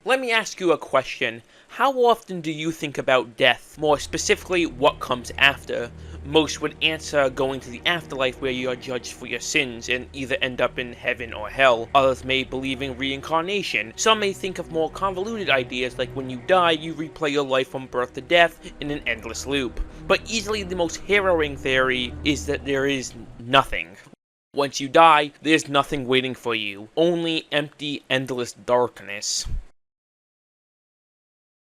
Let me ask you a question. How often do you think about death? More specifically, what comes after? Most would answer going to the afterlife where you are judged for your sins and either end up in heaven or hell. Others may believe in reincarnation. Some may think of more convoluted ideas like when you die, you replay your life from birth to death in an endless loop. But easily the most harrowing theory is that there is nothing. Once you die, there's nothing waiting for you. Only empty, endless darkness.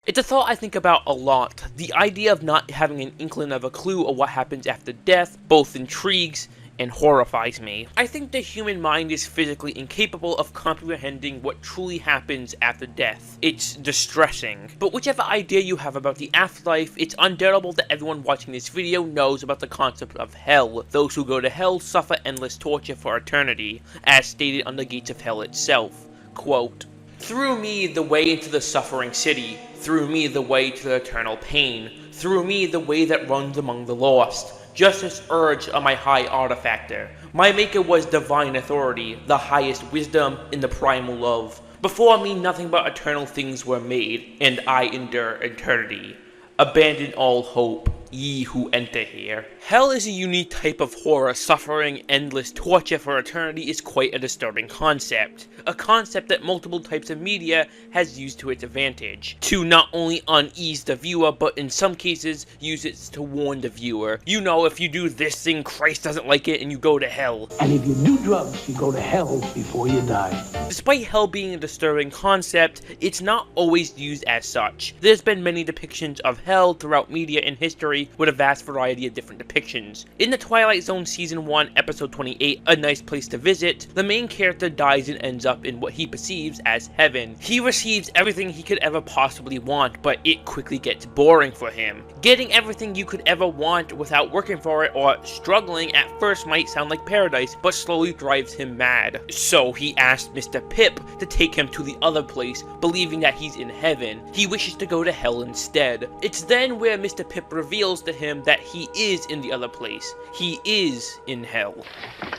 It's a thought I think about a lot. The idea of not having an inkling of a clue of what happens after death both intrigues and horrifies me. I think the human mind is physically incapable of comprehending what truly happens after death. It's distressing. But whichever idea you have about the afterlife, it's undoubtable that everyone watching this video knows about the concept of hell. Those who go to hell suffer endless torture for eternity, as stated on the gates of hell itself. Quote, "Through me the way into the suffering city, through me the way to the eternal pain, through me the way that runs among the lost. Justice urged on my high artifactor. My maker was divine authority, the highest wisdom in the primal love. Before me nothing but eternal things were made, and I endure eternity. Abandon all hope, ye who enter here." Hell is a unique type of horror. Suffering endless torture for eternity is quite a disturbing concept. A concept that multiple types of media has used to its advantage. To not only unease the viewer, but in some cases use it to warn the viewer. You know, if you do this thing, Christ doesn't like it and you go to hell. And if you do drugs, you go to hell before you die. Despite hell being a disturbing concept, it's not always used as such. There's been many depictions of hell throughout media and history with a vast variety of different depictions. In the Twilight Zone Season 1, Episode 28, A Nice Place to Visit, the main character dies and ends up in what he perceives as heaven. He receives everything he could ever possibly want, but it quickly gets boring for him. Getting everything you could ever want without working for it or struggling at first might sound like paradise, but slowly drives him mad. So he asked Mr. Pip to take him to the other place, believing that he's in heaven. He wishes to go to hell instead. It's then where Mr. Pip reveals to him that he is in the other place. He is in hell.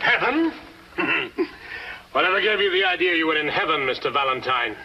Heaven? Whatever gave you the idea you were in heaven, Mr. Valentine?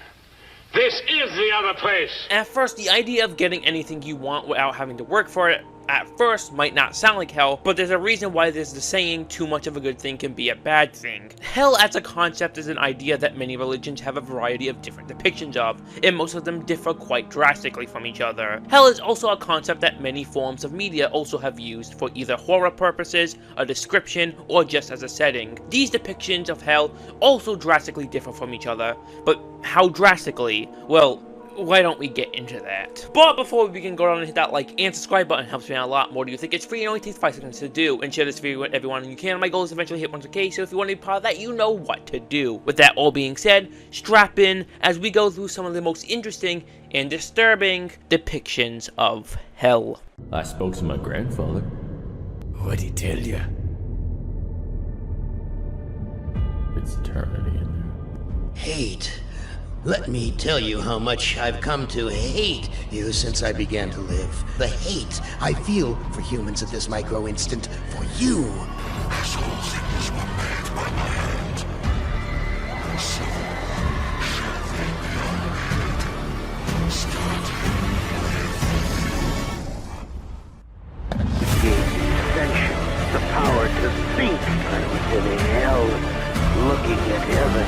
This is the other place! At first, the idea of getting anything you want without having to work for it at first might not sound like hell, but there's a reason why there's the saying, too much of a good thing can be a bad thing. Hell as a concept is an idea that many religions have a variety of different depictions of, and most of them differ quite drastically from each other. Hell is also a concept that many forms of media also have used for either horror purposes, a description, or just as a setting. These depictions of hell also drastically differ from each other, but how drastically? Well, why don't we get into that? But before we begin, go down and hit that like and subscribe button. It helps me out a lot more. Do you think it's free? It only takes 5 seconds to do. And share this video with everyone you can. My goal is to eventually hit 100K, so if you want to be part of that, you know what to do. With that all being said, strap in as we go through some of the most interesting and disturbing depictions of hell. I spoke to my grandfather. What'd he tell you? It's eternity in there. Hate. Let me tell you how much I've come to hate you since I began to live. The hate I feel for humans at this micro-instant, for you. As all things were made by my hand, so shall they be unmade, starting with you. Essential, the power to think. I was in hell, looking at heaven.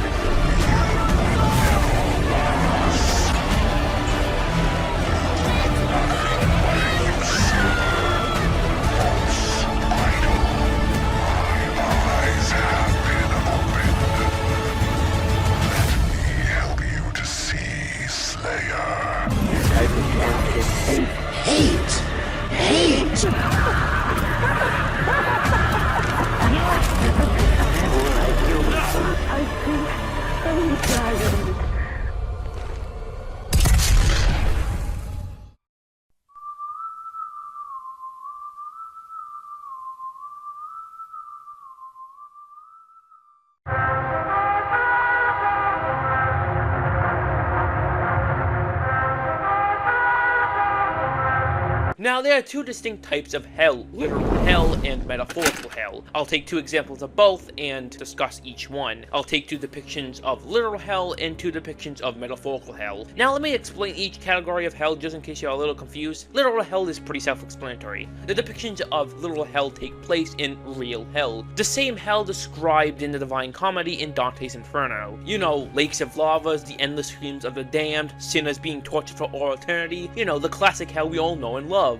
Now, there are two distinct types of hell, literal hell and metaphorical hell. I'll take two examples of both and discuss each one. I'll take two depictions of literal hell and two depictions of metaphorical hell. Now, let me explain each category of hell just in case you're a little confused. Literal hell is pretty self-explanatory. The depictions of literal hell take place in real hell. The same hell described in the Divine Comedy in Dante's Inferno. You know, lakes of lavas, the endless screams of the damned, sinners being tortured for all eternity. You know, the classic hell we all know and love.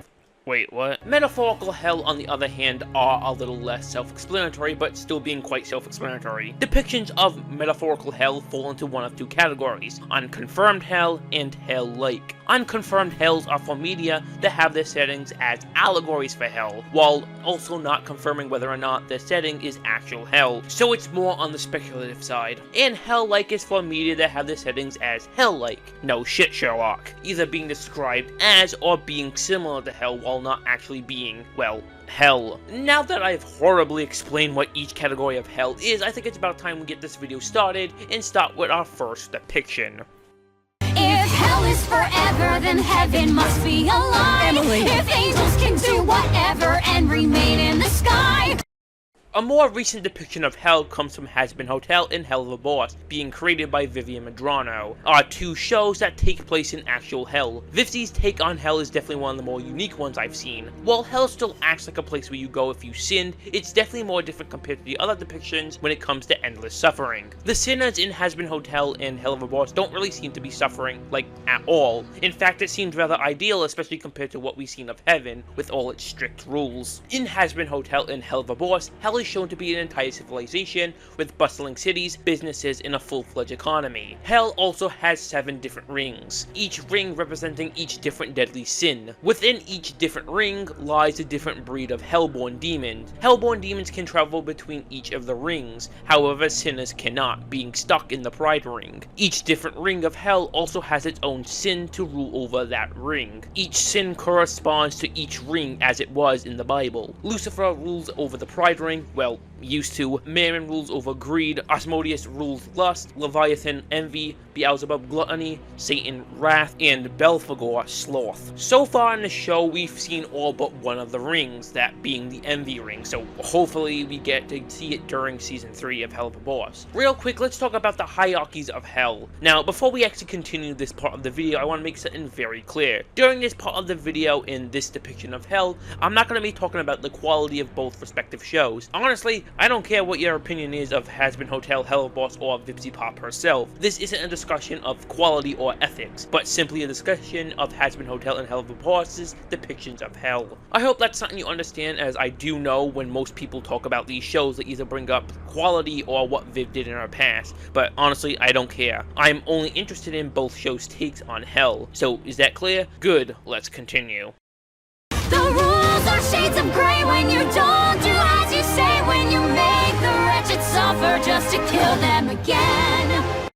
Wait, what? Metaphorical hell, on the other hand, are a little less self-explanatory, but still being quite self-explanatory. Depictions of metaphorical hell fall into one of two categories: unconfirmed hell and hell-like. Unconfirmed hells are for media that have their settings as allegories for hell, while also not confirming whether or not their setting is actual hell, so it's more on the speculative side. And hell-like is for media that have their settings as hell-like. No shit, Sherlock. Either being described as or being similar to hell while not actually being, well, hell. Now that I've horribly explained what each category of hell is, I think it's about time we get this video started and start with our first depiction. If hell is forever, then heaven must be a lie. Emily. If angels can do whatever and remain in the sky. A more recent depiction of hell comes from Has Been Hotel and Hell of a Boss, being created by Vivian Medrano, are two shows that take place in actual hell. Viv's take on hell is definitely one of the more unique ones I've seen. While hell still acts like a place where you go if you sinned, it's definitely more different compared to the other depictions when it comes to endless suffering. The sinners in Has Been Hotel and Hell of a Boss don't really seem to be suffering, like, at all. In fact, it seems rather ideal, especially compared to what we've seen of heaven, with all its strict rules. In Has Been Hotel and Hell of a Boss, hell is shown to be an entire civilization with bustling cities, businesses, and a full-fledged economy. Hell also has 7 different rings, each ring representing each different deadly sin. Within each different ring lies a different breed of hellborn demons. Hellborn demons can travel between each of the rings, however sinners cannot, being stuck in the Pride Ring. Each different ring of hell also has its own sin to rule over that ring. Each sin corresponds to each ring as it was in the Bible. Lucifer rules over the Pride Ring, well, used to. Mammon rules over greed, Asmodeus rules lust, Leviathan envy, Beelzebub gluttony, Satan wrath, and Belphegor sloth. So far in the show, we've seen all but one of the rings, that being the envy ring, so hopefully we get to see it during season 3 of Hell of a Boss. Real quick, let's talk about the hierarchies of hell. Now, before we actually continue this part of the video, I want to make something very clear. During this part of the video, in this depiction of hell, I'm not going to be talking about the quality of both respective shows. Honestly, I don't care what your opinion is of Has Been Hotel, Hell of a Boss, or Vipsy Pop herself. This isn't a discussion of quality or ethics, but simply a discussion of Has Been Hotel and Hell of a Boss's depictions of hell. I hope that's something you understand, as I do know when most people talk about these shows, they either bring up quality or what Viv did in her past, but honestly, I don't care. I'm only interested in both shows' takes on hell. So, is that clear? Good, let's continue. The rules are shades of gray when you don't do as you say, when you make the wretched suffer just to kill them again.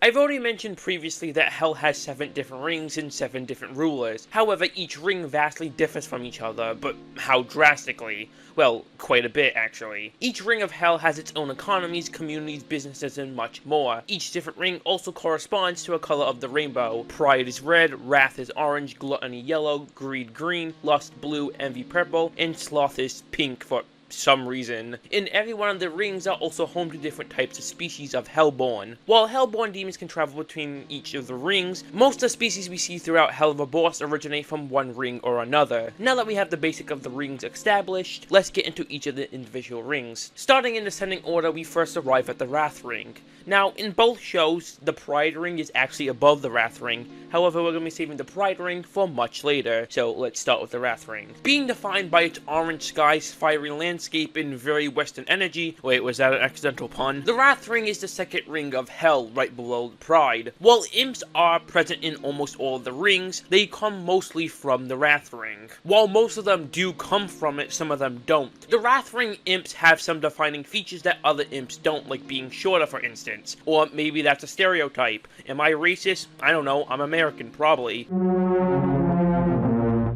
I've already mentioned previously that hell has 7 different rings and 7 different rulers. However, each ring vastly differs from each other, but how drastically? Well, quite a bit, actually. Each ring of hell has its own economies, communities, businesses, and much more. Each different ring also corresponds to a color of the rainbow. Pride is red, wrath is orange, gluttony yellow, greed green, lust blue, envy purple, and sloth is pink for some reason. And every one of the rings are also home to different types of species of hellborn. While hellborn demons can travel between each of the rings, most of the species we see throughout Hell of a Boss originate from one ring or another. Now that we have the basic of the rings established, let's get into each of the individual rings. Starting in descending order, we first arrive at the Wrath Ring. Now, in both shows, the Pride Ring is actually above the Wrath Ring. However, we're going to be saving the Pride Ring for much later, so let's start with the Wrath Ring. Being defined by its orange skies, fiery landscape, and very western energy. Wait, was that an accidental pun? The Wrath Ring is the second ring of hell, right below the Pride. While imps are present in almost all of the rings, they come mostly from the Wrath Ring. While most of them do come from it, some of them don't. The Wrath Ring imps have some defining features that other imps don't, like being shorter, for instance. Or maybe that's a stereotype. Am I racist? I don't know, I'm American, probably.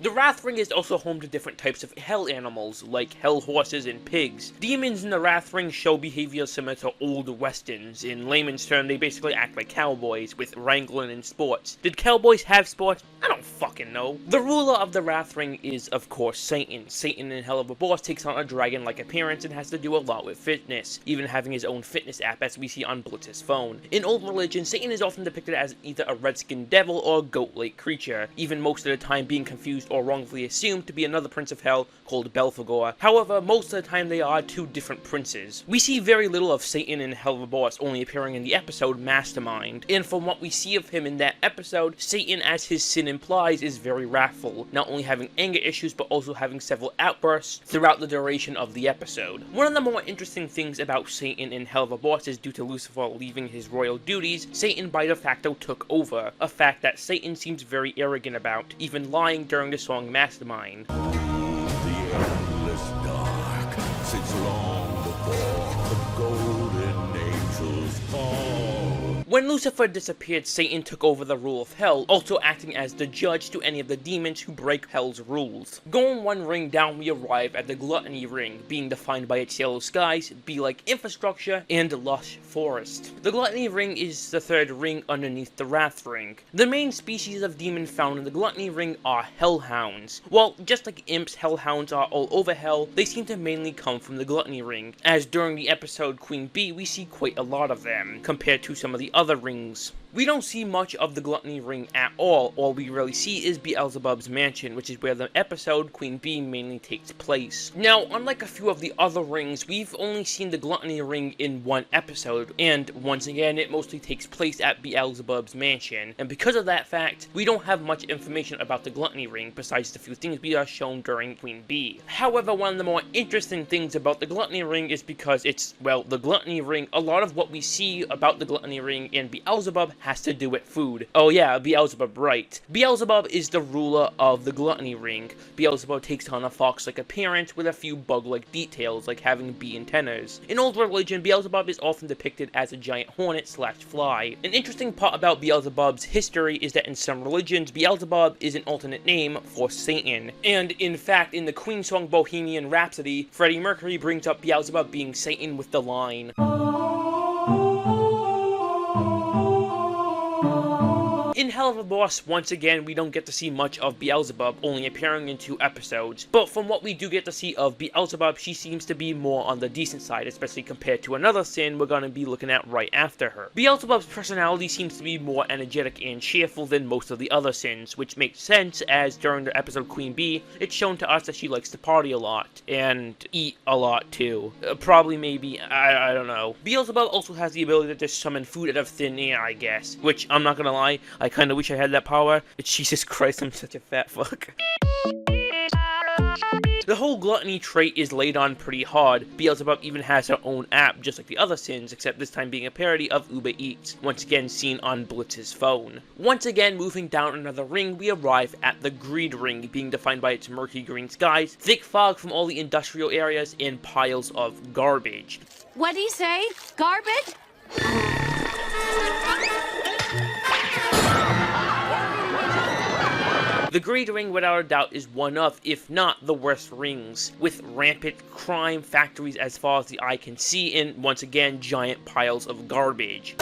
The Wrath Ring is also home to different types of hell animals, like hell horses and pigs. Demons in the Wrath Ring show behavior similar to old westerns. In layman's term, they basically act like cowboys, with wrangling and sports. Did cowboys have sports? I don't fucking know. The ruler of the Wrath Ring is, of course, Satan. Satan in Hell of a Boss takes on a dragon-like appearance and has to do a lot with fitness, even having his own fitness app as we see on Blitz's phone. In old religion, Satan is often depicted as either a red-skinned devil or a goat-like creature, even most of the time being confused or wrongfully assumed to be another prince of hell called Belphegor. However, most of the time they are two different princes. We see very little of Satan in Hell of a Boss, only appearing in the episode Mastermind, and from what we see of him in that episode, Satan, as his sin implies, is very wrathful, not only having anger issues but also having several outbursts throughout the duration of the episode. One of the more interesting things about Satan in Hell of a Boss is due to Lucifer leaving his royal duties, Satan by de facto took over, a fact that Satan seems very arrogant about, even lying during the song Mastermind. The endless dark sits long before the golden angels fall. When Lucifer disappeared, Satan took over the rule of Hell, also acting as the judge to any of the demons who break Hell's rules. Going one ring down, we arrive at the Gluttony Ring, being defined by its yellow skies, bee-like infrastructure, and lush forest. The Gluttony Ring is the third ring underneath the Wrath Ring. The main species of demon found in the Gluttony Ring are Hellhounds. Well, just like imps, Hellhounds are all over Hell, they seem to mainly come from the Gluttony Ring, as during the episode Queen Bee we see quite a lot of them, compared to some of the other rings. We don't see much of the Gluttony Ring at all we really see is Beelzebub's mansion, which is where the episode Queen Bee mainly takes place. Now, unlike a few of the other rings, we've only seen the Gluttony Ring in one episode, and once again, it mostly takes place at Beelzebub's mansion, and because of that fact, we don't have much information about the Gluttony Ring besides the few things we are shown during Queen Bee. However, one of the more interesting things about the Gluttony Ring is because it's, well, the Gluttony Ring, a lot of what we see about the Gluttony Ring and Beelzebub has to do with food. Oh yeah, Beelzebub, right. Beelzebub is the ruler of the Gluttony Ring. Beelzebub takes on a fox-like appearance with a few bug-like details, like having bee antennas. In old religion, Beelzebub is often depicted as a giant hornet/fly. An interesting part about Beelzebub's history is that in some religions, Beelzebub is an alternate name for Satan. And in fact, in the Queen song Bohemian Rhapsody, Freddie Mercury brings up Beelzebub being Satan with the line, in Hell of a Boss, once again, we don't get to see much of Beelzebub, only appearing in 2 episodes. But from what we do get to see of Beelzebub, she seems to be more on the decent side, especially compared to another sin we're going to be looking at right after her. Beelzebub's personality seems to be more energetic and cheerful than most of the other sins, which makes sense as during the episode Queen Bee, it's shown to us that she likes to party a lot, and eat a lot too. Probably, maybe, I don't know. Beelzebub also has the ability to just summon food out of thin air, I guess, which, I'm not gonna lie, I kinda wish I had that power. Jesus Christ, I'm such a fat fuck. The whole gluttony trait is laid on pretty hard. Beelzebub even has her own app, just like the other sins, except this time being a parody of Uber Eats, once again seen on Blitz's phone. Once again, moving down another ring, we arrive at the Greed Ring, being defined by its murky green skies, thick fog from all the industrial areas, and piles of garbage. What'd he say? Garbage? The Greed Ring, without a doubt, is one of, if not the worst rings, with rampant crime, factories as far as the eye can see, and once again, giant piles of garbage.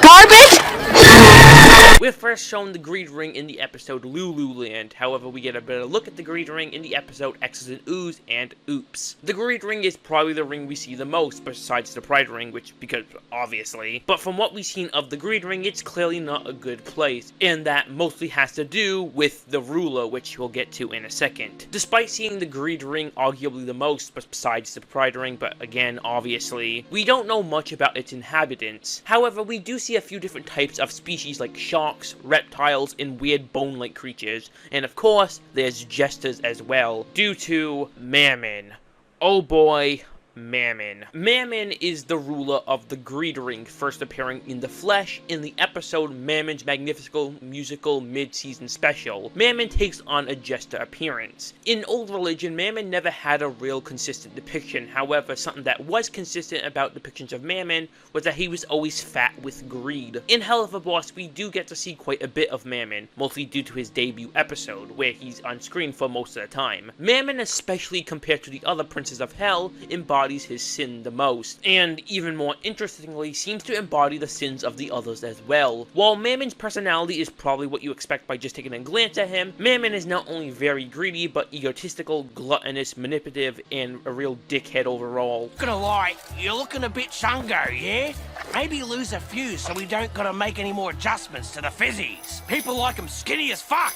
We're first shown the Greed Ring in the episode Lululand, however we get a better look at the Greed Ring in the episode X's and O's and Oops. The Greed Ring is probably the ring we see the most, besides the Pride Ring, because obviously. But from what we've seen of the Greed Ring, it's clearly not a good place, and that mostly has to do with the ruler, which we'll get to in a second. Despite seeing the Greed Ring arguably the most, besides the Pride Ring, but again, obviously, we don't know much about its inhabitants. However, we do see a few different types of species like sharks, reptiles, and weird bone-like creatures, and of course, there's jesters as well, due to Mammon. Oh boy, Mammon. Mammon is the ruler of the greed ring, first appearing in the flesh in the episode Mammon's Magnificent Musical Mid-Season Special. Mammon takes on a jester appearance. In Old Religion, Mammon never had a real consistent depiction. However, something that was consistent about depictions of Mammon was that he was always fat with greed. In Hell of a Boss, we do get to see quite a bit of Mammon, mostly due to his debut episode, where he's on screen for most of the time. Mammon, especially compared to the other princes of Hell, embodies his sin the most, and even more interestingly, seems to embody the sins of the others as well. While Mammon's personality is probably what you expect by just taking a glance at him, Mammon is not only very greedy, but egotistical, gluttonous, manipulative, and a real dickhead overall. Not gonna lie, you're looking a bit chungo, yeah? Maybe lose a few so we don't gotta make any more adjustments to the fizzies. People like them skinny as fuck.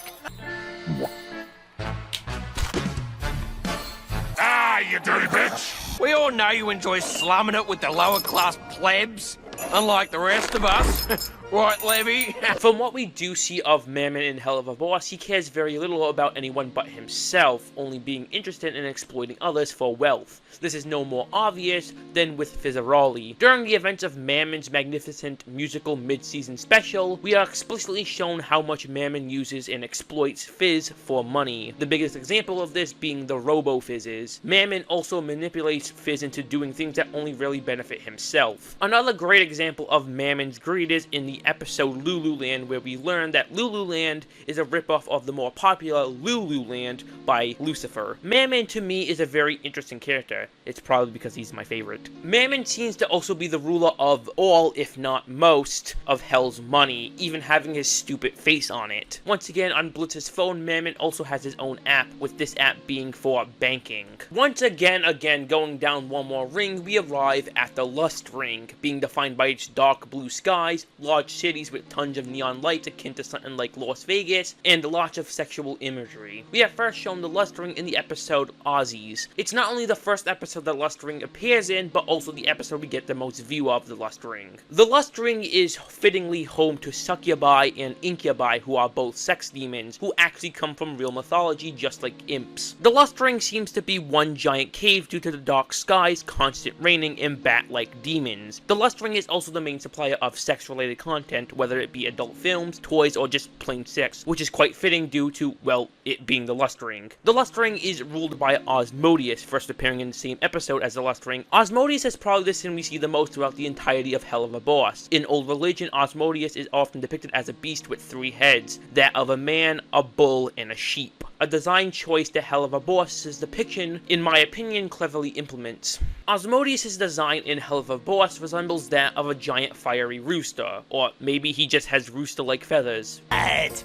Ah, you dirty bitch! We all know you enjoy slumming it with the lower class plebs, unlike the rest of us. Right, Levy? From what we do see of Mammon in Hell of a Boss, he cares very little about anyone but himself, only being interested in exploiting others for wealth. This is no more obvious than with Fizzaroli. During the events of Mammon's Magnificent Musical Mid-Season Special, we are explicitly shown how much Mammon uses and exploits Fizz for money. The biggest example of this being the Robo-Fizzes. Mammon also manipulates Fizz into doing things that only really benefit himself. Another great example of Mammon's greed is in the episode Lululand, where we learn that Lululand is a ripoff of the more popular Lululand by Lucifer. Mammon to me is a very interesting character. It's probably because he's my favorite. Mammon seems to also be the ruler of all, if not most, of Hell's money, even having his stupid face on it. Once again, on Blitz's phone, Mammon also has his own app, with this app being for banking. Once again, going down one more ring, we arrive at the Lust Ring, being defined by its dark blue skies, large cities with tons of neon lights akin to something like Las Vegas, and lots of sexual imagery. We are first shown the Lust Ring in the episode Aussies. It's not only the first episode the Lust Ring appears in, but also the episode we get the most view of the Lust Ring. The Lust Ring is fittingly home to succubi and incubi, who are both sex demons, who actually come from real mythology just like imps. The Lust Ring seems to be one giant cave due to the dark skies, constant raining, and bat-like demons. The Lust Ring is also the main supplier of sex-related content, whether it be adult films, toys, or just plain sex, which is quite fitting due to, well, it being the Lust Ring. The Lust Ring is ruled by Osmodius, first appearing in the same episode as the Lust Ring. Osmodius is probably the sin we see the most throughout the entirety of Hell of a Boss. In Old Religion, Osmodius is often depicted as a beast with 3 heads, that of a man, a bull, and a sheep. A design choice that Hell of a Boss's depiction, in my opinion, cleverly implements. Osmodius' design in Hell of a Boss resembles that of a giant fiery rooster, or maybe he just has rooster-like feathers.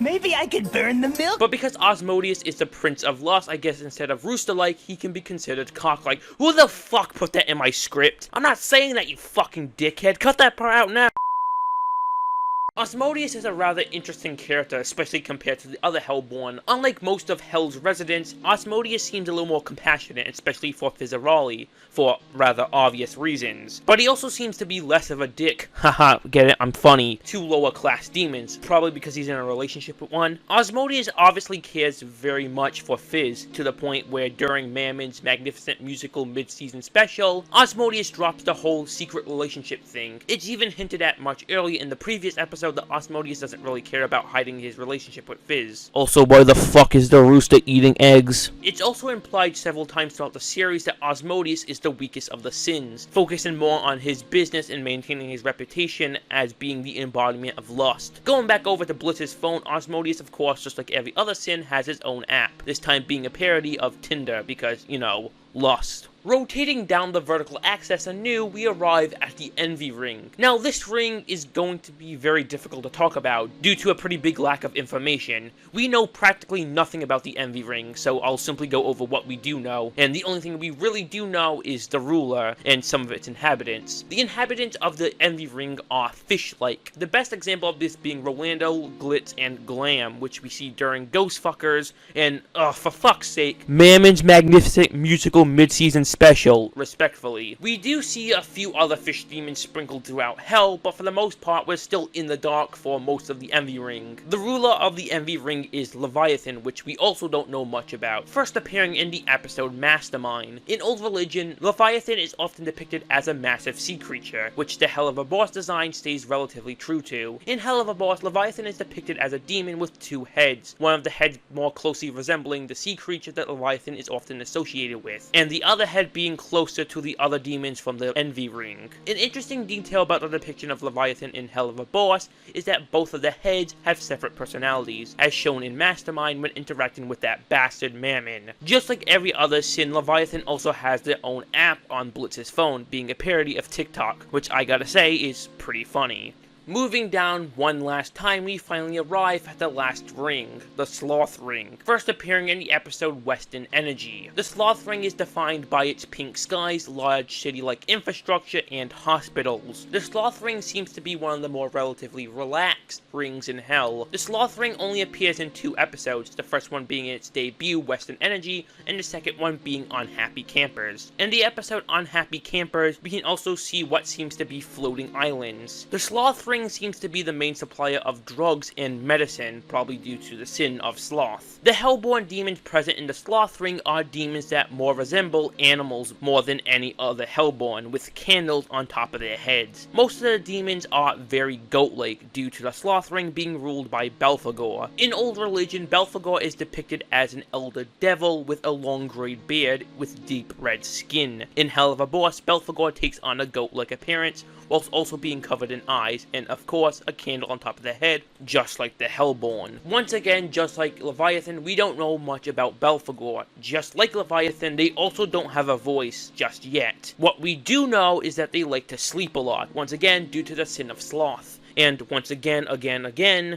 Maybe I could burn the milk? But because Osmodius is the Prince of Lust, I guess instead of rooster-like, he can be considered cock-like. Who the fuck put that in my script? I'm not saying that, you fucking dickhead. Cut that part out now. Osmodius is a rather interesting character, especially compared to the other Hellborn. Unlike most of Hell's residents, Osmodius seems a little more compassionate, especially for Fizzaroli, for rather obvious reasons. But he also seems to be less of a dick, haha, get it, I'm funny, to lower class demons, probably because he's in a relationship with one. Osmodius obviously cares very much for Fizz, to the point where during Mammon's Magnificent Musical Mid-Season Special, Osmodius drops the whole secret relationship thing. It's even hinted at much earlier in the previous episode that Osmodius doesn't really care about hiding his relationship with Fizz. Also, why the fuck is the rooster eating eggs? It's also implied several times throughout the series that Osmodius is the weakest of the sins, focusing more on his business and maintaining his reputation as being the embodiment of lust. Going back over to Blitz's phone, Osmodius, of course, just like every other sin, has his own app, this time being a parody of Tinder because, you know, lust. Rotating down the vertical axis anew, we arrive at the Envy Ring. Now, this ring is going to be very difficult to talk about, due to a pretty big lack of information. We know practically nothing about the Envy Ring, so I'll simply go over what we do know, and the only thing we really do know is the ruler and some of its inhabitants. The inhabitants of the Envy Ring are fish-like, the best example of this being Rolando, Glitz, and Glam, which we see during Ghostfuckers, and, for fuck's sake, Mammon's Magnificent Musical Mid-Season special, respectfully. We do see a few other fish demons sprinkled throughout hell, but for the most part we're still in the dark for most of the Envy Ring. The ruler of the Envy Ring is Leviathan, which we also don't know much about, first appearing in the episode Mastermind. In old religion, Leviathan is often depicted as a massive sea creature, which the Hell of a Boss design stays relatively true to. In Hell of a Boss, Leviathan is depicted as a demon with two heads, one of the heads more closely resembling the sea creature that Leviathan is often associated with, and the other head being closer to the other demons from the Envy Ring. An interesting detail about the depiction of Leviathan in Hell of a Boss is that both of the heads have separate personalities, as shown in Mastermind when interacting with that bastard Mammon. Just like every other sin, Leviathan also has their own app on Blitz's phone, being a parody of TikTok, which I gotta say is pretty funny. Moving down one last time, we finally arrive at the last ring, the Sloth Ring, first appearing in the episode Western Energy. The Sloth Ring is defined by its pink skies, large city-like infrastructure, and hospitals. The Sloth Ring seems to be one of the more relatively relaxed rings in Hell. The Sloth Ring only appears in 2 episodes, the first one being in its debut, Western Energy, and the second one being Unhappy Campers. In the episode Unhappy Campers, we can also see what seems to be floating islands. The Sloth Ring seems to be the main supplier of drugs and medicine, probably due to the sin of sloth. The Hellborn demons present in the Sloth Ring are demons that more resemble animals more than any other Hellborn, with candles on top of their heads. Most of the demons are very goat-like, due to the Sloth Ring being ruled by Belphegor. In old religion, Belphegor is depicted as an elder devil with a long grey beard with deep red skin. In Hell of a Boss, Belphegor takes on a goat-like appearance, whilst also being covered in eyes, and of course, a candle on top of the head, just like the Hellborn. Once again, just like Leviathan, we don't know much about Belphegor. Just like Leviathan, they also don't have a voice just yet. What we do know is that they like to sleep a lot, once again due to the sin of sloth. And once again,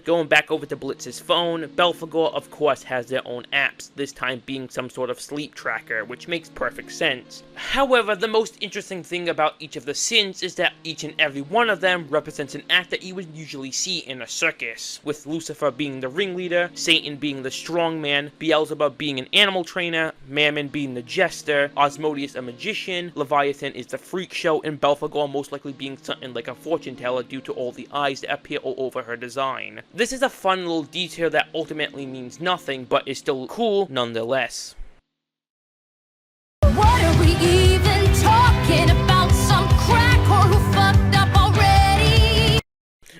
going back over to Blitz's phone, Belphegor of course has their own apps, this time being some sort of sleep tracker, which makes perfect sense. However, the most interesting thing about each of the sins is that each and every one of them represents an act that you would usually see in a circus, with Lucifer being the ringleader, Satan being the strongman, Beelzebub being an animal trainer, Mammon being the jester, Asmodeus a magician, Leviathan is the freak show, and Belphegor most likely being something like a fortune teller due to all the eyes that appear all over her design. This is a fun little detail that ultimately means nothing, but is still cool nonetheless. What are we even talking about? Some crack or who fucked up already?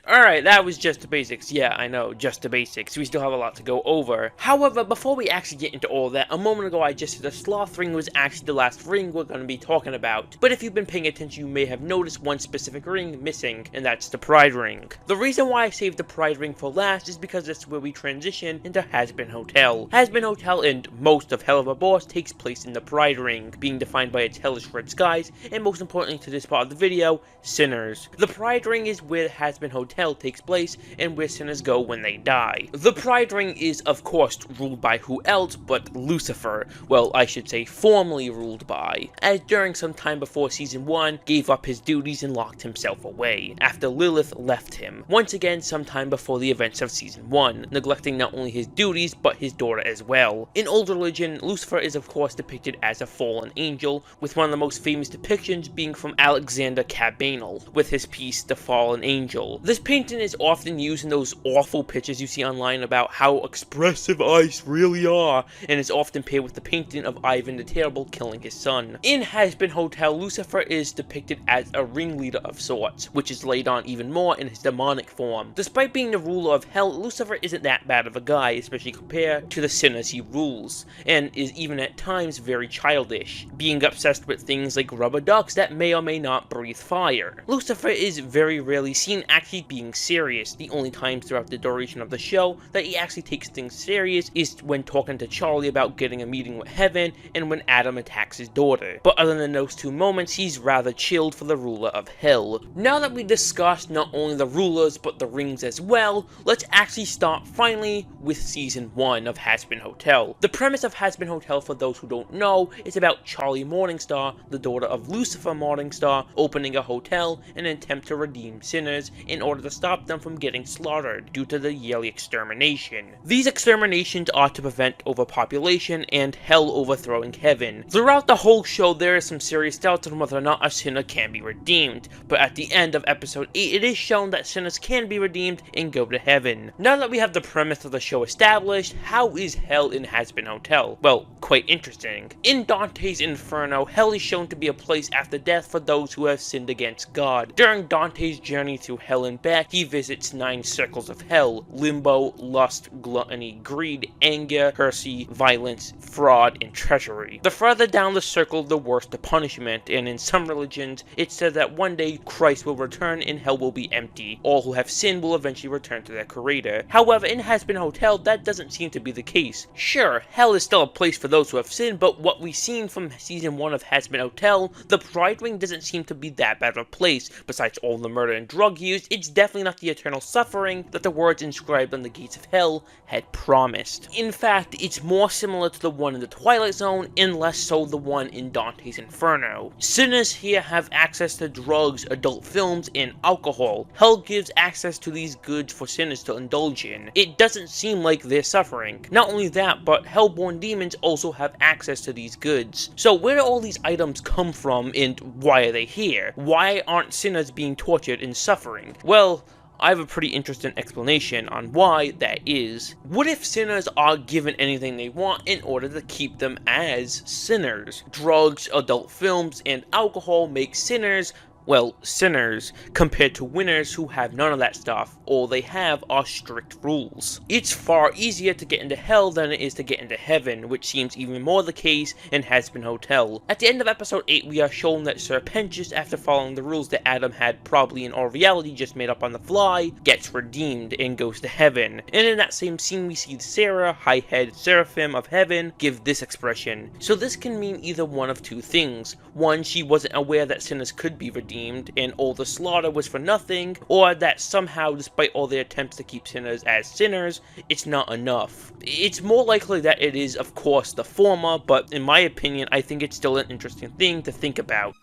Alright, that was just the basics. Yeah, I know, just the basics. We still have a lot to go over. However, before we actually get into all that, a moment ago I just said the Sloth Ring was actually the last ring we're going to be talking about. But if you've been paying attention, you may have noticed one specific ring missing, and that's the Pride Ring. The reason why I saved the Pride Ring for last is because that's where we transition into Hazbin Hotel. Hazbin Hotel and most of Hell of a Boss takes place in the Pride Ring, being defined by its hellish red skies, and most importantly to this part of the video, sinners. The Pride Ring is where Hazbin Hotel takes place and where sinners go when they die. The Pride Ring is of course ruled by who else but Lucifer, well I should say formerly ruled by, as during some time before season 1 gave up his duties and locked himself away, after Lilith left him, once again sometime before the events of season 1, neglecting not only his duties but his daughter as well. In old religion, Lucifer is of course depicted as a fallen angel, with one of the most famous depictions being from Alexander Cabanel, with his piece The Fallen Angel. This painting is often used in those awful pictures you see online about how expressive ice really are, and is often paired with the painting of Ivan the Terrible killing his son. In Hazbin Hotel, Lucifer is depicted as a ringleader of sorts, which is laid on even more in his demonic form. Despite being the ruler of hell, Lucifer isn't that bad of a guy, especially compared to the sinners he rules, and is even at times very childish, being obsessed with things like rubber ducks that may or may not breathe fire. Lucifer is very rarely seen actually being serious. The only times throughout the duration of the show that he actually takes things serious is when talking to Charlie about getting a meeting with heaven and when Adam attacks his daughter. But other than those 2 moments, he's rather chilled for the ruler of hell. Now that we discussed not only the rulers but the rings as well, let's actually start finally with season 1 of Hazbin Hotel. The premise of Hazbin Hotel, for those who don't know, is about Charlie Morningstar, the daughter of Lucifer Morningstar, opening a hotel in an attempt to redeem sinners in order to to stop them from getting slaughtered due to the yearly extermination. These exterminations are to prevent overpopulation and hell overthrowing heaven. Throughout the whole show, there is some serious doubt on whether or not a sinner can be redeemed, but at the end of episode 8, it is shown that sinners can be redeemed and go to heaven. Now that we have the premise of the show established, how is hell in Hazbin Hotel? Well, quite interesting. In Dante's Inferno, hell is shown to be a place after death for those who have sinned against God. During Dante's journey through hell and back, he visits 9 circles of hell: limbo, lust, gluttony, greed, anger, heresy, violence, fraud, and treachery. The further down the circle, the worse the punishment, and in some religions, it says that one day Christ will return and hell will be empty. All who have sinned will eventually return to their creator. However, in Hazbin Hotel, that doesn't seem to be the case. Sure, hell is still a place for those who have sinned, but what we've seen from season 1 of Hazbin Hotel, the Pride Ring doesn't seem to be that bad of a place. Besides all the murder and drug use, it's definitely not the eternal suffering that the words inscribed on the gates of hell had promised. In fact, it's more similar to the one in the Twilight Zone, and less so the one in Dante's Inferno. Sinners here have access to drugs, adult films, and alcohol. Hell gives access to these goods for sinners to indulge in. It doesn't seem like they're suffering. Not only that, but hellborn demons also have access to these goods. So where do all these items come from, and why are they here? Why aren't sinners being tortured and suffering? Well, I have a pretty interesting explanation on why that is. What if sinners are given anything they want in order to keep them as sinners? Drugs, adult films, and alcohol make sinners, well, sinners, compared to winners who have none of that stuff. All they have are strict rules. It's far easier to get into hell than it is to get into heaven, which seems even more the case in Hazbin Hotel. At the end of episode 8, we are shown that Sir Pentious, after following the rules that Adam had probably in all reality just made up on the fly, gets redeemed and goes to heaven. And in that same scene, we see Sarah, high-head seraphim of heaven, give this expression. So this can mean either one of two things. One, she wasn't aware that sinners could be redeemed, and all the slaughter was for nothing, or that somehow, despite all their attempts to keep sinners as sinners, it's not enough. It's more likely that it is, of course, the former, but in my opinion, I think it's still an interesting thing to think about.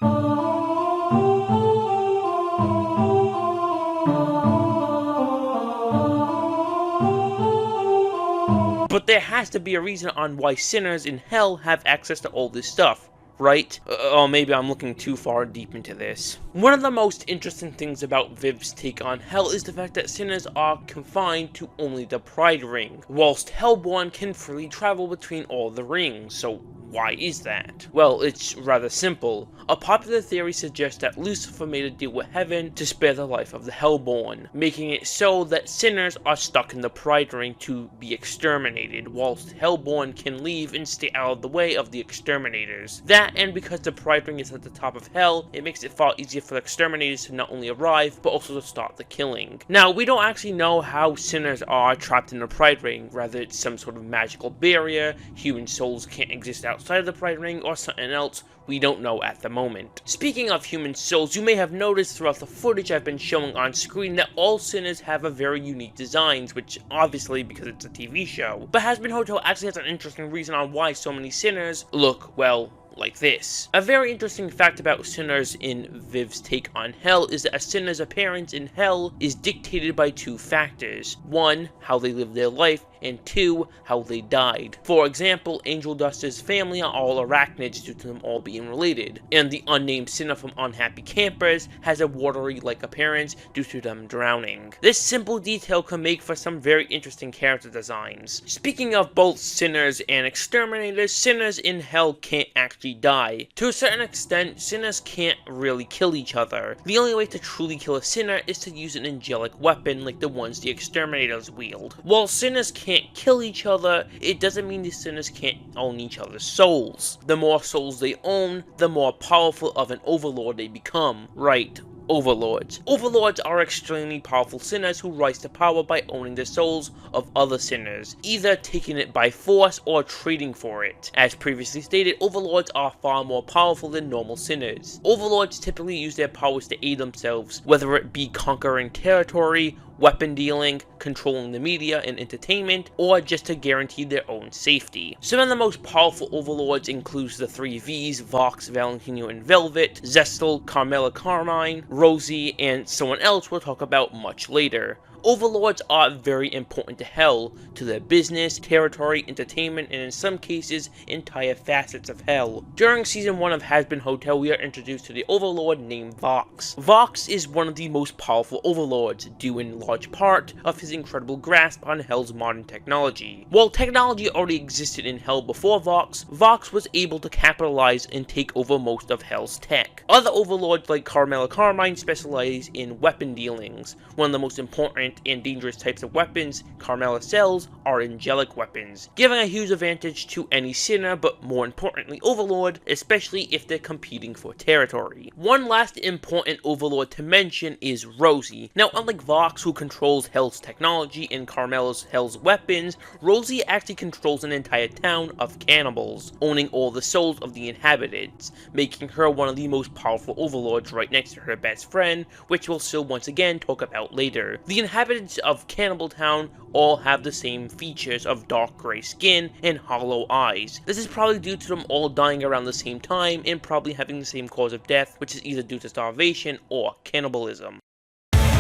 But there has to be a reason on why sinners in hell have access to all this stuff, right? Or maybe I'm looking too far deep into this. One of the most interesting things about Viv's take on hell is the fact that sinners are confined to only the Pride Ring, whilst Hellborn can freely travel between all the rings. So why is that? Well, it's rather simple. A popular theory suggests that Lucifer made a deal with heaven to spare the life of the Hellborn, making it so that sinners are stuck in the Pride Ring to be exterminated, whilst Hellborn can leave and stay out of the way of the exterminators. That, and because the Pride Ring is at the top of hell, it makes it far easier for the exterminators to not only arrive, but also to start the killing. Now, we don't actually know how sinners are trapped in the Pride Ring, whether it's some sort of magical barrier, human souls can't exist outside of the Pride Ring, or something else. We don't know at the moment. Speaking of human souls, you may have noticed throughout the footage I've been showing on screen that all sinners have a very unique designs, which obviously because it's a TV show. But Hazbin Hotel actually has an interesting reason on why so many sinners look, well, like this. A very interesting fact about sinners in Viv's take on hell is that a sinner's appearance in hell is dictated by two factors. One, how they live their life, and two, how they died. For example, Angel Dust's family are all arachnids due to them all being related, and the unnamed sinner from Unhappy Campers has a watery-like appearance due to them drowning. This simple detail can make for some very interesting character designs. Speaking of both sinners and exterminators, sinners in hell can't actually die. To a certain extent, sinners can't really kill each other. The only way to truly kill a sinner is to use an angelic weapon like the ones the exterminators wield. While sinners can't kill each other, it doesn't mean the sinners can't own each other's souls. The more souls they own, the more powerful of an overlord they become. Right. Overlords. Overlords are extremely powerful sinners who rise to power by owning the souls of other sinners, either taking it by force or trading for it. As previously stated, overlords are far more powerful than normal sinners. Overlords typically use their powers to aid themselves, whether it be conquering territory weapon dealing, controlling the media and entertainment, or just to guarantee their own safety. Some of the most powerful overlords includes the 3 Vs, Vox, Valentino, and Velvet, Zestel, Carmela Carmine, Rosie, and someone else we'll talk about much later. Overlords are very important to Hell, to their business, territory, entertainment, and in some cases, entire facets of Hell. During Season 1 of Hazbin Hotel, we are introduced to the Overlord named Vox. Vox is one of the most powerful Overlords, due in large part of his incredible grasp on Hell's modern technology. While technology already existed in Hell before Vox, Vox was able to capitalize and take over most of Hell's tech. Other Overlords like Carmela Carmine specialize in weapon dealings. One of the most important and dangerous types of weapons Carmela sells are angelic weapons, giving a huge advantage to any sinner, but more importantly Overlord, especially if they're competing for territory. One last important Overlord to mention is Rosie. Now, unlike Vox, who controls Hell's technology and Carmela's Hell's weapons, Rosie actually controls an entire town of cannibals, owning all the souls of the inhabitants, making her one of the most powerful Overlords right next to her best friend, which we'll still once again talk about later. The inhabitants of Cannibal Town all have the same features of dark gray skin and hollow eyes. This is probably due to them all dying around the same time and probably having the same cause of death, which is either due to starvation or cannibalism.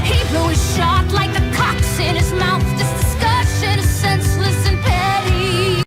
He blew his shot like the cocks in his mouth. This discussion is senseless and petty.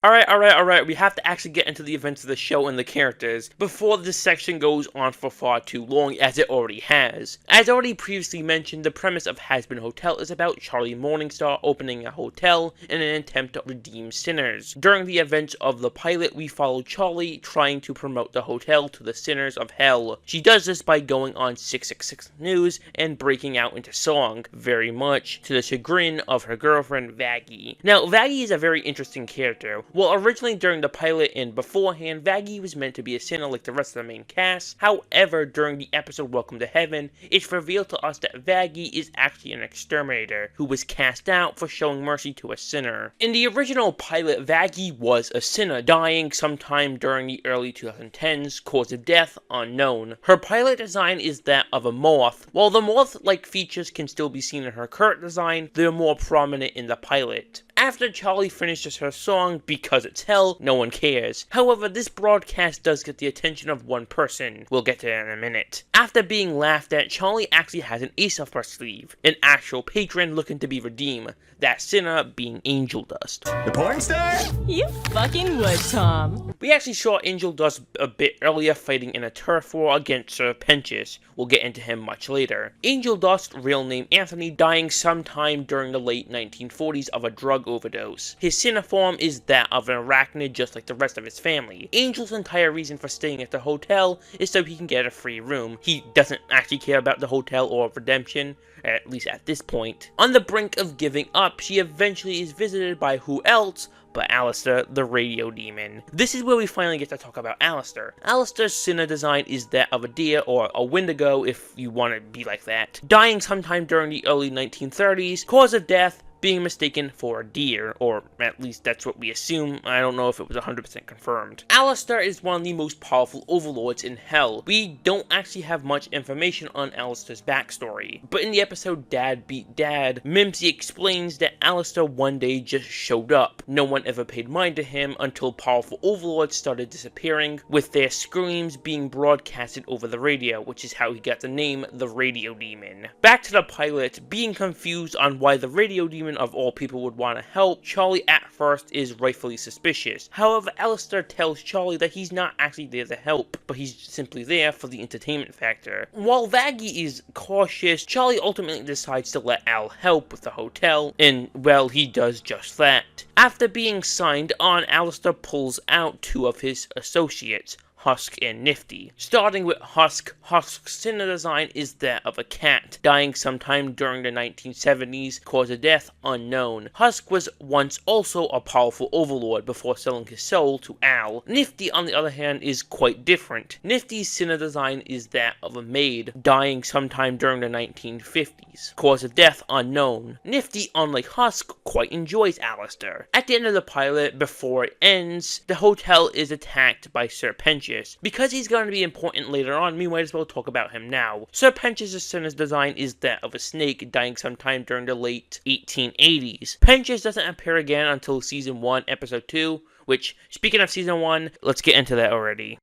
Alright, we have to actually get into the events of the show and the characters before this section goes on for far too long, as it already has. As already previously mentioned, the premise of Hazbin Hotel is about Charlie Morningstar opening a hotel in an attempt to redeem sinners. During the events of the pilot, we follow Charlie trying to promote the hotel to the sinners of Hell. She does this by going on 666 News and breaking out into song, very much to the chagrin of her girlfriend Vaggie. Now, Vaggie is a very interesting character. Well, originally during the pilot and beforehand, Vaggie was meant to be a sinner like the rest of the main cast. However, during the episode Welcome to Heaven, it's revealed to us that Vaggie is actually an exterminator who was cast out for showing mercy to a sinner. In the original pilot, Vaggie was a sinner, dying sometime during the early 2010s, cause of death unknown. Her pilot design is that of a moth. While the moth-like features can still be seen in her current design, they're more prominent in the pilot. After Charlie finishes her song, Because It's Hell, no one cares. However, this broadcast does get the attention of one person. We'll get to that in a minute. After being laughed at, Charlie actually has an ace up her sleeve. An actual patron looking to be redeemed. That sinner being Angel Dust. The porn star? You fucking would, Tom. We actually saw Angel Dust a bit earlier fighting in a turf war against Sir Pentious. We'll get into him much later. Angel Dust, real name Anthony, dying sometime during the late 1940s of a drug overdose. His sinner form is that of an arachnid just like the rest of his family. Angel's entire reason for staying at the hotel is so he can get a free room. He doesn't actually care about the hotel or redemption, at least at this point. On the brink of giving up, she eventually is visited by who else but Alistair, the radio demon. This is where we finally get to talk about Alistair. Alistair's sinner design is that of a deer, or a wendigo if you want to be like that. Dying sometime during the early 1930s, cause of death, being mistaken for a deer, or at least that's what we assume. I don't know if it was 100% confirmed. Alistair is one of the most powerful overlords in Hell. We don't actually have much information on Alistair's backstory, but in the episode Dad Beat Dad, Mimsy explains that Alistair one day just showed up. No one ever paid mind to him until powerful overlords started disappearing, with their screams being broadcasted over the radio, which is how he got the name the Radio Demon. Back to the pilot, being confused on why the Radio Demon of all people would want to help, Charlie at first is rightfully suspicious. However, Alistair tells Charlie that he's not actually there to help, but he's simply there for the entertainment factor. While Vaggie is cautious, Charlie ultimately decides to let Al help with the hotel, and well, he does just that. After being signed on, Alistair pulls out 2 of his associates, Husk and Nifty. Starting with Husk, Husk's sinner design is that of a cat, dying sometime during the 1970s, cause of death unknown. Husk was once also a powerful overlord before selling his soul to Al. Nifty, on the other hand, is quite different. Nifty's sinner design is that of a maid, dying sometime during the 1950s, cause of death unknown. Nifty, unlike Husk, quite enjoys Alistair. At the end of the pilot, before it ends, the hotel is attacked by Sir Pentious, Pentious. Because he's going to be important later on, we might as well talk about him now. Sir Pentious' sinner's design is that of a snake dying sometime during the late 1880s. Pentious doesn't appear again until Season 1, Episode 2, which, speaking of Season 1, let's get into that already.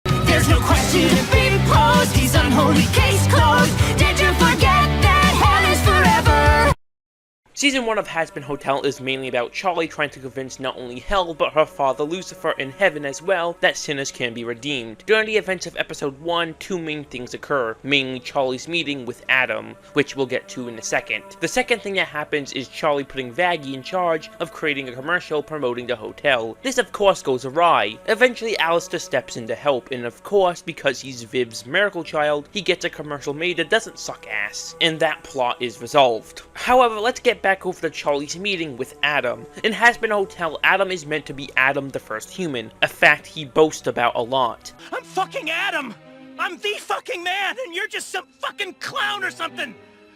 There's no question to be posed. He's unholy case closed. Did you forget that hell is forever? Season 1 of Hazbin Hotel is mainly about Charlie trying to convince not only Hell, but her father Lucifer and Heaven as well, that sinners can be redeemed. During the events of Episode 1, two main things occur, mainly Charlie's meeting with Adam, which we'll get to in a second. The second thing that happens is Charlie putting Vaggie in charge of creating a commercial promoting the hotel. This of course goes awry. Eventually Alistair steps in to help, and of course, because he's Viv's miracle child, he gets a commercial made that doesn't suck ass, and that plot is resolved. However, let's get back over to Charlie's meeting with Adam. In Hazbin Hotel, Adam is meant to be Adam the first human, a fact he boasts about a lot. I'm fucking Adam! I'm the fucking man, and you're just some fucking clown or something!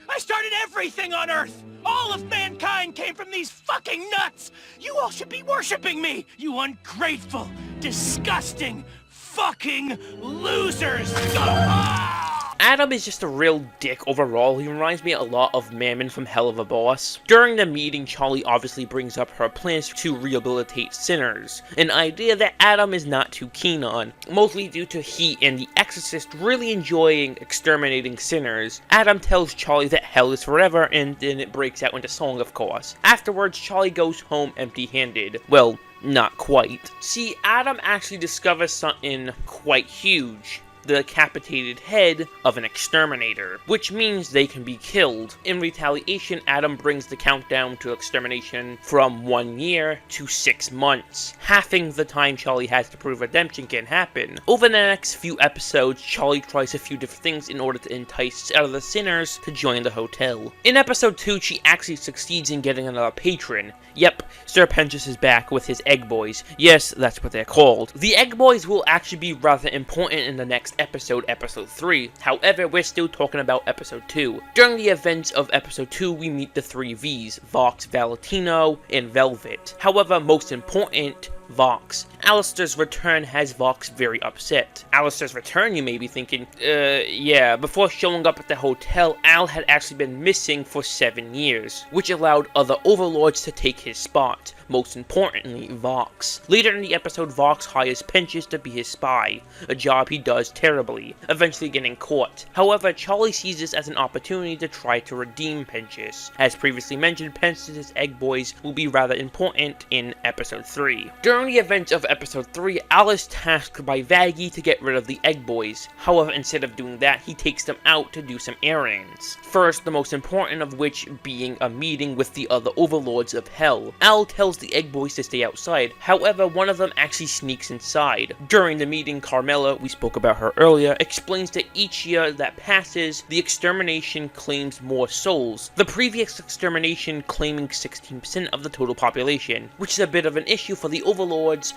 I started everything on Earth! All of mankind came from these fucking nuts! You all should be worshipping me, you ungrateful, disgusting, fucking losers! Ah! Adam is just a real dick overall. He reminds me a lot of Mammon from Hell of a Boss. During the meeting, Charlie obviously brings up her plans to rehabilitate sinners, an idea that Adam is not too keen on, mostly due to he and the Exorcist really enjoying exterminating sinners. Adam tells Charlie that hell is forever, and then it breaks out into song, of course. Afterwards, Charlie goes home empty-handed. Well, not quite. See, Adam actually discovers something quite huge: the decapitated head of an exterminator, which means they can be killed. In retaliation, Adam brings the countdown to extermination from 1 year to 6 months, halving the time Charlie has to prove redemption can happen. Over the next few episodes, Charlie tries a few different things in order to entice other sinners to join the hotel. In episode 2, she actually succeeds in getting another patron. Yep, Sir Pentious is back with his Egg Boys. Yes, that's what they're called. The Egg Boys will actually be rather important in the next episode 3. However, we're still talking about episode 2. During the events of episode 2, we meet the 3 Vs, Vox, Valentino, and Velvet. However, most important, Vox. Alistair's return has Vox very upset. Alistair's return, you may be thinking, yeah, before showing up at the hotel, Al had actually been missing for 7 years, which allowed other overlords to take his spot, most importantly, Vox. Later in the episode, Vox hires Pentious to be his spy, a job he does terribly, eventually getting caught. However, Charlie sees this as an opportunity to try to redeem Pentious. As previously mentioned, Pentious' Egg Boys will be rather important in episode 3. During the events of episode 3, Al is tasked by Vaggie to get rid of the Egg Boys. However, instead of doing that, he takes them out to do some errands. First, the most important of which being a meeting with the other overlords of Hell. Al tells the Egg Boys to stay outside. However, one of them actually sneaks inside. During the meeting, Carmela, we spoke about her earlier, explains that each year that passes, the extermination claims more souls. The previous extermination claiming 16% of the total population, which is a bit of an issue for the overlords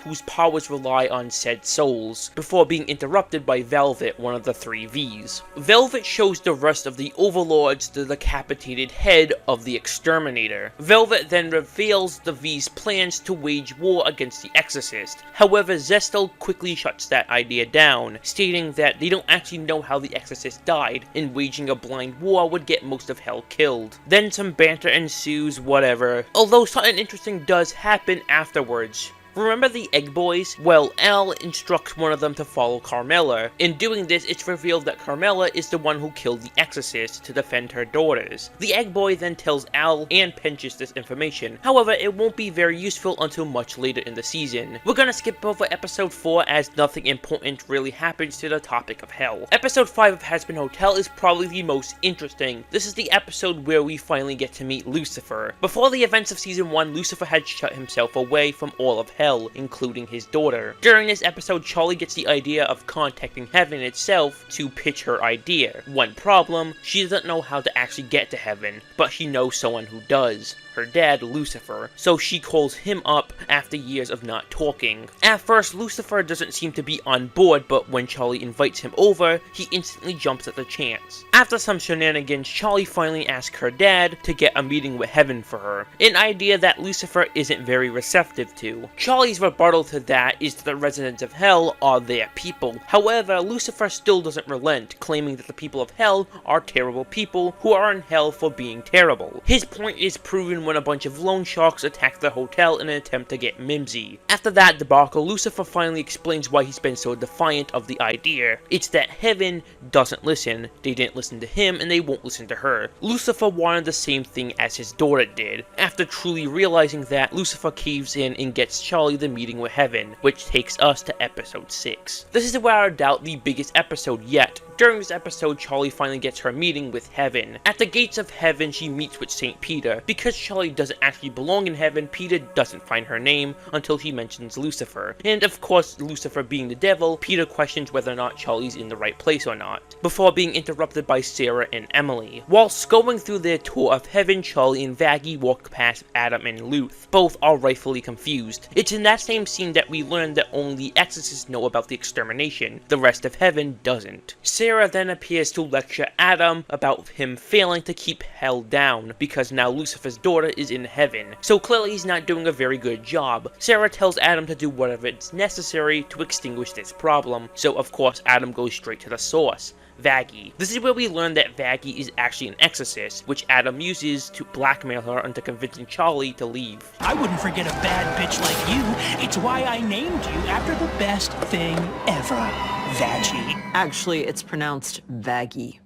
whose powers rely on said souls, before being interrupted by Velvet, one of the 3 Vs. Velvet shows the rest of the overlords the decapitated head of the exterminator. Velvet then reveals the V's plans to wage war against the Exorcist. However, Zestel quickly shuts that idea down, stating that they don't actually know how the Exorcist died, and waging a blind war would get most of Hell killed. Then some banter ensues, whatever, although something interesting does happen afterwards. Remember the Egg Boys? Well, Al instructs one of them to follow Carmela. In doing this, it's revealed that Carmela is the one who killed the Exorcist to defend her daughters. The Egg Boy then tells Al and Pentious this information. However, it won't be very useful until much later in the season. We're gonna skip over episode 4 as nothing important really happens to the topic of Hell. Episode 5 of Hazbin Hotel is probably the most interesting. This is the episode where we finally get to meet Lucifer. Before the events of season 1, Lucifer had shut himself away from all of Hell, including his daughter. During this episode, Charlie gets the idea of contacting Heaven itself to pitch her idea. One problem, she doesn't know how to actually get to Heaven, but she knows someone who does. Her dad, Lucifer, so she calls him up after years of not talking. At first, Lucifer doesn't seem to be on board, but when Charlie invites him over, he instantly jumps at the chance. After some shenanigans, Charlie finally asks her dad to get a meeting with Heaven for her, an idea that Lucifer isn't very receptive to. Charlie Charlie's rebuttal to that is that the residents of hell are their people. However, Lucifer still doesn't relent, claiming that the people of hell are terrible people who are in hell for being terrible. His point is proven when a bunch of loan sharks attack the hotel in an attempt to get Mimsy. After that debacle, Lucifer finally explains why he's been so defiant of the idea. It's that heaven doesn't listen, they didn't listen to him and they won't listen to her. Lucifer wanted the same thing as his daughter did. After truly realizing that, Lucifer caves in and gets Charlie the meeting with heaven, which takes us to episode 6. This is without a doubt the biggest episode yet. During this episode, Charlie finally gets her meeting with heaven. At the gates of heaven, she meets with St. Peter. Because Charlie doesn't actually belong in heaven, Peter doesn't find her name until he mentions Lucifer. And of course, Lucifer being the devil, Peter questions whether or not Charlie's in the right place or not, before being interrupted by Sarah and Emily. Whilst going through their tour of heaven, Charlie and Vaggie walk past Adam and Luth. Both are rightfully confused. It's in that same scene that we learn that only the exorcists know about the extermination. The rest of heaven doesn't. Sarah then appears to lecture Adam about him failing to keep hell down, because now Lucifer's daughter is in heaven. So clearly he's not doing a very good job. Sarah tells Adam to do whatever is necessary to extinguish this problem. So of course Adam goes straight to the source. Vaggie. This is where we learn that Vaggie is actually an exorcist, which Adam uses to blackmail her into convincing Charlie to leave. I wouldn't forget a bad bitch like you. It's why I named you after the best thing ever. Vaggie. Actually, it's pronounced Vaggie.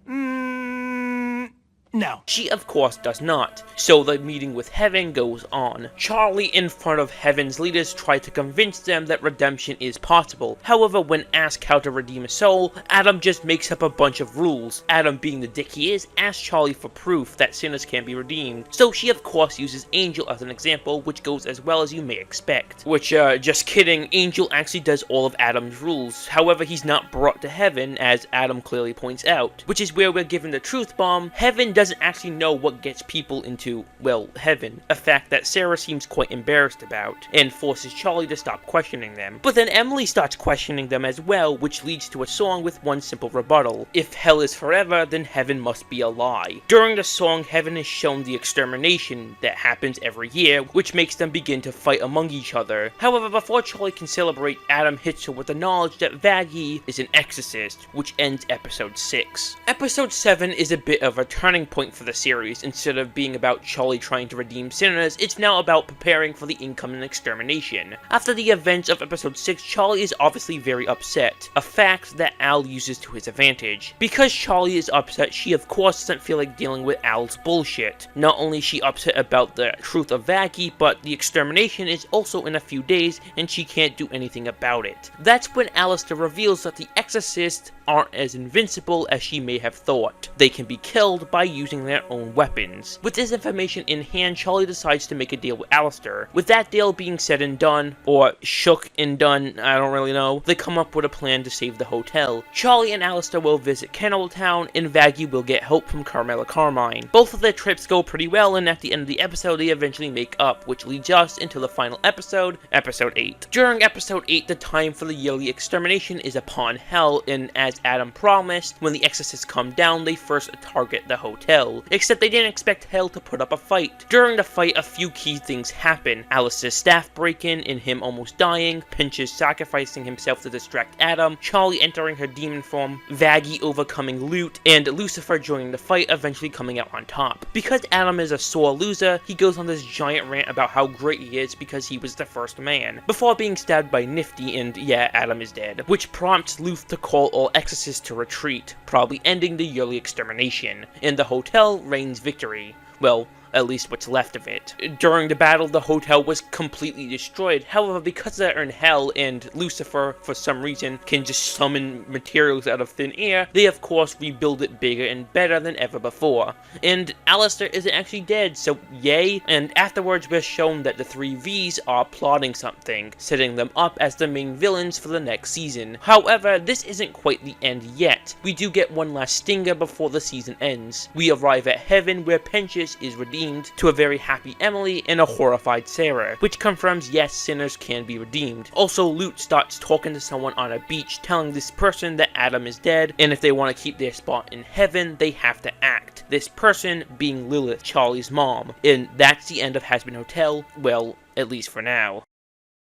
No. She of course does not, so the meeting with heaven goes on. Charlie in front of heaven's leaders try to convince them that redemption is possible. However, when asked how to redeem a soul, Adam just makes up a bunch of rules. Adam, being the dick he is, asks Charlie for proof that sinners can be redeemed, so she of course uses Angel as an example, which goes as well as you may expect. Which, just kidding, Angel actually does all of Adam's rules. However, he's not brought to heaven, as Adam clearly points out, which is where we're given the truth bomb. Heaven doesn't actually know what gets people into, well, heaven, a fact that Sarah seems quite embarrassed about, and forces Charlie to stop questioning them. But then Emily starts questioning them as well, which leads to a song with one simple rebuttal. If hell is forever, then heaven must be a lie. During the song, heaven is shown the extermination that happens every year, which makes them begin to fight among each other. However, before Charlie can celebrate, Adam hits her with the knowledge that Vaggie is an exorcist, which ends episode 6. Episode 7 is a bit of a turning point for the series. Instead of being about Charlie trying to redeem sinners, it's now about preparing for the incoming extermination. After the events of episode 6, Charlie is obviously very upset, a fact that Al uses to his advantage. Because Charlie is upset, she of course doesn't feel like dealing with Al's bullshit. Not only is she upset about the truth of Vaggie, but the extermination is also in a few days and she can't do anything about it. That's when Alistair reveals that the exorcists aren't as invincible as she may have thought. They can be killed by using their own weapons. With this information in hand, Charlie decides to make a deal with Alistair. With that deal being said and done, or shook and done, I don't really know, they come up with a plan to save the hotel. Charlie and Alistair will visit Kenneltown, and Vaggie will get help from Carmela Carmine. Both of their trips go pretty well, and at the end of the episode, they eventually make up, which leads us into the final episode, episode 8. During episode 8, the time for the yearly extermination is upon hell, and as Adam promised, when the exorcists come down, they first target the hotel. Except they didn't expect hell to put up a fight. During the fight, a few key things happen. Alice's staff break in and him almost dying, Pinch's sacrificing himself to distract Adam, Charlie entering her demon form, Vaggie overcoming Loot, and Lucifer joining the fight, eventually coming out on top. Because Adam is a sore loser, he goes on this giant rant about how great he is because he was the first man, before being stabbed by Nifty, and yeah, Adam is dead, which prompts Luth to call all exorcists to retreat, probably ending the yearly extermination. In the hotel reigns victory. Well, at least what's left of it. During the battle, the hotel was completely destroyed. However, because they're in hell and Lucifer, for some reason, can just summon materials out of thin air, they of course rebuild it bigger and better than ever before. And Alistair isn't actually dead, so yay. And afterwards, we're shown that the 3 Vs are plotting something, setting them up as the main villains for the next season. However, this isn't quite the end yet. We do get one last stinger before the season ends. We arrive at heaven, where Pinchas is redeemed, to a very happy Emily and a horrified Sarah, which confirms yes, sinners can be redeemed. Also, Loot starts talking to someone on a beach, telling this person that Adam is dead, and if they want to keep their spot in heaven, they have to act. This person being Lilith, Charlie's mom. And that's the end of Hazbin Hotel, well, at least for now.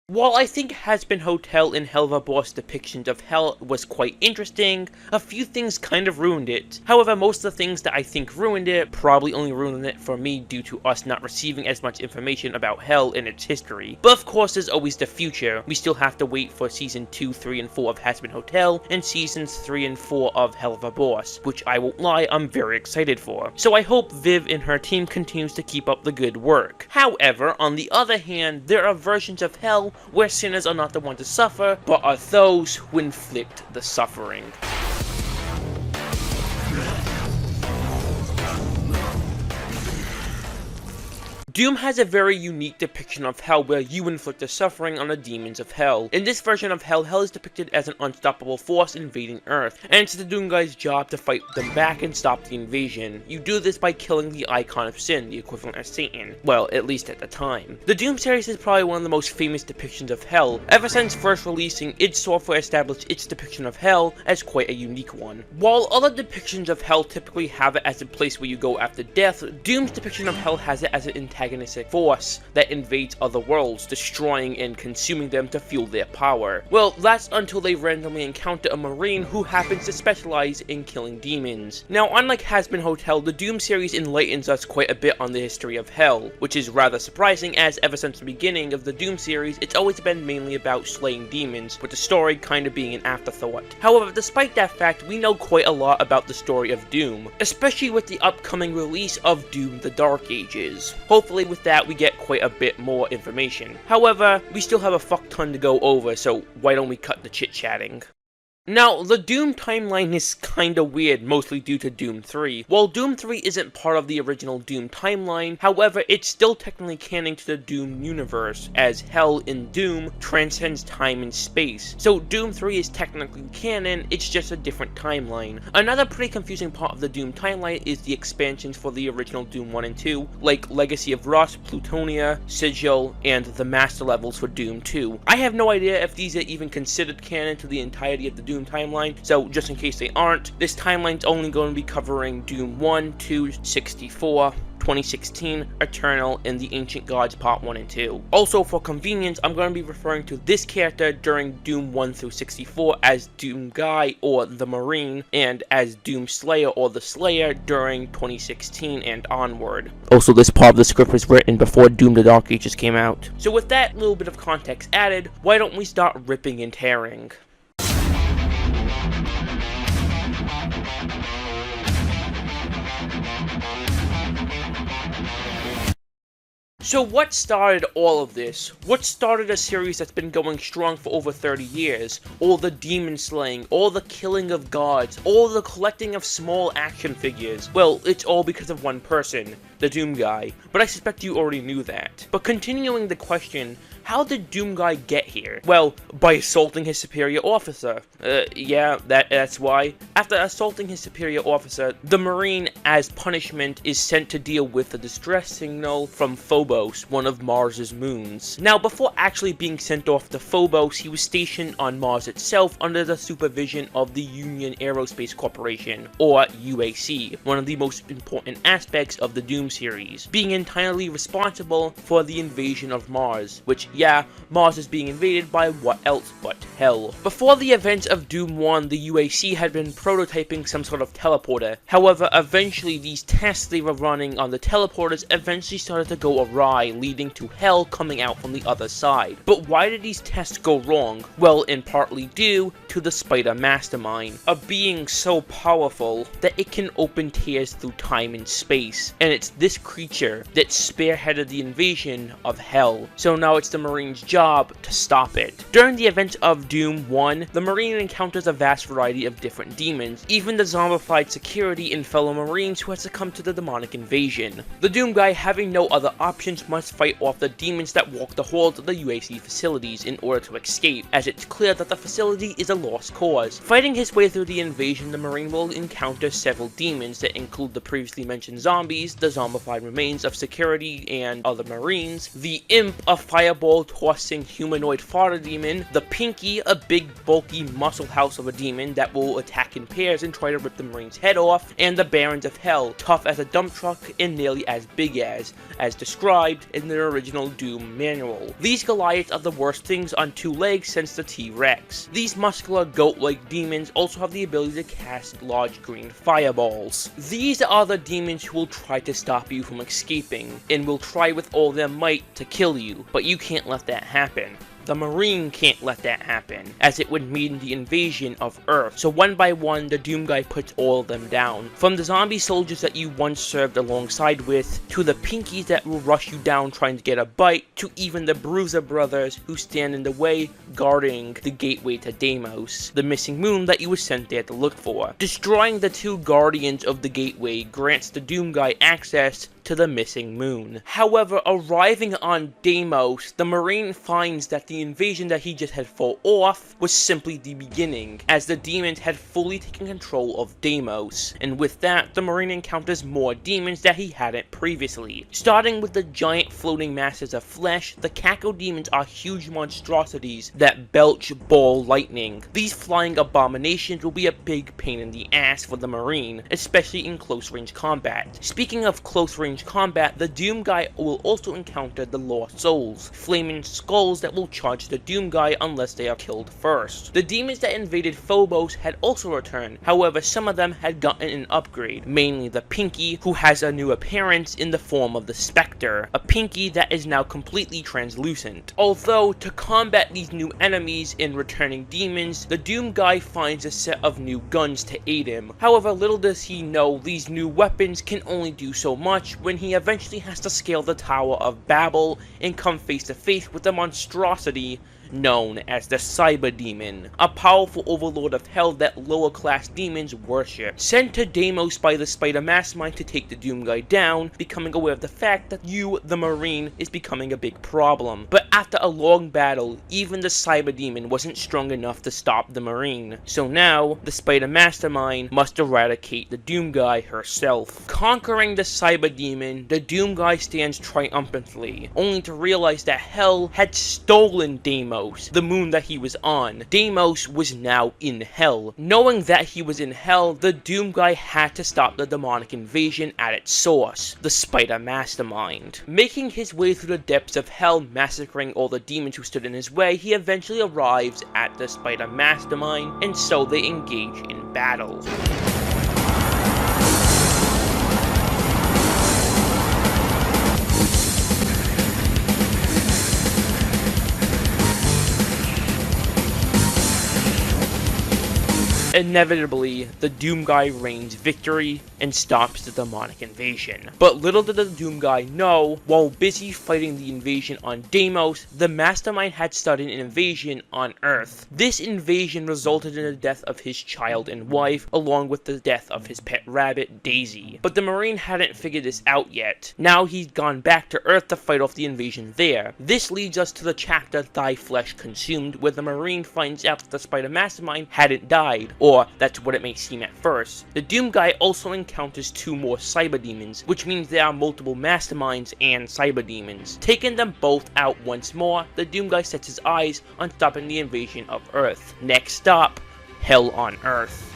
While I think Hazbin Hotel and Helva Boss depictions of hell was quite interesting, a few things kind of ruined it. However, most of the things that I think ruined it probably only ruined it for me due to us not receiving as much information about hell and its history. But of course, there's always the future. We still have to wait for Season 2, 3, and 4 of Hazbin Hotel, and Seasons 3 and 4 of Helva Boss, which I won't lie, I'm very excited for. So I hope Viv and her team continues to keep up the good work. However, on the other hand, there are versions of hell where sinners are not the ones to suffer, but are those who inflict the suffering. Doom has a very unique depiction of hell where you inflict the suffering on the demons of hell. In this version of hell, hell is depicted as an unstoppable force invading Earth, and it's the Doom guy's job to fight them back and stop the invasion. You do this by killing the icon of sin, the equivalent of Satan. Well, at least at the time. The Doom series is probably one of the most famous depictions of hell. Ever since first releasing, id Software established its depiction of hell as quite a unique one. While other depictions of hell typically have it as a place where you go after death, Doom's depiction of hell has it as an antagonistic force that invades other worlds, destroying and consuming them to fuel their power. Well, that's until they randomly encounter a Marine who happens to specialize in killing demons. Now, unlike Hazbin Hotel, the Doom series enlightens us quite a bit on the history of hell, which is rather surprising as ever since the beginning of the Doom series, it's always been mainly about slaying demons, with the story kind of being an afterthought. However, despite that fact, we know quite a lot about the story of Doom, especially with the upcoming release of Doom: The Dark Ages. Hopefully with that we get quite a bit more information. However, we still have a fuck ton to go over, so why don't we cut the chit-chatting? Now, the Doom timeline is kinda weird, mostly due to Doom 3. While Doom 3 isn't part of the original Doom timeline, however, it's still technically canon to the Doom universe, as hell in Doom transcends time and space. So Doom 3 is technically canon, it's just a different timeline. Another pretty confusing part of the Doom timeline is the expansions for the original Doom 1 and 2, like Legacy of Rust, Plutonia, Sigil, and the Master levels for Doom 2. I have no idea if these are even considered canon to the entirety of the Doom timeline, so just in case they aren't, this timeline's only going to be covering Doom 1, 2, 64, 2016, Eternal, and the Ancient Gods Part 1 and 2. Also, for convenience, I'm going to be referring to this character during Doom 1 through 64 as Doom Guy or the Marine, and as Doom Slayer or the Slayer during 2016 and onward. Also, this part of the script was written before Doom: The Dark Ages came out. So with that little bit of context added, why don't we start ripping and tearing? So what started all of this? What started a series that's been going strong for over 30 years? All the demon slaying, all the killing of gods, all the collecting of small action figures. Well, it's all because of one person, the Doom Guy. But I suspect you already knew that. But continuing the question, how did Doom Guy get here? Well, by assaulting his superior officer. Yeah, that's why. After assaulting his superior officer, the Marine, as punishment, is sent to deal with the distress signal from Phobos, one of Mars's moons. Now, before actually being sent off to Phobos, he was stationed on Mars itself under the supervision of the Union Aerospace Corporation, or UAC, one of the most important aspects of the Doom series, being entirely responsible for the invasion of Mars, which, yeah, Mars is being invaded by what else but hell. Before the events of Doom 1, the UAC had been prototyping some sort of teleporter. However, eventually these tests they were running on the teleporters eventually started to go awry, leading to hell coming out from the other side. But why did these tests go wrong? Well, in partly due to the Spider Mastermind, a being so powerful that it can open tears through time and space. And it's this creature that spearheaded the invasion of hell. So now it's the Marine's job to stop it. During the events of Doom 1, the Marine encounters a vast variety of different demons, even the zombified security and fellow Marines who had succumbed to the demonic invasion. The Doom Guy, having no other options, must fight off the demons that walk the halls of the UAC facilities in order to escape, as it's clear that the facility is a lost cause. Fighting his way through the invasion, the Marine will encounter several demons that include the previously mentioned zombies, the zombified remains of security and other Marines, the Imp, a fireball ball-tossing humanoid fodder demon, the Pinky, a big bulky muscle house of a demon that will attack in pairs and try to rip the Marine's head off, and the Barons of Hell, tough as a dump truck and nearly as big as described in the original Doom manual. These Goliaths are the worst things on two legs since the T-Rex. These muscular goat-like demons also have the ability to cast large green fireballs. These are the demons who will try to stop you from escaping, and will try with all their might to kill you, but you can't let that happen. The Marine can't let that happen, as it would mean the invasion of Earth. So one by one, the Doom Guy puts all of them down. From the zombie soldiers that you once served alongside with, to the Pinkies that will rush you down trying to get a bite, to even the Bruiser brothers who stand in the way, guarding the gateway to Deimos, the missing moon that you were sent there to look for. Destroying the two guardians of the gateway grants the Doom Guy access to the missing moon. However, arriving on Deimos, the Marine finds that the invasion that he just had fought off was simply the beginning, as the demons had fully taken control of Deimos, and with that, the Marine encounters more demons that he hadn't previously. Starting with the giant floating masses of flesh, the Caco demons are huge monstrosities that belch ball lightning. These flying abominations will be a big pain in the ass for the Marine, especially in close range combat. Speaking of close range combat, the Doom Guy will also encounter the Lost Souls, flaming skulls that will charge the Doom Guy unless they are killed first. The demons that invaded Phobos had also returned, however some of them had gotten an upgrade, mainly the Pinky, who has a new appearance in the form of the Spectre, a Pinky that is now completely translucent. Although, to combat these new enemies and returning demons, the Doom Guy finds a set of new guns to aid him. However, little does he know these new weapons can only do so much when he eventually has to scale the Tower of Babel and come face to face with the monstrosity known as the Cyber Demon, a powerful overlord of hell that lower class demons worship. Sent to Deimos by the Spider Mastermind to take the Doom Guy down, becoming aware of the fact that you, the Marine, is becoming a big problem. But after a long battle, even the Cyber Demon wasn't strong enough to stop the Marine. So now, the Spider Mastermind must eradicate the Doom Guy herself. Conquering the Cyber Demon, the Doom Guy stands triumphantly, only to realize that Hell had stolen Deimos, the moon that he was on. Deimos was now in Hell. Knowing that he was in Hell, the Doom Guy had to stop the demonic invasion at its source, the Spider Mastermind. Making his way through the depths of Hell, massacring all the demons who stood in his way, he eventually arrives at the Spider Mastermind, and so they engage in battle. Inevitably, the Doom Guy reigns victory and stops the demonic invasion. But little did the Doom Guy know, while busy fighting the invasion on Deimos, the Mastermind had started an invasion on Earth. This invasion resulted in the death of his child and wife, along with the death of his pet rabbit, Daisy. But the Marine hadn't figured this out yet. Now he's gone back to Earth to fight off the invasion there. This leads us to the chapter Thy Flesh Consumed, where the Marine finds out that the Spider Mastermind hadn't died, or that's what it may seem at first. The Doom Guy also encounters two more Cyber Demons, which means there are multiple Masterminds and Cyber Demons. Taking them both out once more, the Doom Guy sets his eyes on stopping the invasion of Earth. Next stop, Hell on Earth.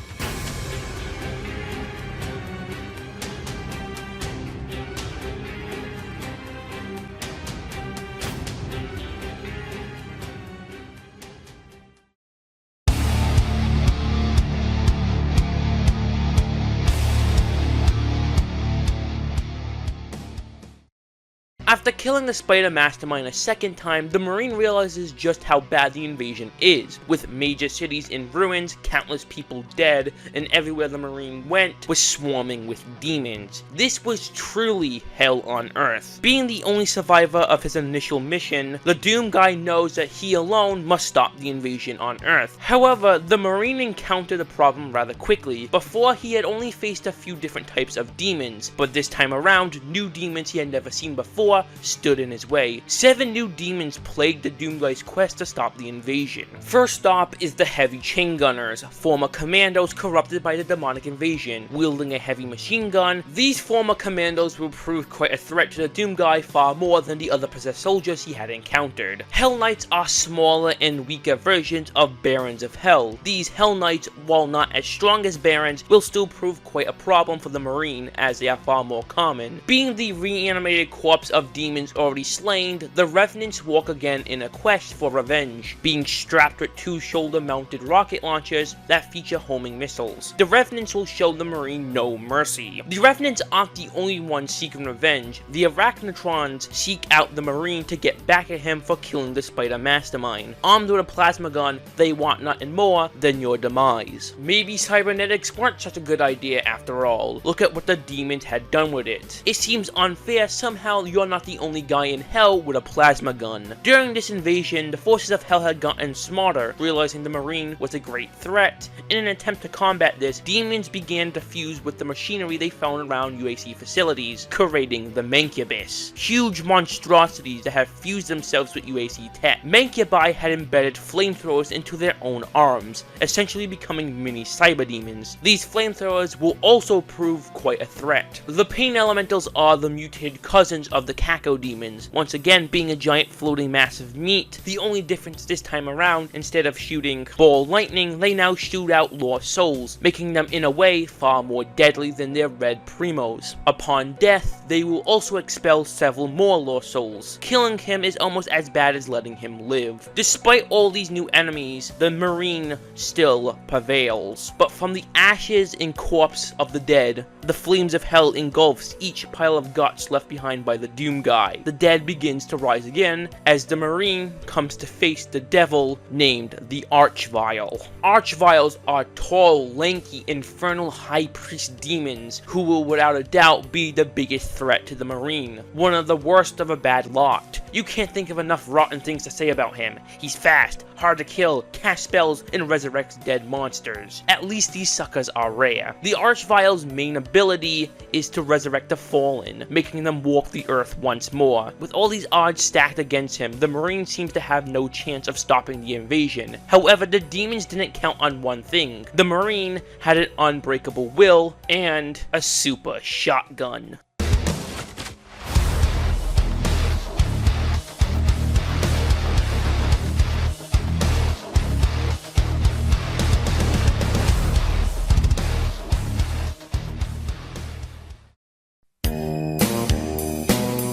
After killing the Spider Mastermind a second time, the Marine realizes just how bad the invasion is, with major cities in ruins, countless people dead, and everywhere the Marine went was swarming with demons. This was truly hell on Earth. Being the only survivor of his initial mission, the Doom Guy knows that he alone must stop the invasion on Earth. However, the Marine encountered a problem rather quickly. Before, he had only faced a few different types of demons, but this time around, new demons he had never seen before before stood in his way. 7 new demons plagued the Doomguy's quest to stop the invasion. First stop is the Heavy Chain Gunners, former commandos corrupted by the demonic invasion. Wielding a heavy machine gun, these former commandos will prove quite a threat to the Doomguy, far more than the other possessed soldiers he had encountered. Hell Knights are smaller and weaker versions of Barons of Hell. These Hell Knights, while not as strong as Barons, will still prove quite a problem for the Marine, as they are far more common. Being the reanimated corpse of demons already slain, the Revenants walk again in a quest for revenge, being strapped with 2 shoulder-mounted rocket launchers that feature homing missiles. The Revenants will show the Marine no mercy. The Revenants aren't the only ones seeking revenge. The Arachnotrons seek out the Marine to get back at him for killing the Spider Mastermind. Armed with a plasma gun, they want nothing more than your demise. Maybe cybernetics weren't such a good idea after all. Look at what the demons had done with it. It seems unfair somehow you're not the only guy in hell with a plasma gun. During this invasion, the forces of hell had gotten smarter, realizing the Marine was a great threat. In an attempt to combat this, demons began to fuse with the machinery they found around UAC facilities, creating the Mancubus. Huge monstrosities that have fused themselves with UAC tech. Mancubi had embedded flamethrowers into their own arms, essentially becoming mini cyber demons. These flamethrowers will also prove quite a threat. The Pain Elementals are the mutated cousins of the Caco demons, once again being a giant floating mass of meat. The only difference this time around, instead of shooting ball lightning, they now shoot out lost souls, making them in a way far more deadly than their red primos. Upon death, they will also expel several more lost souls. Killing him is almost as bad as letting him live. Despite all these new enemies, the Marine still prevails. But from the ashes and corpse of the dead, the flames of hell engulfs each pile of guts left behind by the Doomguy. The dead begins to rise again as the Marine comes to face the devil named the Archvile. Archviles are tall, lanky, infernal high priest demons who will without a doubt be the biggest threat to the Marine. One of the worst of a bad lot. You can't think of enough rotten things to say about him. He's fast, hard to kill, cast spells, and resurrects dead monsters. At least these suckers are rare. The Archvile's main ability is to resurrect the fallen, making them walk the earth once more. With all these odds stacked against him, the Marine seems to have no chance of stopping the invasion. However, the demons didn't count on one thing. The Marine had an unbreakable will and a super shotgun.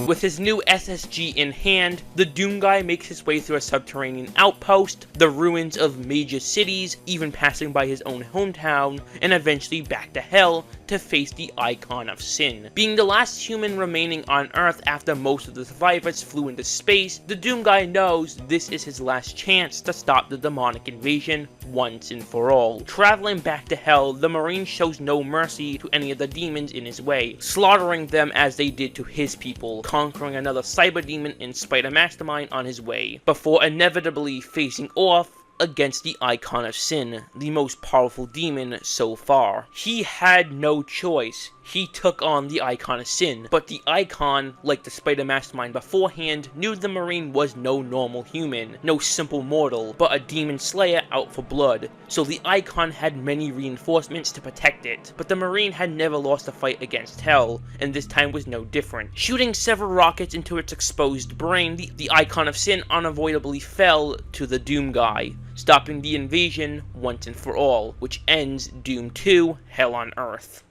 With his new SSG in hand, the Doomguy makes his way through a subterranean outpost, the ruins of major cities, even passing by his own hometown, and eventually back to Hell to face the Icon of Sin. Being the last human remaining on Earth after most of the survivors flew into space, the Doomguy knows this is his last chance to stop the demonic invasion once and for all. Traveling back to Hell, the Marine shows no mercy to any of the demons in his way, slaughtering them as they did to his people, conquering another cyber demon and Spider Mastermind on his way, before inevitably facing off against the Icon of Sin, the most powerful demon so far. He had no choice. He took on the Icon of Sin, but the Icon, like the Spider Mastermind beforehand, knew the Marine was no normal human, no simple mortal, but a demon slayer out for blood, so the Icon had many reinforcements to protect it. But the Marine had never lost a fight against Hell, and this time was no different. Shooting several rockets into its exposed brain, the Icon of Sin unavoidably fell to the Doomguy, stopping the invasion once and for all, which ends Doom 2, Hell on Earth.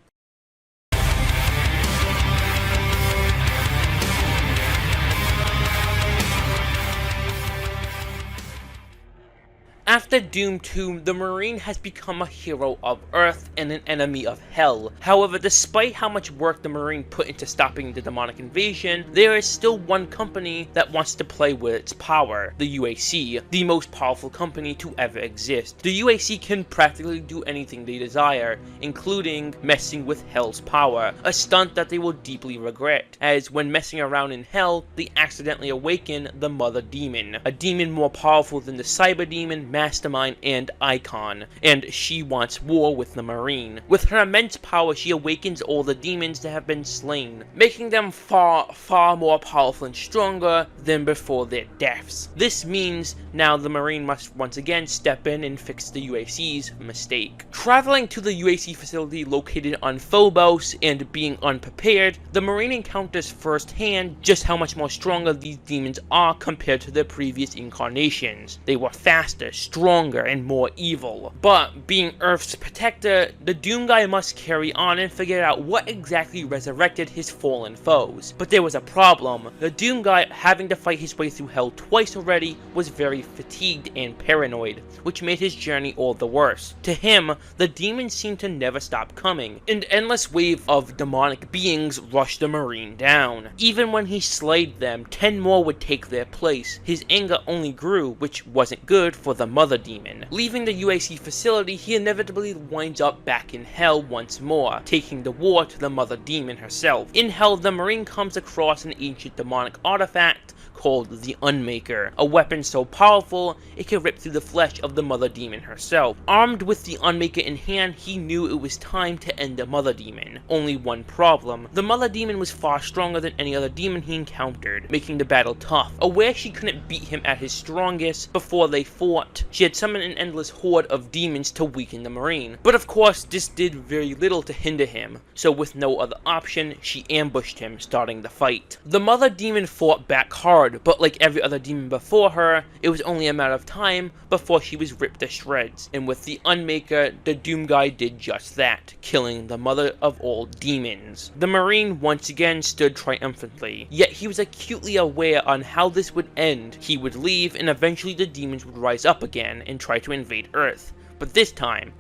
After Doom 2, the Marine has become a hero of Earth and an enemy of Hell. However, despite how much work the Marine put into stopping the demonic invasion, there is still one company that wants to play with its power, the UAC, the most powerful company to ever exist. The UAC can practically do anything they desire, including messing with Hell's power, a stunt that they will deeply regret, as when messing around in Hell, they accidentally awaken the Mother Demon, a demon more powerful than the Cyber Demon, mastermind and icon, and she wants war with the Marine. With her immense power, she awakens all the demons that have been slain, making them far more powerful and stronger than before their deaths. This means now the Marine must once again step in and fix the UAC's mistake. Traveling to the UAC facility located on Phobos and being unprepared, the Marine encounters firsthand just how much more stronger these demons are compared to their previous incarnations. They were faster, stronger, and more evil. But being Earth's protector, the Doom Guy must carry on and figure out what exactly resurrected his fallen foes. But there was a problem. The Doom Guy, having to fight his way through hell twice already, was very fatigued and paranoid, which made his journey all the worse. To him, the demons seemed to never stop coming. An endless wave of demonic beings rushed the Marine down. Even when he slayed them, 10 more would take their place. His anger only grew, which wasn't good for the Mother Demon. Leaving the UAC facility, he inevitably winds up back in Hell once more, taking the war to the Mother Demon herself. In Hell, the Marine comes across an ancient demonic artifact called the Unmaker, a weapon so powerful it could rip through the flesh of the Mother Demon herself. Armed with the Unmaker in hand, he knew it was time to end the Mother Demon. Only one problem: the Mother Demon was far stronger than any other demon he encountered, making the battle tough. Aware she couldn't beat him at his strongest before they fought, she had summoned an endless horde of demons to weaken the Marine. But of course, this did very little to hinder him, so with no other option, she ambushed him, starting the fight. The Mother Demon fought back hard, but like every other demon before her, it was only a matter of time before she was ripped to shreds. And with the Unmaker, the Doom Guy did just that, killing the mother of all demons. The Marine once again stood triumphantly, yet he was acutely aware on how this would end. He would leave, and eventually the demons would rise up again and try to invade Earth. But this time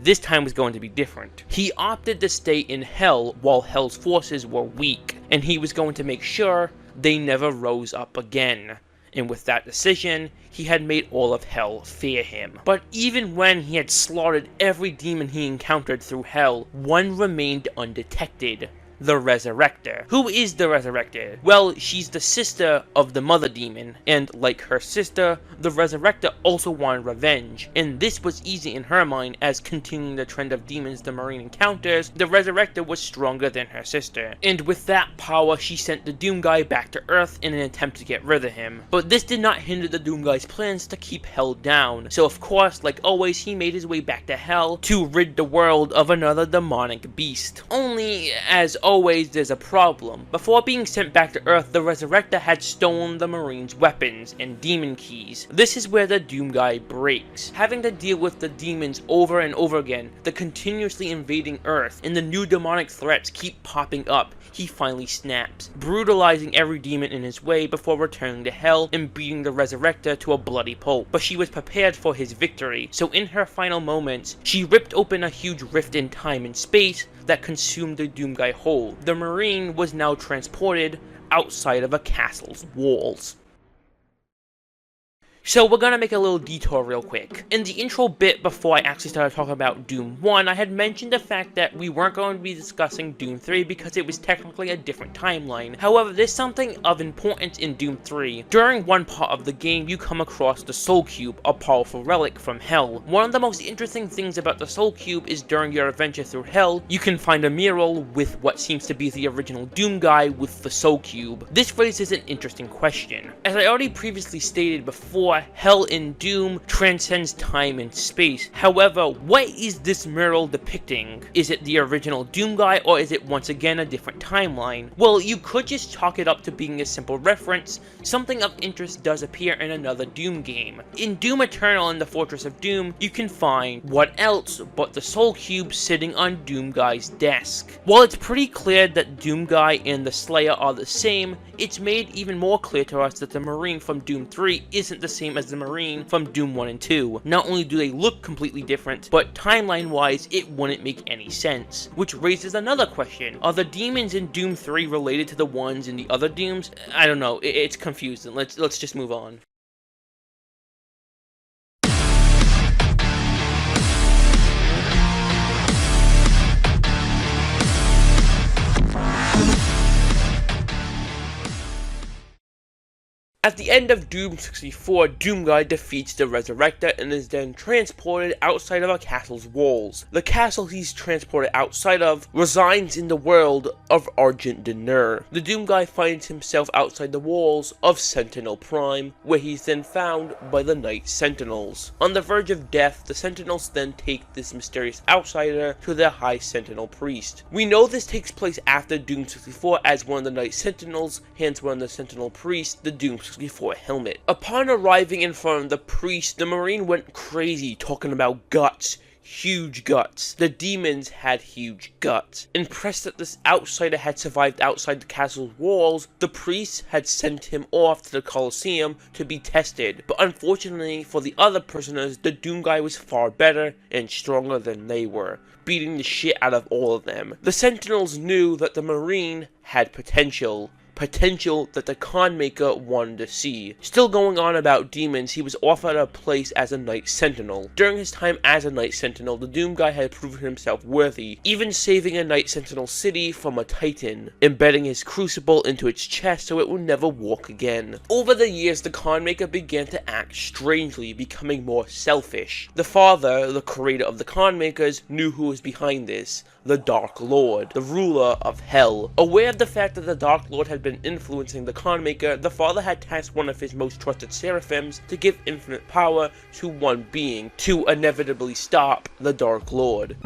was going to be different. He opted to stay in Hell while Hell's forces were weak, and he was going to make sure they never rose up again. And with that decision, he had made all of Hell fear him. But even when he had slaughtered every demon he encountered through Hell, one remained undetected: the Resurrector. Who is the Resurrector? Well, she's the sister of the Mother Demon, and like her sister, the Resurrector also wanted revenge, and this was easy in her mind, as continuing the trend of demons the Marine encounters, the Resurrector was stronger than her sister. And with that power, she sent the Doom Guy back to Earth in an attempt to get rid of him. But this did not hinder the Doom Guy's plans to keep Hell down, so of course, like always, he made his way back to Hell to rid the world of another demonic beast. Only, as always, there's a problem. Before being sent back to Earth, the Resurrector had stolen the Marine's weapons and demon keys. This is where the Doom Guy breaks. Having to deal with the demons over and over again, the continuously invading Earth, and the new demonic threats keep popping up, he finally snaps, brutalizing every demon in his way before returning to Hell and beating the Resurrector to a bloody pulp. But she was prepared for his victory, so in her final moments, she ripped open a huge rift in time and space that consumed the Doom Guy whole. The Marine was now transported outside of a castle's walls. So we're gonna make a little detour real quick. In the intro bit before I actually started talking about Doom 1, I had mentioned the fact that we weren't going to be discussing Doom 3 because it was technically a different timeline. However, there's something of importance in Doom 3. During one part of the game, you come across the Soul Cube, a powerful relic from Hell. One of the most interesting things about the Soul Cube is during your adventure through Hell, you can find a mural with what seems to be the original Doom Guy with the Soul Cube. This raises an interesting question. As I already previously stated before, Hell in Doom transcends time and space. However, what is this mural depicting? Is it the original Doom Guy, or is it once again a different timeline? Well, you could just chalk it up to being a simple reference. Something of interest does appear in another Doom game. In Doom Eternal and the Fortress of Doom, you can find what else but the Soul Cube sitting on Doom Guy's desk. While it's pretty clear that Doom Guy and the Slayer are the same, it's made even more clear to us that the Marine from Doom 3 isn't the same as the Marine from Doom 1 and 2. Not only do they look completely different, but timeline-wise, it wouldn't make any sense. Which raises another question. Are the demons in Doom 3 related to the ones in the other Dooms? I don't know, it's confusing. Let's just move on. At the end of Doom 64, Doomguy defeats the Resurrector and is then transported outside of a castle's walls. The castle he's transported outside of resides in the world of Argent Dinur. The Doomguy finds himself outside the walls of Sentinel Prime, where he's then found by the Night Sentinels. On the verge of death, the Sentinels then take this mysterious outsider to their High Sentinel Priest. We know this takes place after Doom 64, as one of the Night Sentinels hands one of the Sentinel Priests the Doom 64 helmet. Upon arriving in front of the priest, the Marine went crazy talking about guts. Huge guts. The demons had huge guts. Impressed that this outsider had survived outside the castle's walls, the priest had sent him off to the Colosseum to be tested. But unfortunately for the other prisoners, the Doomguy was far better and stronger than they were, beating the shit out of all of them. The Sentinels knew that the Marine had potential that the Con Maker wanted to see. Still going on about demons, he was offered a place as a Night Sentinel. During his time as a Night Sentinel, the Doomguy had proven himself worthy, even saving a Night Sentinel city from a Titan, embedding his crucible into its chest so it would never walk again. Over the years, the Con Maker began to act strangely, becoming more selfish. The father, the creator of the Con Makers, knew who was behind this: the Dark Lord, the ruler of Hell. Aware of the fact that the Dark Lord had been influencing the Con Maker, the father had tasked one of his most trusted seraphims to give infinite power to one being, to inevitably stop the Dark Lord.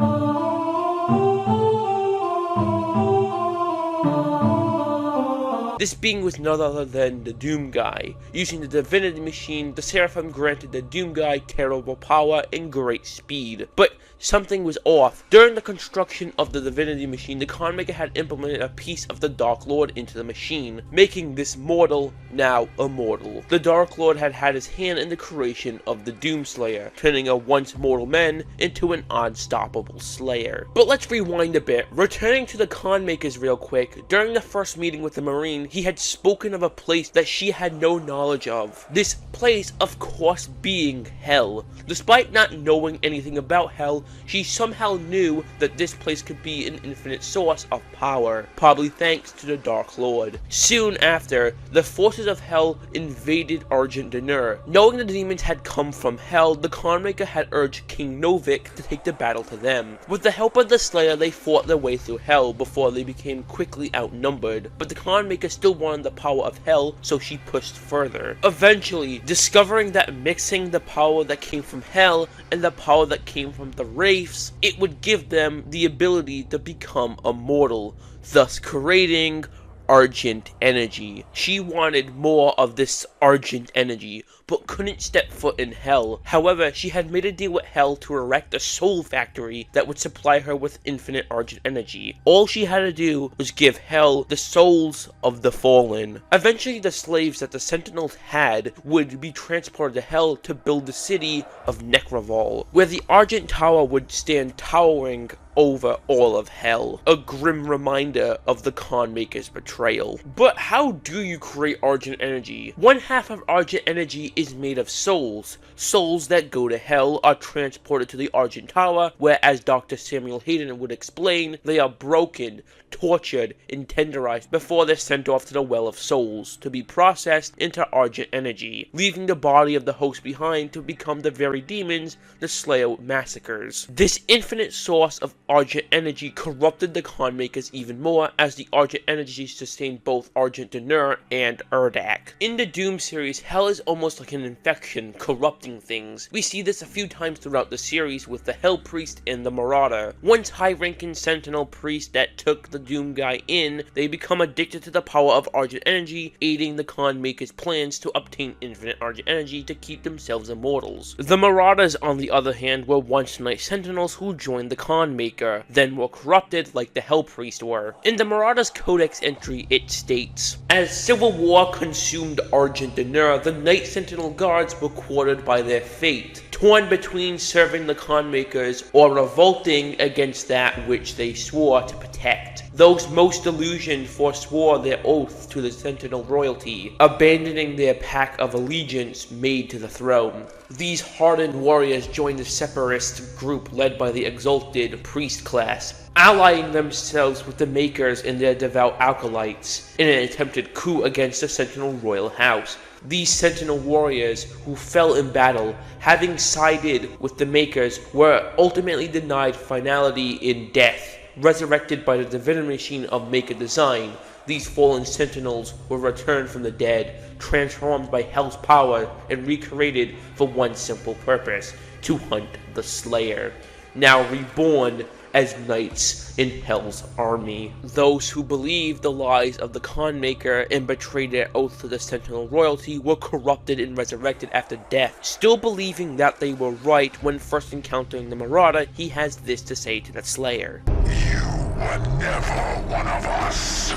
This being was none other than the Doomguy. Using the Divinity Machine, the Seraphim granted the Doomguy terrible power and great speed. But something was off. During the construction of the Divinity Machine, the Con Maker had implemented a piece of the Dark Lord into the machine, making this mortal now immortal. The Dark Lord had had his hand in the creation of the Doomslayer, turning a once mortal man into an unstoppable slayer. But let's rewind a bit. Returning to the Con Makers real quick, during the first meeting with the Marine, he had spoken of a place that she had no knowledge of. This place, of course, being Hell. Despite not knowing anything about Hell, she somehow knew that this place could be an infinite source of power, probably thanks to the Dark Lord. Soon after, the forces of Hell invaded Argent Dinur. Knowing the demons had come from Hell, the Con Maker had urged King Novik to take the battle to them. With the help of the Slayer, they fought their way through Hell before they became quickly outnumbered, but the Con Maker still wanted the power of Hell, so she pushed further. Eventually, discovering that mixing the power that came from Hell and the power that came from the Wraiths, it would give them the ability to become immortal, thus creating Argent Energy. She wanted more of this Argent Energy, but couldn't step foot in Hell. However, she had made a deal with Hell to erect a soul factory that would supply her with infinite Argent Energy. All she had to do was give Hell the souls of the fallen. Eventually, the slaves that the Sentinels had would be transported to Hell to build the city of Necroval, where the Argent Tower would stand towering over all of Hell. A grim reminder of the Con Maker's betrayal. But how do you create Argent Energy? One half of Argent Energy is made of souls. Souls that go to Hell are transported to the Argent Tower, where, as Dr. Samuel Hayden would explain, they are broken, tortured, and tenderized before they're sent off to the Well of Souls to be processed into Argent Energy, leaving the body of the host behind to become the very demons the Slayer massacres. This infinite source of Argent Energy corrupted the Con Makers even more, as the Argent Energy sustained both Argent Dinur and Urdak. In the Doom series, Hell is almost like an infection, corrupting things. We see this a few times throughout the series with the Hell Priest and the Marauder. Once high-ranking Sentinel Priest that took the Doomguy in, they become addicted to the power of Argent Energy, aiding the Con Makers' plans to obtain infinite Argent Energy to keep themselves immortals. The Marauders, on the other hand, were once Night Sentinels who joined the Con Maker, then were corrupted like the Hell Priest were. In the Marauders' Codex entry, it states, "As civil war consumed Argent Dinur, the Night Sentinel guards were quartered by their fate, torn between serving the Con Makers or revolting against that which they swore to protect. Those most delusioned forswore their oath to the Sentinel royalty, abandoning their pact of allegiance made to the throne. These hardened warriors joined the separatist group led by the exalted priest class, allying themselves with the Makers and their devout acolytes in an attempted coup against the Sentinel royal house. These Sentinel warriors who fell in battle, having sided with the Makers, were ultimately denied finality in death. Resurrected by the divinity machine of Maker design, these fallen Sentinels were returned from the dead, transformed by Hell's power, and recreated for one simple purpose: to hunt the Slayer. Now reborn as knights in Hell's army. Those who believed the lies of the Khan Maker and betrayed their oath to the Sentinel royalty were corrupted and resurrected after death. Still believing that they were right when first encountering the Marauder, he has this to say to the Slayer. You were never one of us.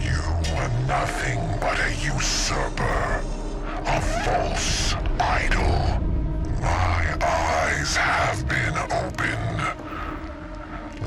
You were nothing but a usurper, a false idol. My eyes have been opened.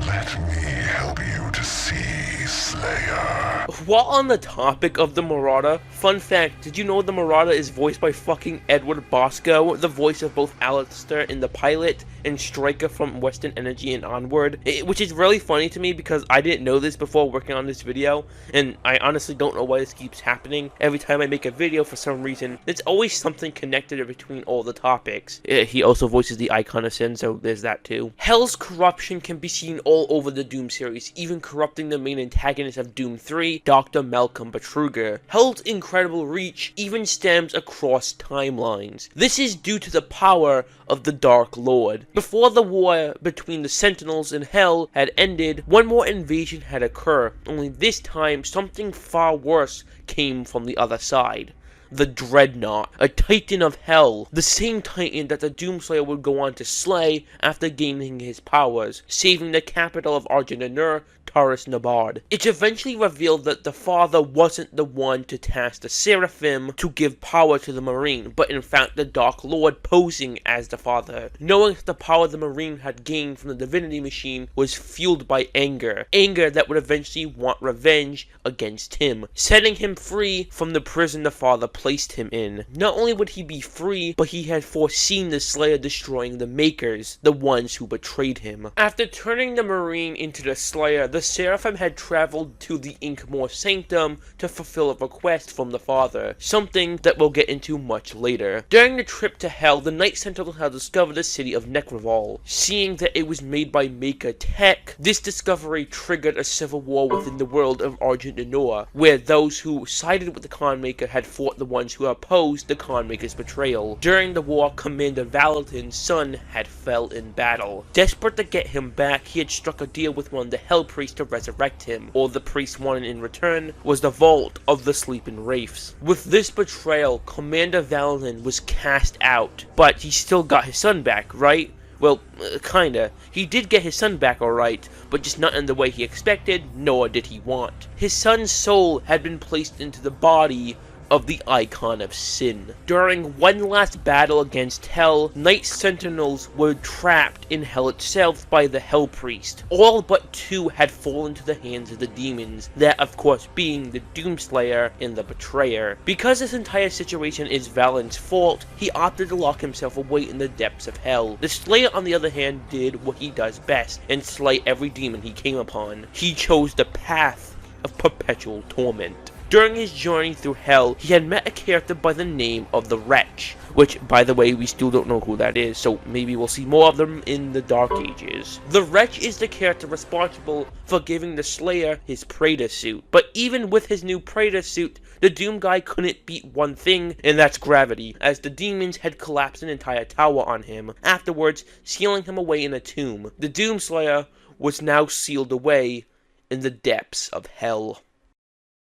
Let me help you to see, Slayer. While on the topic of the Marauder, fun fact, did you know the Marauder is voiced by fucking Edward Bosco, the voice of both Alistair in the pilot and Striker from Western Energy and Onward? Which is really funny to me because I didn't know this before working on this video, and I honestly don't know why this keeps happening. Every time I make a video, for some reason, there's always something connected between all the topics. He also voices the Icon of Sin, so there's that too. Hell's corruption can be seen all over the Doom series, even corrupting the main antagonist of Doom 3, Dr. Malcolm Betruger. Hell's incredible reach even stems across timelines. This is due to the power of the Dark Lord. Before the war between the Sentinels and Hell had ended, one more invasion had occurred, only this time something far worse came from the other side. The Dreadnought, a titan of Hell, the same titan that the Doomslayer would go on to slay after gaining his powers, saving the capital of Argent-Nur, Taurus Nabard. It's eventually revealed that the father wasn't the one to task the Seraphim to give power to the Marine, but in fact the Dark Lord posing as the father. Knowing that the power the Marine had gained from the divinity machine was fueled by anger that would eventually want revenge against him, setting him free from the prison the father placed him in. Not only would he be free, but he had foreseen the Slayer destroying the Makers, the ones who betrayed him. After turning the Marine into the Slayer, the Seraphim had traveled to the Inkmore Sanctum to fulfill a request from the father, something that we'll get into much later. During the trip to Hell, the Night Sentinels had discovered the city of Necroval. Seeing that it was made by Maker Tech, this discovery triggered a civil war within the world of Argent-Nur, where those who sided with the Khan Maker had fought the ones who opposed the Khan Maker's betrayal. During the war, Commander Valentin's son had fell in battle. Desperate to get him back, he had struck a deal with one of the Hell Priests to resurrect him. All the priest wanted in return was the Vault of the Sleeping Wraiths. With this betrayal, Commander Valentin was cast out, but he still got his son back, right? Well, kinda. He did get his son back alright, but just not in the way he expected, nor did he want. His son's soul had been placed into the body of the Icon of Sin. During one last battle against Hell, Night Sentinels were trapped in Hell itself by the Hell Priest. All but two had fallen to the hands of the demons, that of course being the Doomslayer and the Betrayer. Because this entire situation is Valen's fault, he opted to lock himself away in the depths of Hell. The Slayer, on the other hand, did what he does best, and slay every demon he came upon. He chose the path of perpetual torment. During his journey through Hell, he had met a character by the name of the Wretch, which, by the way, we still don't know who that is, so maybe we'll see more of them in the Dark Ages. The Wretch is the character responsible for giving the Slayer his Praetor suit, but even with his new Praetor suit, the Doom guy couldn't beat one thing, and that's gravity, as the demons had collapsed an entire tower on him, afterwards sealing him away in a tomb. The Doomslayer was now sealed away in the depths of Hell.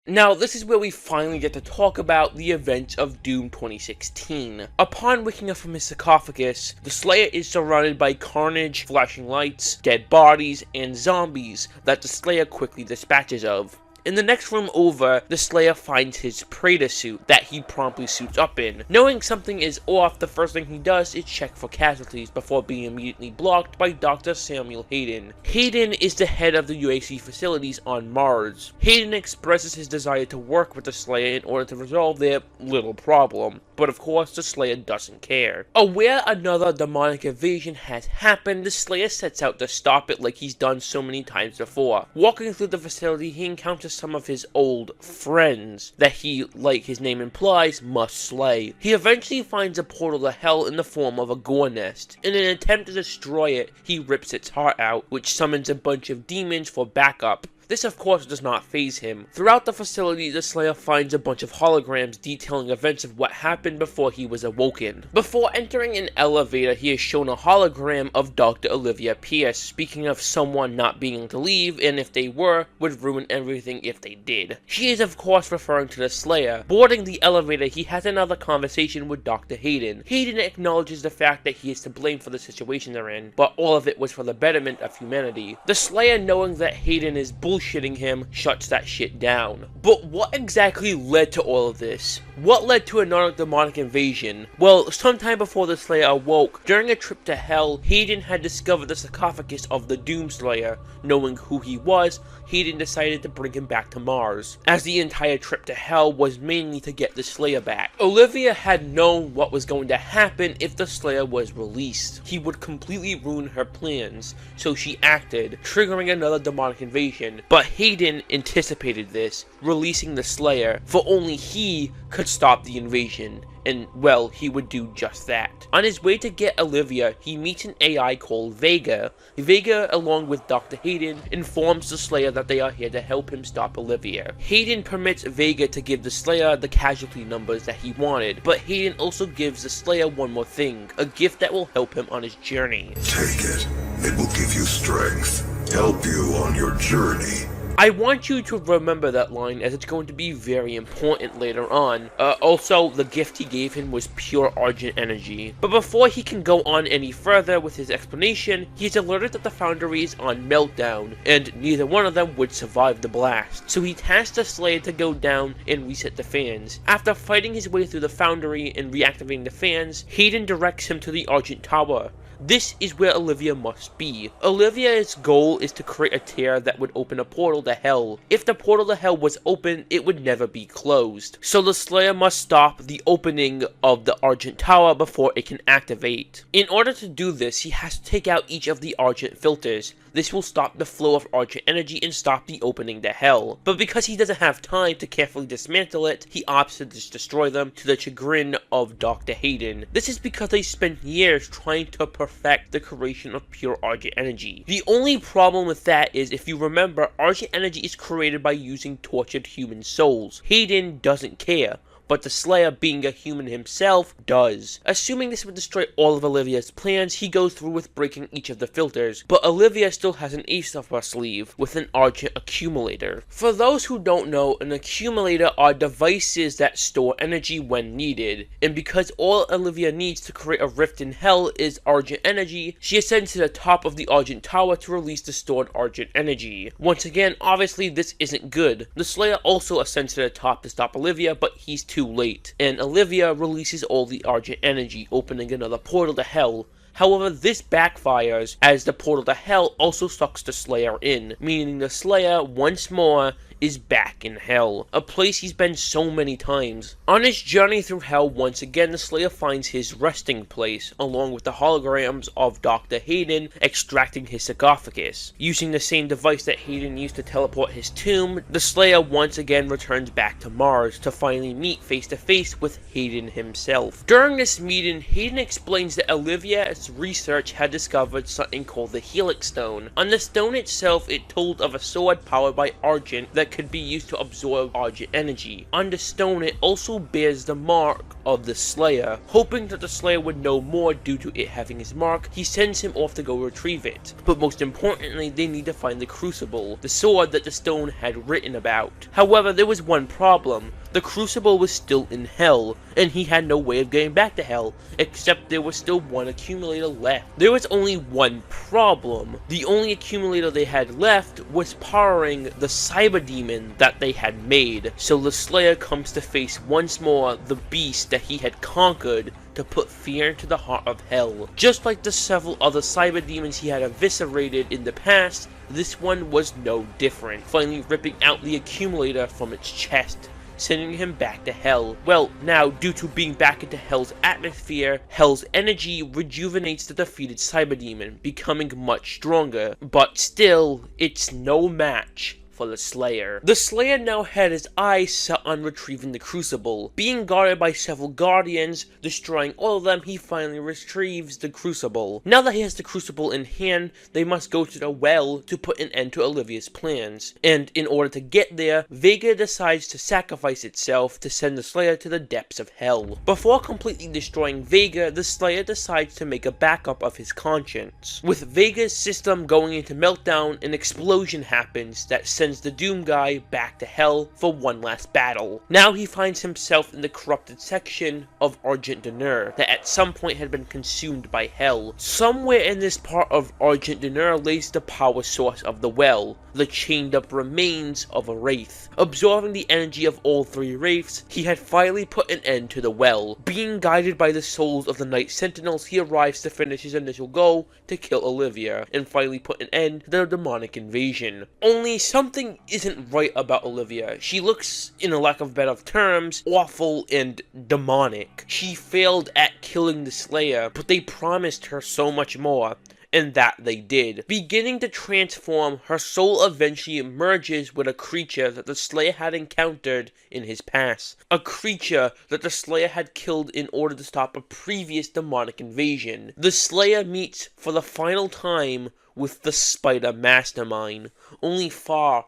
Now, this is where we finally get to talk about the events of Doom 2016. Upon waking up from his sarcophagus, the Slayer is surrounded by carnage, flashing lights, dead bodies, and zombies that the Slayer quickly dispatches of. In the next room over, the Slayer finds his Praetor suit that he promptly suits up in. Knowing something is off, the first thing he does is check for casualties before being immediately blocked by Dr. Samuel Hayden. Hayden is the head of the UAC facilities on Mars. Hayden expresses his desire to work with the Slayer in order to resolve their little problem, but of course the Slayer doesn't care. Aware another demonic invasion has happened, the Slayer sets out to stop it like he's done so many times before. Walking through the facility, he encounters to some of his old friends that he, like his name implies, must slay. He eventually finds a portal to hell in the form of a gore nest. In an attempt to destroy it, he rips its heart out, which summons a bunch of demons for backup. This of course does not faze him. Throughout the facility, the Slayer finds a bunch of holograms detailing events of what happened before he was awoken. Before entering an elevator, he is shown a hologram of Dr. Olivia Pierce, speaking of someone not being able to leave, and if they were, would ruin everything if they did. She is of course referring to the Slayer. Boarding the elevator, he has another conversation with Dr. Hayden. Hayden acknowledges the fact that he is to blame for the situation they're in, but all of it was for the betterment of humanity. The Slayer, knowing that Hayden is bullshitting him, shuts that shit down. But what exactly led to all of this? What led to another demonic invasion? Well, sometime before the Slayer awoke, during a trip to hell, Hayden had discovered the sarcophagus of the Doomslayer. Knowing who he was, Hayden decided to bring him back to Mars, as the entire trip to hell was mainly to get the Slayer back. Olivia had known what was going to happen if the Slayer was released. He would completely ruin her plans, so she acted, triggering another demonic invasion. But Hayden anticipated this, releasing the Slayer, for only he could stop the invasion. And, well, he would do just that. On his way to get Olivia, he meets an AI called Vega. Vega, along with Dr. Hayden, informs the Slayer that they are here to help him stop Olivia. Hayden permits Vega to give the Slayer the casualty numbers that he wanted, but Hayden also gives the Slayer one more thing, a gift that will help him on his journey. Take it. It will give you strength, help you on your journey. I want you to remember that line, as it's going to be very important later on. Also, the gift he gave him was pure Argent energy. But before he can go on any further with his explanation, he is alerted that the Foundry is on meltdown, and neither one of them would survive the blast. So he tasks the Slayer to go down and reset the fans. After fighting his way through the Foundry and reactivating the fans, Hayden directs him to the Argent Tower. This is where Olivia must be. Olivia's goal is to create a tear that would open a portal to hell. If the portal to hell was open, it would never be closed. So the Slayer must stop the opening of the Argent Tower before it can activate. In order to do this, he has to take out each of the Argent filters. This will stop the flow of Argent energy and stop the opening to hell. But because he doesn't have time to carefully dismantle it, he opts to just destroy them, to the chagrin of Dr. Hayden. This is because they spent years trying to perfect the creation of pure Argent energy. The only problem with that is, if you remember, Argent energy is created by using tortured human souls. Hayden doesn't care, but the Slayer, being a human himself, does. Assuming this would destroy all of Olivia's plans, he goes through with breaking each of the filters, but Olivia still has an ace up her sleeve, with an Argent accumulator. For those who don't know, an accumulator are devices that store energy when needed, and because all Olivia needs to create a rift in hell is Argent energy, she ascends to the top of the Argent Tower to release the stored Argent energy. Once again, obviously this isn't good. The Slayer also ascends to the top to stop Olivia, but he's too late, and Olivia releases all the Argent energy, opening another portal to hell. However, this backfires, as the portal to hell also sucks the Slayer in, meaning the Slayer, once more, is back in hell, a place he's been so many times. On his journey through hell, once again the Slayer finds his resting place, along with the holograms of Dr. Hayden extracting his sarcophagus. Using the same device that Hayden used to teleport his tomb, the Slayer once again returns back to Mars to finally meet face to face with Hayden himself. During this meeting, Hayden explains that Olivia's research had discovered something called the Helix Stone. On the stone itself, it told of a sword powered by Argent that could be used to absorb Argent energy. On the stone, it also bears the mark of the Slayer. Hoping that the Slayer would know more due to it having his mark, he sends him off to go retrieve it. But most importantly, they need to find the Crucible, the sword that the stone had written about. However, there was one problem. The Crucible was still in hell, and he had no way of getting back to hell, except there was still one accumulator left. There was only one problem. The only accumulator they had left was powering the cyber demon that they had made. So the Slayer comes to face once more the beast that he had conquered to put fear into the heart of hell. Just like the several other cyber demons he had eviscerated in the past, this one was no different, finally ripping out the accumulator from its chest, sending him back to hell. Well, now, due to being back into hell's atmosphere, hell's energy rejuvenates the defeated cyber demon, becoming much stronger. But still, it's no match for the Slayer. The Slayer now had his eyes set on retrieving the Crucible. Being guarded by several Guardians, destroying all of them, he finally retrieves the Crucible. Now that he has the Crucible in hand, they must go to the well to put an end to Olivia's plans. And in order to get there, Vega decides to sacrifice itself to send the Slayer to the depths of hell. Before completely destroying Vega, the Slayer decides to make a backup of his conscience. With Vega's system going into meltdown, an explosion happens that sends the Doom guy back to hell for one last battle. Now he finds himself in the corrupted section of Argent D'Nur that at some point had been consumed by hell. Somewhere in this part of Argent D'Nur lays the power source of the well, the chained up remains of a wraith. Absorbing the energy of all three wraiths, he had finally put an end to the well. Being guided by the souls of the Night Sentinels, he arrives to finish his initial goal to kill Olivia, and finally put an end to the demonic invasion. Only something isn't right about Olivia. She looks, in a lack of better terms, awful and demonic. She failed at killing the Slayer, but they promised her so much more. And that they did. Beginning to transform, her soul eventually merges with a creature that the Slayer had encountered in his past. A creature that the Slayer had killed in order to stop a previous demonic invasion. The Slayer meets for the final time with the Spider Mastermind, only far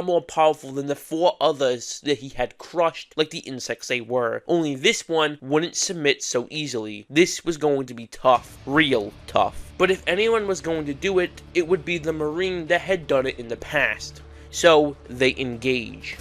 more powerful than the four others that he had crushed like the insects they were. Only this one wouldn't submit so easily. This was going to be tough. Real tough. But if anyone was going to do it, it would be the Marine that had done it in the past. So they engage.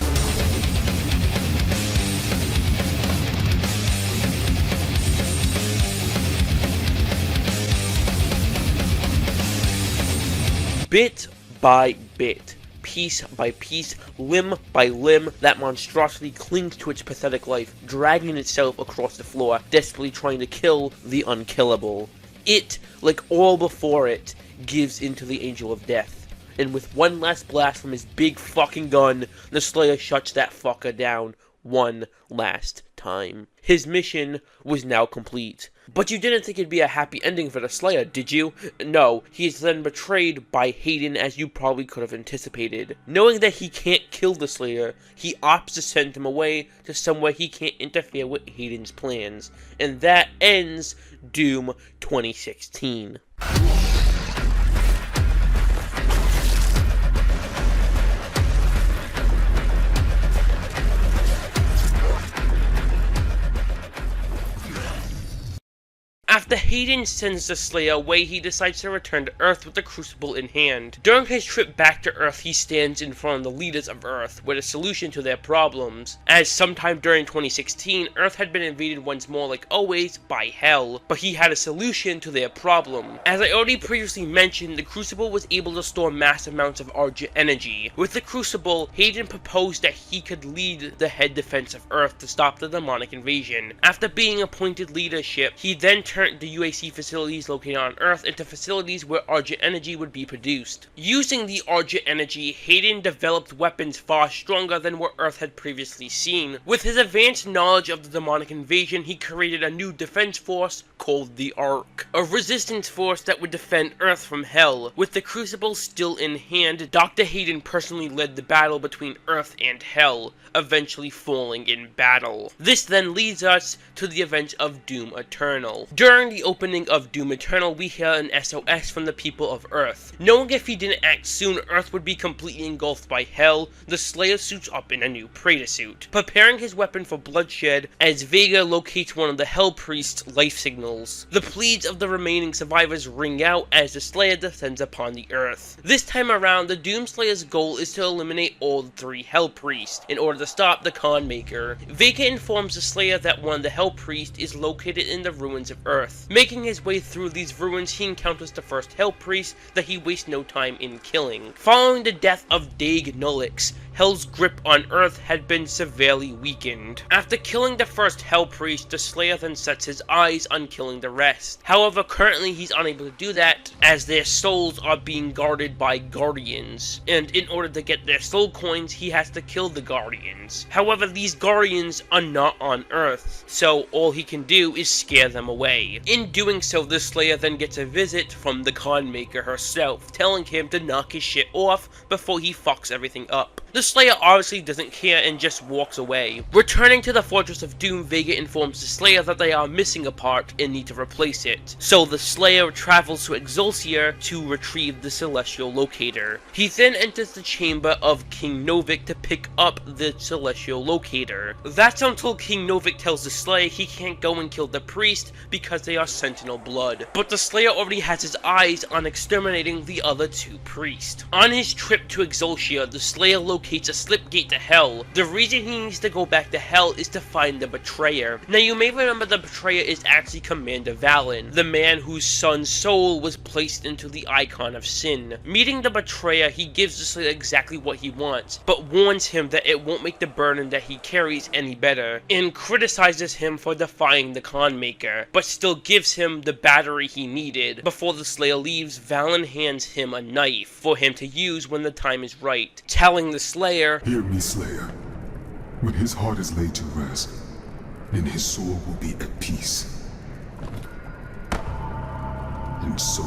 Bit by bit, piece by piece, limb by limb, that monstrosity clings to its pathetic life, dragging itself across the floor, desperately trying to kill the unkillable. It, like all before it, gives into the Angel of Death. And with one last blast from his big fucking gun, the Slayer shuts that fucker down one last time. His mission was now complete. But you didn't think it'd be a happy ending for the Slayer, did you? No, he is then betrayed by Hayden, as you probably could have anticipated. Knowing that he can't kill the Slayer, he opts to send him away to somewhere he can't interfere with Hayden's plans. And that ends Doom 2016. After Hayden sends the Slayer away, he decides to return to Earth with the Crucible in hand. During his trip back to Earth, he stands in front of the leaders of Earth with a solution to their problems. As sometime during 2016, Earth had been invaded once more, like always, by Hell, but he had a solution to their problem. As I already previously mentioned, the Crucible was able to store mass amounts of Argent energy. With the Crucible, Hayden proposed that he could lead the head defense of Earth to stop the demonic invasion. After being appointed leadership, he then turned the UAC facilities located on Earth into facilities where Argent energy would be produced. Using the Argent energy, Hayden developed weapons far stronger than what Earth had previously seen. With his advanced knowledge of the demonic invasion, he created a new defense force called the Ark, a resistance force that would defend Earth from Hell. With the Crucible still in hand, Dr. Hayden personally led the battle between Earth and Hell, eventually falling in battle. This then leads us to the events of Doom Eternal. During the opening of Doom Eternal, we hear an SOS from the people of Earth. Knowing if he didn't act soon, Earth would be completely engulfed by Hell, the Slayer suits up in a new Praetor suit, preparing his weapon for bloodshed as Vega locates one of the Hell Priest's life signals. The pleas of the remaining survivors ring out as the Slayer descends upon the Earth. This time around, the Doom Slayer's goal is to eliminate all the three Hell Priests in order to stop the Khan Maker. Vega informs the Slayer that one of the Hell Priests is located in the ruins of Earth. Making his way through these ruins, he encounters the first Hell Priest that he wastes no time in killing. Following the death of Daig Nullix, Hell's grip on Earth had been severely weakened. After killing the first Hell Priest, the Slayer then sets his eyes on killing the rest. However, currently he's unable to do that as their souls are being guarded by Guardians, and in order to get their soul coins, he has to kill the Guardians. However, these Guardians are not on Earth, so all he can do is scare them away. In doing so, the Slayer then gets a visit from the Con Maker herself, telling him to knock his shit off before he fucks everything up. The Slayer obviously doesn't care and just walks away. Returning to the Fortress of Doom, Vega informs the Slayer that they are missing a part and need to replace it. So the Slayer travels to Excelsior to retrieve the Celestial Locator. He then enters the chamber of King Novik to pick up the Celestial Locator. That's until King Novik tells the Slayer he can't go and kill the priest because they are Sentinel blood. But the Slayer already has his eyes on exterminating the other two priests. On his trip to Excelsior, the Slayer locates a slip gate to Hell. The reason he needs to go back to Hell is to find the Betrayer. Now you may remember the Betrayer is actually Commander Valen, the man whose son's soul was placed into the Icon of Sin. Meeting the Betrayer, he gives the Slayer exactly what he wants, but warns him that it won't make the burden that he carries any better, and criticizes him for defying the Con Maker, but still gives him the battery he needed. Before the Slayer leaves, Valen hands him a knife for him to use when the time is right, telling the Slayer, Hear me, Slayer. When his heart is laid to rest, then his soul will be at peace. And so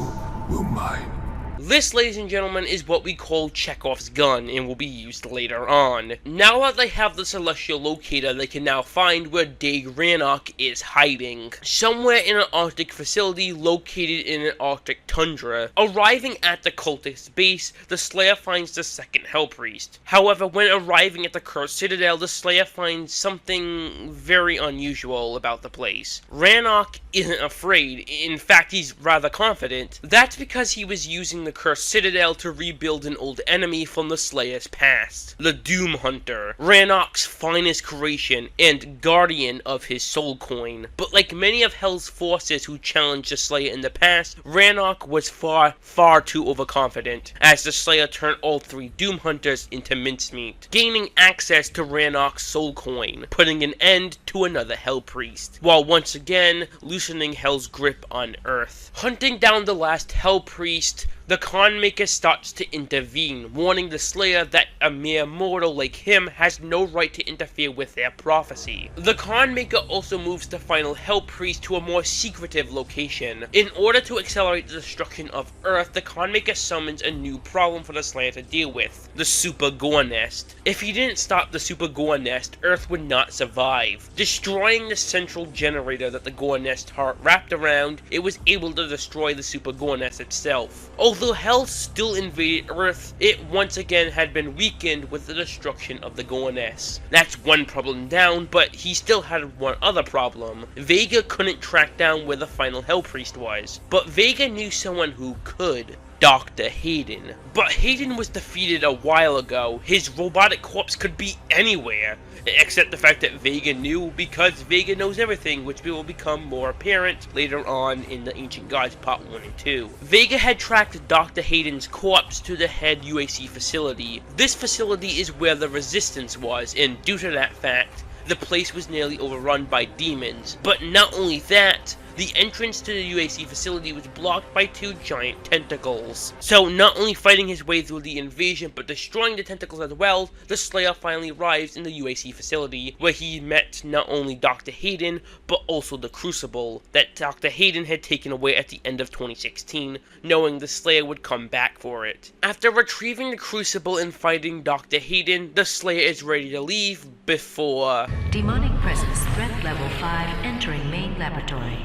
will mine. This, ladies and gentlemen, is what we call Chekhov's gun and will be used later on. Now that they have the Celestial Locator, they can now find where Dag Rannoch is hiding. Somewhere in an Arctic facility located in an Arctic tundra. Arriving at the cultist base, the Slayer finds the second Hell Priest. However, when arriving at the Cursed Citadel, the Slayer finds something very unusual about the place. Rannoch isn't afraid. In fact, he's rather confident. That's because he was using the Cursed Citadel to rebuild an old enemy from the Slayer's past, the Doom Hunter, Rannoch's finest creation and guardian of his soul coin. But like many of Hell's forces who challenged the Slayer in the past, Rannoch was far too overconfident, as the Slayer turned all three Doom Hunters into mincemeat, gaining access to Rannoch's soul coin, putting an end to another Hell Priest, while once again loosening Hell's grip on Earth. Hunting down the last Hell Priest, the Con Maker starts to intervene, warning the Slayer that a mere mortal like him has no right to interfere with their prophecy. The Con Maker also moves the final Hell Priest to a more secretive location. In order to accelerate the destruction of Earth, the Con Maker summons a new problem for the Slayer to deal with, the Super Gore Nest. If he didn't stop the Super Gore Nest, Earth would not survive. Destroying the central generator that the Gore Nest heart wrapped around, it was able to destroy the Super Gore Nest itself. Although Hell still invaded Earth, it once again had been weakened with the destruction of the Gore Nest. That's one problem down, but he still had one other problem. Vega couldn't track down where the final Hell Priest was, but Vega knew someone who could. Dr. Hayden. But Hayden was defeated a while ago. His robotic corpse could be anywhere, except the fact that Vega knew, because Vega knows everything, which will become more apparent later on in the Ancient Gods Part 1 and 2. Vega had tracked Dr. Hayden's corpse to the head UAC facility. This facility is where the Resistance was, and due to that fact, the place was nearly overrun by demons. But not only that, the entrance to the UAC facility was blocked by two giant tentacles. So not only fighting his way through the invasion, but destroying the tentacles as well, the Slayer finally arrives in the UAC facility, where he met not only Dr. Hayden, but also the Crucible, that Dr. Hayden had taken away at the end of 2016, knowing the Slayer would come back for it. After retrieving the Crucible and fighting Dr. Hayden, the Slayer is ready to leave before... Demonic presence, threat level 5, entering main laboratory.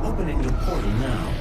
Opening the portal now.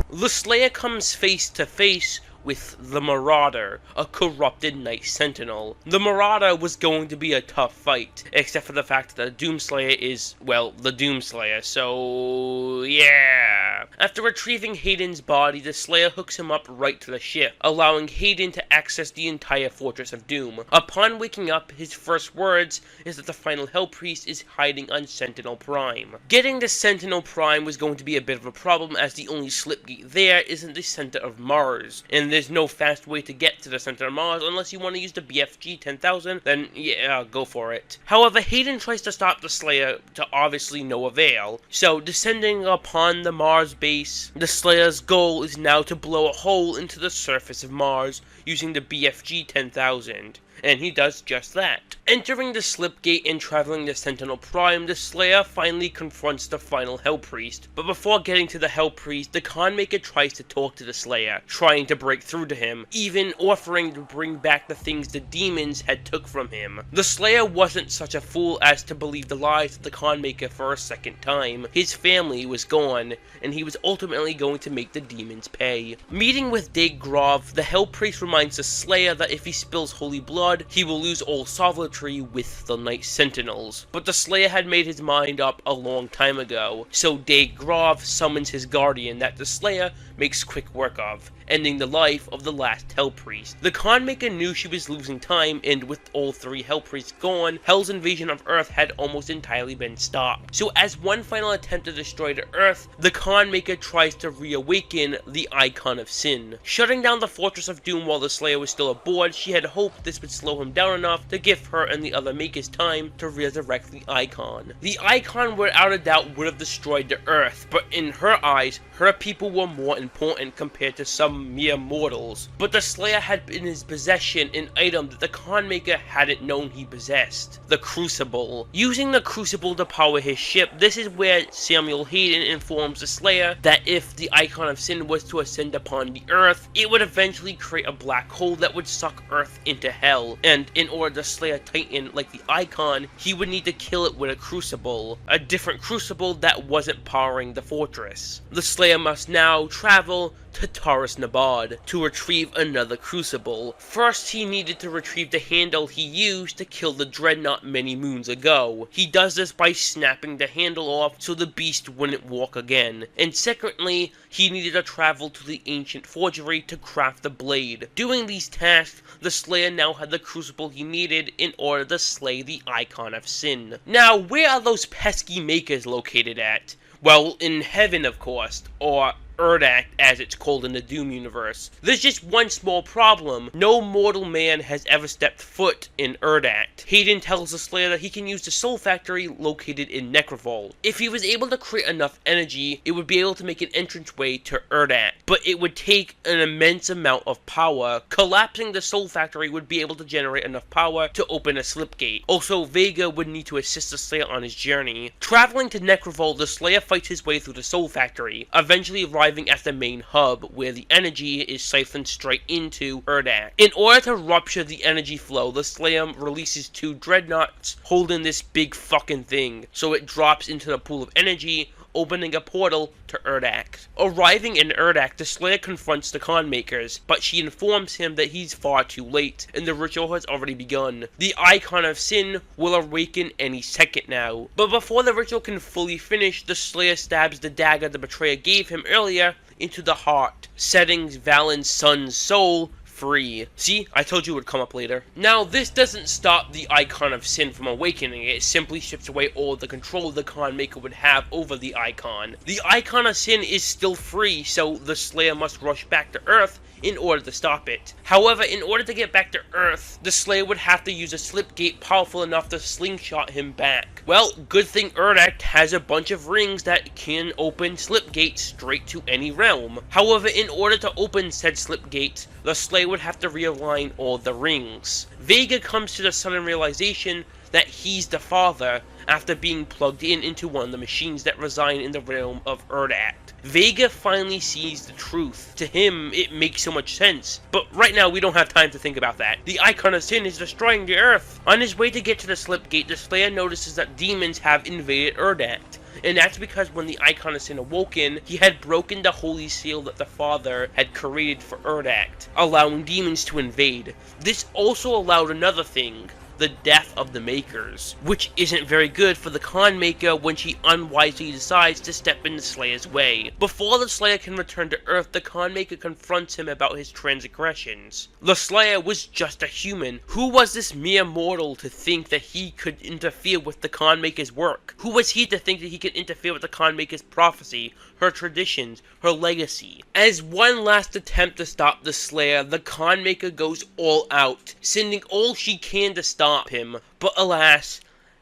The Slayer comes face to face with the Marauder, a corrupted Night Sentinel. The Marauder was going to be a tough fight, except for the fact that the Doomslayer is, well, the Doomslayer, so yeah. After retrieving Hayden's body, the Slayer hooks him up right to the ship, allowing Hayden to access the entire Fortress of Doom. Upon waking up, his first words is that the final Hell Priest is hiding on Sentinel Prime. Getting the Sentinel Prime was going to be a bit of a problem, as the only slipgate there is in the center of Mars, and there's no fast way to get to the center of Mars unless you want to use the BFG 10,000, then yeah, go for it. However, Hayden tries to stop the Slayer to obviously no avail, so descending upon the Mars base, the Slayer's goal is now to blow a hole into the surface of Mars using the BFG 10,000. And he does just that. Entering the Slipgate and traveling to Sentinel Prime, the Slayer finally confronts the final Hell Priest. But before getting to the Hell Priest, the Conmaker tries to talk to the Slayer, trying to break through to him, even offering to bring back the things the demons had took from him. The Slayer wasn't such a fool as to believe the lies of the Conmaker for a second time. His family was gone, and he was ultimately going to make the demons pay. Meeting with Dade Grov, the Hell Priest reminds the Slayer that if he spills holy blood, he will lose all sovereignty with the Night Sentinels. But the Slayer had made his mind up a long time ago, so Dade Grov summons his guardian that the Slayer makes quick work of, ending the life of the last Hell Priest. The Conmaker knew she was losing time, and with all three Hell Priests gone, Hell's invasion of Earth had almost entirely been stopped. So as one final attempt to destroy the Earth, the Conmaker tries to reawaken the Icon of Sin. Shutting down the Fortress of Doom while the Slayer was still aboard, she had hoped this would slow him down enough to give her and the other Makers time to resurrect the Icon. The Icon, without a doubt, would have destroyed the Earth, but in her eyes, her people were more important compared to some mere mortals. But the Slayer had in his possession an item that the Conmaker hadn't known he possessed: the Crucible. Using the Crucible to power his ship, this is where Samuel Hayden informs the Slayer that if the Icon of Sin was to ascend upon the Earth, it would eventually create a black hole that would suck Earth into hell, and in order to slay a Titan like the Icon, he would need to kill it with a Crucible, a different Crucible that wasn't powering the fortress. The Slayer must now travel to Taurus Nabad to retrieve another Crucible. First, he needed to retrieve the handle he used to kill the Dreadnought many moons ago. He does this by snapping the handle off so the beast wouldn't walk again. And secondly, he needed to travel to the ancient forgery to craft the blade. Doing these tasks, the Slayer now had the Crucible he needed in order to slay the Icon of Sin. Now, where are those pesky Makers located at? Well, in heaven, of course, or Urdak, as it's called in the Doom universe. There's just one small problem. No mortal man has ever stepped foot in Urdak. Hayden tells the Slayer that he can use the Soul Factory located in Necrovol. If he was able to create enough energy, it would be able to make an entranceway to Urdak, but it would take an immense amount of power. Collapsing the Soul Factory would be able to generate enough power to open a slipgate. Also, Vega would need to assist the Slayer on his journey. Traveling to Necrovol, the Slayer fights his way through the Soul Factory, eventually arriving at the main hub, where the energy is siphoned straight into Urdak. In order to rupture the energy flow, the Slayer releases two Dreadnoughts holding this big fucking thing, so it drops into the pool of energy, opening a portal to Urdak. Arriving in Urdak, the Slayer confronts the Conmakers, but she informs him that he's far too late, and the ritual has already begun. The Icon of Sin will awaken any second now. But before the ritual can fully finish, the Slayer stabs the dagger the betrayer gave him earlier into the heart, setting Valen's son's soul free. See, I told you it would come up later. Now, this doesn't stop the Icon of Sin from awakening. It simply strips away all the control the Conmaker would have over the Icon. The Icon of Sin is still free, so the Slayer must rush back to Earth in order to stop it. However, in order to get back to Earth, the Slayer would have to use a slipgate powerful enough to slingshot him back. Well, good thing Urdak has a bunch of rings that can open slipgates straight to any realm. However, in order to open said slipgates, the Slayer would have to realign all the rings. Vega comes to the sudden realization that he's the father, after being plugged into one of the machines that reside in the realm of Erdact. Vega finally sees the truth. To him, it makes so much sense, but right now we don't have time to think about that. The Icon of Sin is destroying the Earth. On his way to get to the Slipgate, the Slayer notices that demons have invaded Erdact. And that's because when the Icon of Sin awoken, he had broken the holy seal that the Father had created for Erdact, allowing demons to invade. This also allowed another thing, the death of the Makers, which isn't very good for the Con Maker when she unwisely decides to step in the Slayer's way. Before the Slayer can return to Earth, the Con Maker confronts him about his transgressions. The Slayer was just a human. Who was this mere mortal to think that he could interfere with the Con Maker's work? Who was he to think that he could interfere with the Con Maker's prophecy, her traditions, her legacy? As one last attempt to stop the Slayer, the Con Maker goes all out, sending all she can to stop him, but alas,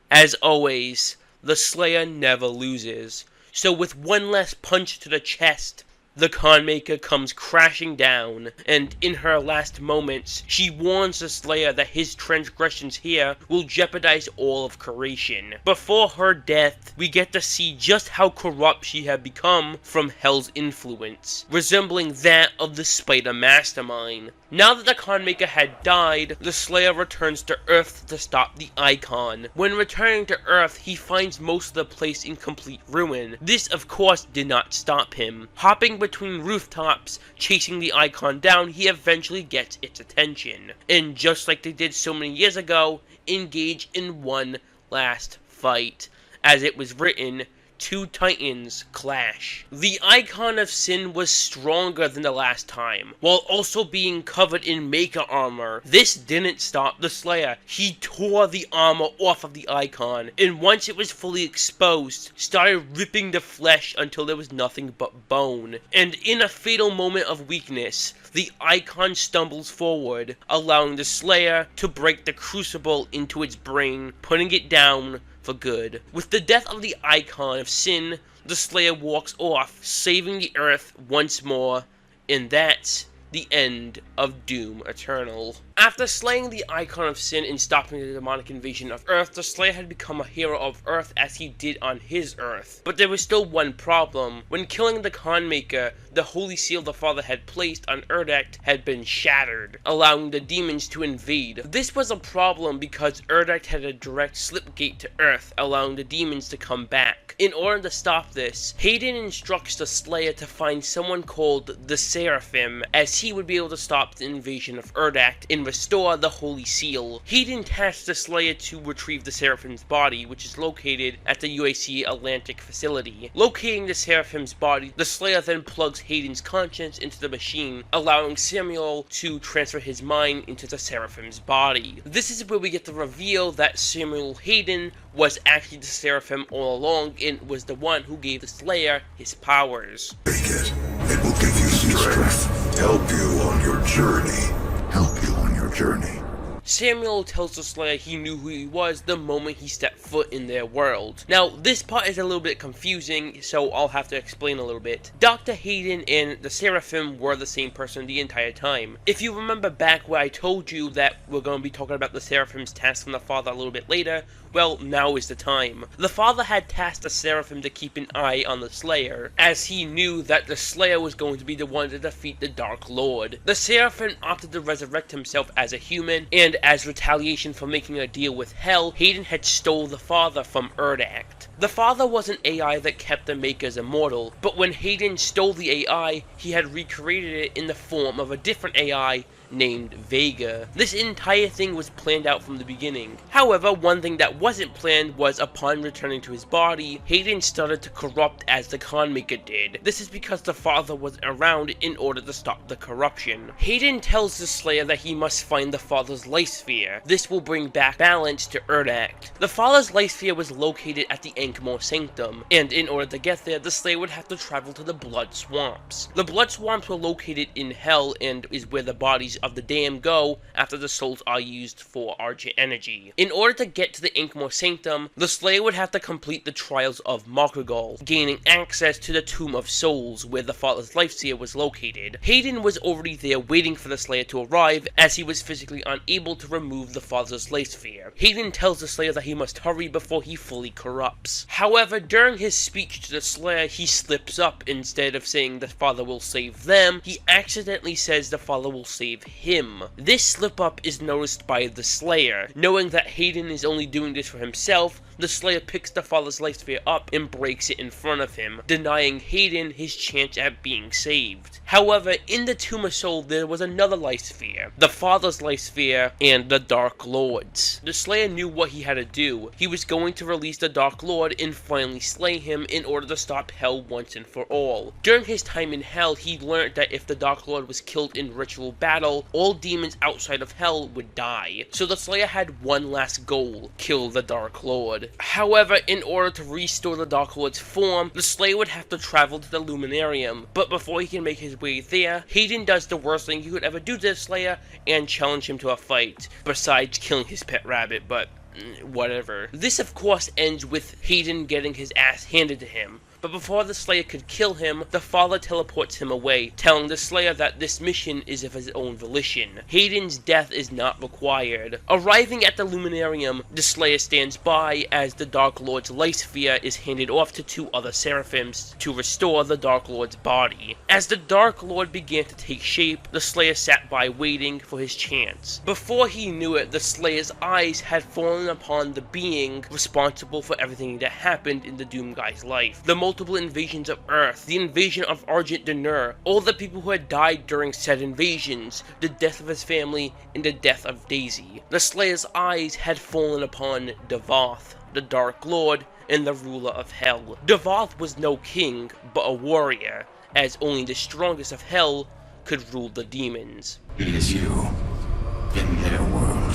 as always, the Slayer never loses. So with one less punch to the chest, the Con Maker comes crashing down, and in her last moments, she warns the Slayer that his transgressions here will jeopardize all of creation. Before her death, we get to see just how corrupt she had become from Hell's influence, resembling that of the Spider Mastermind. Now that the Con Maker had died, the Slayer returns to Earth to stop the Icon. When returning to Earth, he finds most of the place in complete ruin. This, of course, did not stop him. Hopping between rooftops, chasing the Icon down, he eventually gets its attention. And just like they did so many years ago, engage in one last fight. As it was written, two titans clash. The Icon of Sin was stronger than the last time, while also being covered in Maker armor. This didn't stop the Slayer. He tore the armor off of the Icon, and once it was fully exposed, started ripping the flesh until there was nothing but bone. And in a fatal moment of weakness, the Icon stumbles forward, allowing the Slayer to break the crucible into its brain, putting it down for good. With the death of the Icon of Sin, the Slayer walks off, saving the Earth once more, and that's the end of Doom Eternal. After slaying the Icon of Sin and stopping the demonic invasion of Earth, the Slayer had become a hero of Earth as he did on his Earth. But there was still one problem. When killing the Con Maker, the holy seal the Father had placed on Erdact had been shattered, allowing the demons to invade. This was a problem because Erdact had a direct slipgate to Earth, allowing the demons to come back. In order to stop this, Hayden instructs the Slayer to find someone called the Seraphim, as he would be able to stop the invasion of Erdact and restore the Holy Seal. Hayden tasks the Slayer to retrieve the Seraphim's body, which is located at the UAC Atlantic facility. Locating the Seraphim's body, the Slayer then plugs Hayden's conscience into the machine, allowing Samuel to transfer his mind into the Seraphim's body. This is where we get the reveal that Samuel Hayden was actually the Seraphim all along and was the one who gave the Slayer his powers. Take it. It will give you strength. Help you on your journey. Help you on your journey. Samuel tells the Slayer he knew who he was the moment he stepped foot in their world. Now, this part is a little bit confusing, so I'll have to explain a little bit. Dr. Hayden and the Seraphim were the same person the entire time. If you remember back where I told you that we're going to be talking about the Seraphim's task from the Father a little bit later, well, now is the time. The Father had tasked the Seraphim to keep an eye on the Slayer, as he knew that the Slayer was going to be the one to defeat the Dark Lord. The Seraphim opted to resurrect himself as a human, and as retaliation for making a deal with Hell, Hayden had stole the Father from Erdact. The Father was an AI that kept the Makers immortal, but when Hayden stole the AI, he had recreated it in the form of a different AI named Vega. This entire thing was planned out from the beginning. However, one thing that wasn't planned was upon returning to his body, Hayden started to corrupt as the Con Maker did. This is because the Father was around in order to stop the corruption. Hayden tells the Slayer that he must find the Father's life sphere. This will bring back balance to Erdact. The Father's life sphere was located at the Ankh-Mor Sanctum, and in order to get there, the Slayer would have to travel to the Blood Swamps. The Blood Swamps were located in Hell and is where the bodies of the dam go after the souls are used for Argent energy. In order to get to the Inkmore Sanctum, the Slayer would have to complete the trials of Makrugal, gaining access to the Tomb of Souls where the Father's Life Sphere was located. Hayden was already there waiting for the Slayer to arrive, as he was physically unable to remove the Father's Life Sphere. Hayden tells the Slayer that he must hurry before he fully corrupts. However, during his speech to the Slayer, he slips up. Instead of saying the Father will save them, he accidentally says the Father will save him. This slip up is noticed by the Slayer. Knowing that Hayden is only doing this for himself, the Slayer picks the Father's Life Sphere up and breaks it in front of him, denying Hayden his chance at being saved. However, in the Tomb of Soul there was another Life Sphere, the Father's Life Sphere and the Dark Lord's. The Slayer knew what he had to do. He was going to release the Dark Lord and finally slay him in order to stop Hell once and for all. During his time in Hell, he learned that if the Dark Lord was killed in ritual battle, all demons outside of Hell would die. So the Slayer had one last goal: kill the Dark Lord. However, in order to restore the Dark Lord's form, the Slayer would have to travel to the Luminarium, but before he can make his way there, Hayden does the worst thing he could ever do to the Slayer and challenge him to a fight, besides killing his pet rabbit, but whatever. This of course ends with Hayden getting his ass handed to him. But before the Slayer could kill him, the Father teleports him away, telling the Slayer that this mission is of his own volition. Hayden's death is not required. Arriving at the Luminarium, the Slayer stands by as the Dark Lord's Life Sphere is handed off to two other Seraphims to restore the Dark Lord's body. As the Dark Lord began to take shape, the Slayer sat by waiting for his chance. Before he knew it, the Slayer's eyes had fallen upon the being responsible for everything that happened in the Doom Guy's life. The multiple invasions of Earth, the invasion of Argent Denur, all the people who had died during said invasions, the death of his family, and the death of Daisy. The Slayer's eyes had fallen upon Devoth, the Dark Lord, and the ruler of Hell. Devoth was no king, but a warrior, as only the strongest of Hell could rule the demons. It is you, in their world.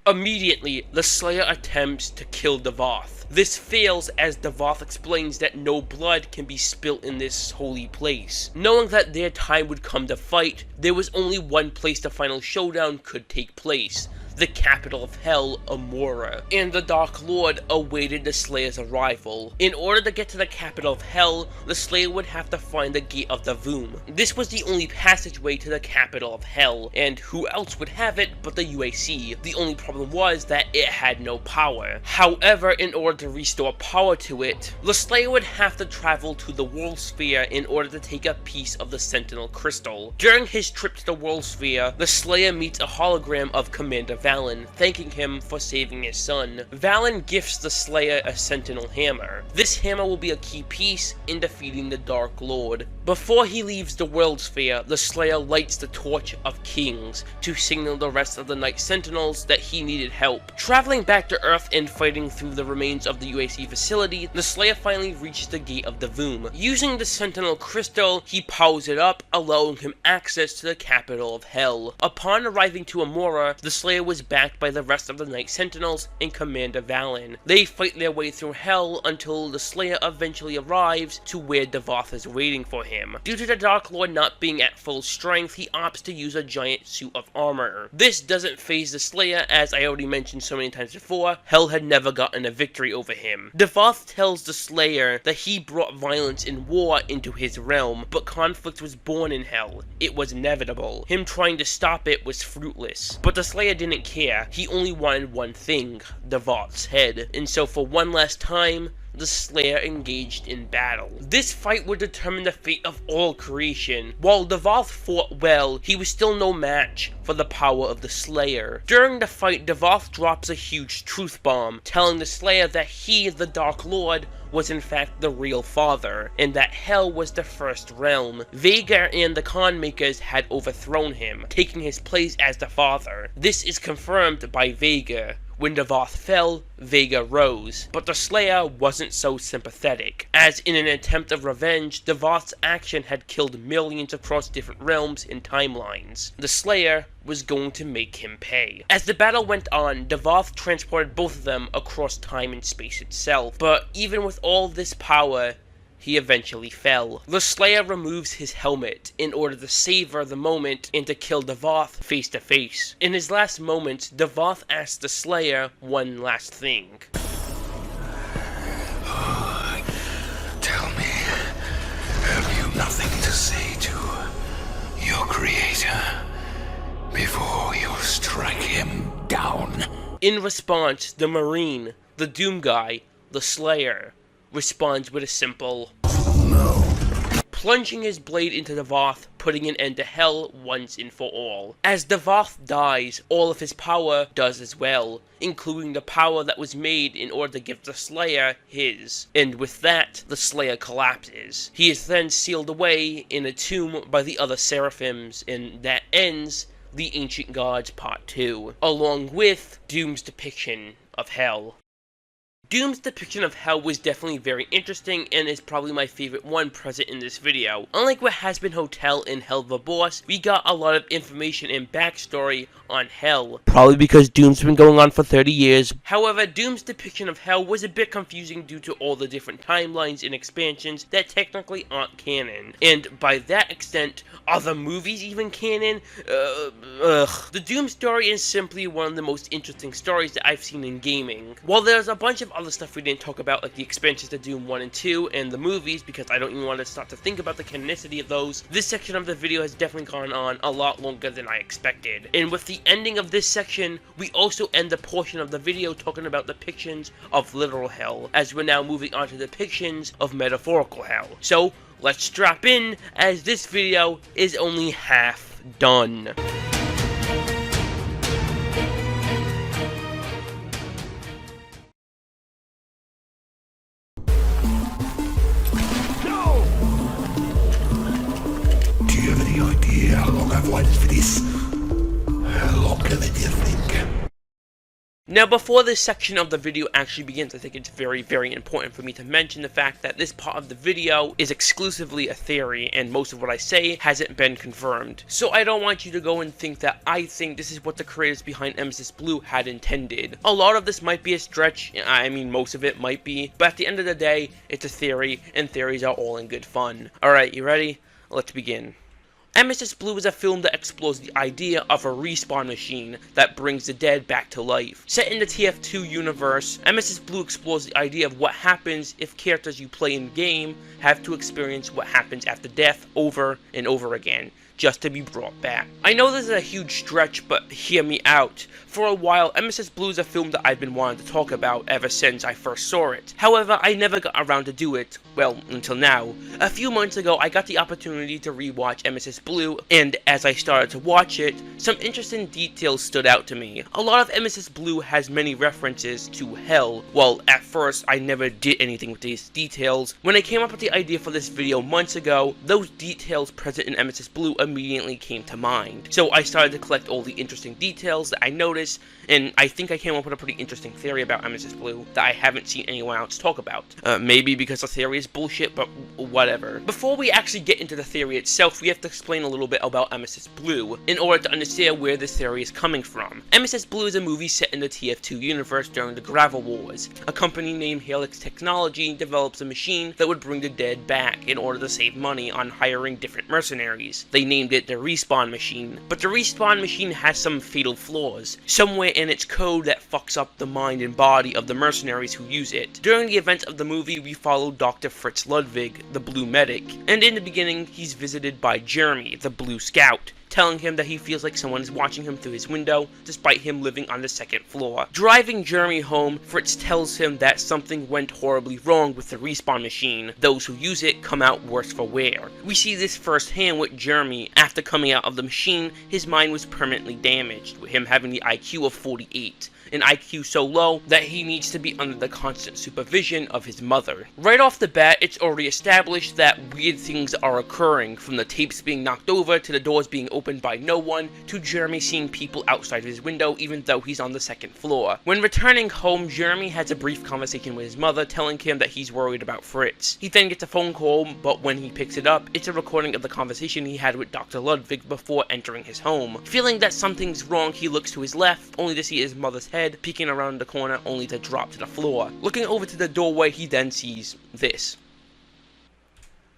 Immediately, the Slayer attempts to kill Devoth. This fails as Devoth explains that no blood can be spilt in this holy place. Knowing that their time would come to fight, there was only one place the final showdown could take place: the capital of Hell, Amora, and the Dark Lord awaited the Slayer's arrival. In order to get to the capital of Hell, the Slayer would have to find the Gate of the Voom. This was the only passageway to the capital of Hell, and who else would have it but the UAC? The only problem was that it had no power. However, in order to restore power to it, the Slayer would have to travel to the World Sphere in order to take a piece of the Sentinel Crystal. During his trip to the World Sphere, the Slayer meets a hologram of Commander Valen, thanking him for saving his son. Valen gifts the Slayer a Sentinel Hammer. This hammer will be a key piece in defeating the Dark Lord. Before he leaves the World Sphere, the Slayer lights the Torch of Kings to signal the rest of the Night Sentinels that he needed help. Traveling back to Earth and fighting through the remains of the UAC facility, the Slayer finally reaches the Gate of the Voom. Using the Sentinel Crystal, he powers it up, allowing him access to the capital of Hell. Upon arriving to Amora, the Slayer was backed by the rest of the Night Sentinels and Commander Valen. They fight their way through Hell until the Slayer eventually arrives to where Devoth is waiting for him. Due to the Dark Lord not being at full strength, he opts to use a giant suit of armor. This doesn't faze the Slayer, as I already mentioned so many times before, Hell had never gotten a victory over him. Devoth tells the Slayer that he brought violence and war into his realm, but conflict was born in Hell. It was inevitable. Him trying to stop it was fruitless. But the Slayer didn't care. He only wanted one thing: Devoth's head. And so for one last time, the Slayer engaged in battle. This fight would determine the fate of all creation. While Devoth fought well, he was still no match for the power of the Slayer. During the fight, Devoth drops a huge truth bomb, telling the Slayer that he, the Dark Lord, was in fact the real father, and that Hell was the first realm. Vega and the Khan Makers had overthrown him, taking his place as the father. This is confirmed by Vega. When Devoth fell, Vega rose, but the Slayer wasn't so sympathetic, as in an attempt of revenge, Devoth's action had killed millions across different realms and timelines. The Slayer was going to make him pay. As the battle went on, Devoth transported both of them across time and space itself, but even with all this power, he eventually fell. The Slayer removes his helmet in order to savor the moment and to kill Devoth face to face. In his last moments, Devoth asks the Slayer one last thing. Tell me, have you nothing to say to your creator before you strike him down? In response, the Marine, the Doom guy, the Slayer, responds with a simple no, plunging his blade into Devoth, putting an end to hell once and for all. As Devoth dies, all of his power does as well, including the power that was made in order to give the Slayer his. And with that, the Slayer collapses. He is then sealed away in a tomb by the other Seraphims, and that ends the Ancient Gods Part 2, along with Doom's depiction of Hell. Doom's depiction of Hell was definitely very interesting and is probably my favorite one present in this video. Unlike what Has Been Hotel and Hell the Boss, we got a lot of information and backstory on Hell. Probably because Doom's been going on for 30 years. However, Doom's depiction of Hell was a bit confusing due to all the different timelines and expansions that technically aren't canon. And by that extent, are the movies even canon? The Doom story is simply one of the most interesting stories that I've seen in gaming. While there's a bunch of other stuff we didn't talk about, like the expansions to Doom 1 and 2 and the movies, because I don't even want to start to think about the canonicity of those, this section of the video has definitely gone on a lot longer than I expected. And with the ending of this section, we also end the portion of the video talking about depictions of literal hell, as we're now moving on to depictions of metaphorical hell. So, let's strap in, as this video is only half done. do you have any idea how long I've waited for this? How long can you think? Now, before this section of the video actually begins, I think it's very, very important for me to mention the fact that this part of the video is exclusively a theory, and most of what I say hasn't been confirmed. So I don't want you to go and think that I think this is what the creators behind Nemesis Blue had intended. A lot of this might be a stretch, I mean most of it might be, but at the end of the day, it's a theory, and theories are all in good fun. Alright, you ready? Let's begin. Nemesis Blue is a film that explores the idea of a respawn machine that brings the dead back to life. Set in the TF2 universe, Nemesis Blue explores the idea of what happens if characters you play in the game have to experience what happens after death over and over again, just to be brought back. I know this is a huge stretch, but hear me out. For a while, Nemesis Blue is a film that I've been wanting to talk about ever since I first saw it. However, I never got around to do it, well, until now. A few months ago, I got the opportunity to rewatch Nemesis Blue, and as I started to watch it, some interesting details stood out to me. A lot of Nemesis Blue has many references to Hell. Well, at first, I never did anything with these details. When I came up with the idea for this video months ago, those details present in Nemesis Blue immediately came to mind. So I started to collect all the interesting details that I noticed, and I think I came up with a pretty interesting theory about Nemesis Blue that I haven't seen anyone else talk about. Maybe because the theory is bullshit, but whatever. Before we actually get into the theory itself, we have to explain a little bit about Nemesis Blue in order to understand where this theory is coming from. Nemesis Blue is a movie set in the TF2 universe during the Gravel Wars. A company named Helix Technology develops a machine that would bring the dead back in order to save money on hiring different mercenaries. They named it the Respawn Machine, but the Respawn Machine has some fatal flaws, somewhere in its code that fucks up the mind and body of the mercenaries who use it. During the events of the movie, we follow Dr. Fritz Ludwig, the Blue Medic, and in the beginning, he's visited by Jeremy, the Blue Scout, telling him that he feels like someone is watching him through his window, despite him living on the second floor. Driving Jeremy home, Fritz tells him that something went horribly wrong with the Respawn Machine. Those who use it come out worse for wear. We see this firsthand with Jeremy. After coming out of the machine, his mind was permanently damaged, with him having the IQ of 48. An IQ so low that he needs to be under the constant supervision of his mother. Right off the bat, it's already established that weird things are occurring, from the tapes being knocked over, to the doors being opened by no one, to Jeremy seeing people outside of his window even though he's on the second floor. When returning home, Jeremy has a brief conversation with his mother, telling him that he's worried about Fritz. He then gets a phone call, but when he picks it up, it's a recording of the conversation he had with Dr. Ludwig before entering his home. Feeling that something's wrong, he looks to his left, only to see his mother's head peeking around the corner, only to drop to the floor. Looking over to the doorway, he then sees this.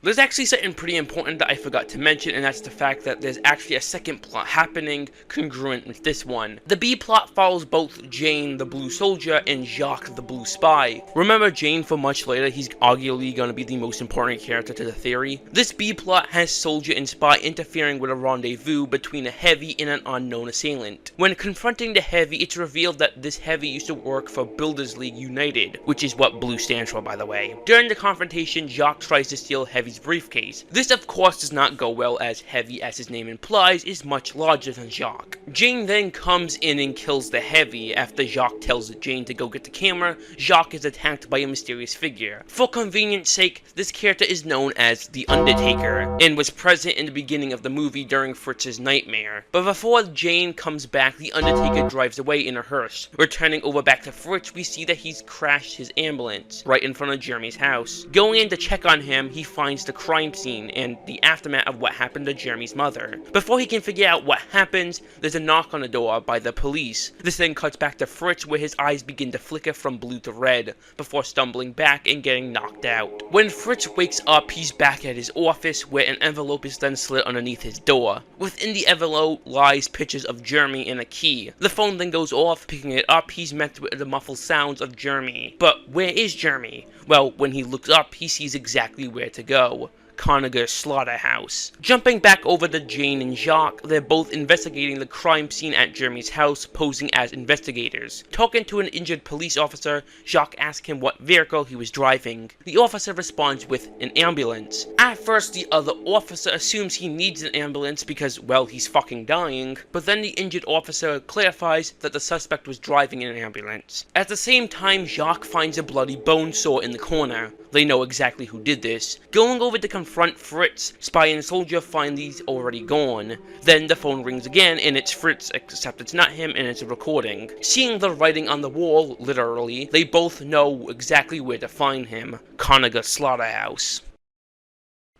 There's actually something pretty important that I forgot to mention, and that's the fact that there's actually a second plot happening congruent with this one. The B plot follows both Jane, the Blue Soldier, and Jacques, the Blue Spy. Remember Jane for much later, he's arguably going to be the most important character to the theory. This B plot has Soldier and Spy interfering with a rendezvous between a Heavy and an unknown assailant. When confronting the Heavy, it's revealed that this Heavy used to work for Builders League United, which is what Blue stands for, by the way. During the confrontation, Jacques tries to steal Heavy's briefcase. This of course does not go well, as Heavy, as his name implies, is much larger than Jacques. Jane then comes in and kills the Heavy. After Jacques tells Jane to go get the camera, Jacques is attacked by a mysterious figure. For convenience sake, this character is known as the Undertaker, and was present in the beginning of the movie during Fritz's nightmare. But before Jane comes back, the Undertaker drives away in a hearse. Returning over back to Fritz, we see that he's crashed his ambulance right in front of Jeremy's house. Going in to check on him, he finds the crime scene and the aftermath of what happened to Jeremy's mother. Before he can figure out what happens, there's a knock on the door by the police. This then cuts back to Fritz, where his eyes begin to flicker from blue to red, before stumbling back and getting knocked out. When Fritz wakes up, he's back at his office, where an envelope is then slit underneath his door. Within the envelope lies pictures of Jeremy and a key. The phone then goes off. Picking it up, he's met with the muffled sounds of Jeremy. But where is Jeremy? Well, when he looks up, he sees exactly where to go. Conniger's slaughterhouse. Jumping back over to Jane and Jacques, they're both investigating the crime scene at Jeremy's house, posing as investigators. Talking to an injured police officer, Jacques asks him what vehicle he was driving. The officer responds with an ambulance. At first, the other officer assumes he needs an ambulance because, well, he's fucking dying, but then the injured officer clarifies that the suspect was driving an ambulance. At the same time, Jacques finds a bloody bone saw in the corner. They know exactly who did this. Going over to confront Fritz, Spy and Soldier find he's already gone. Then the phone rings again, and it's Fritz, except it's not him and it's a recording. Seeing the writing on the wall, literally, they both know exactly where to find him. Conniger's slaughterhouse.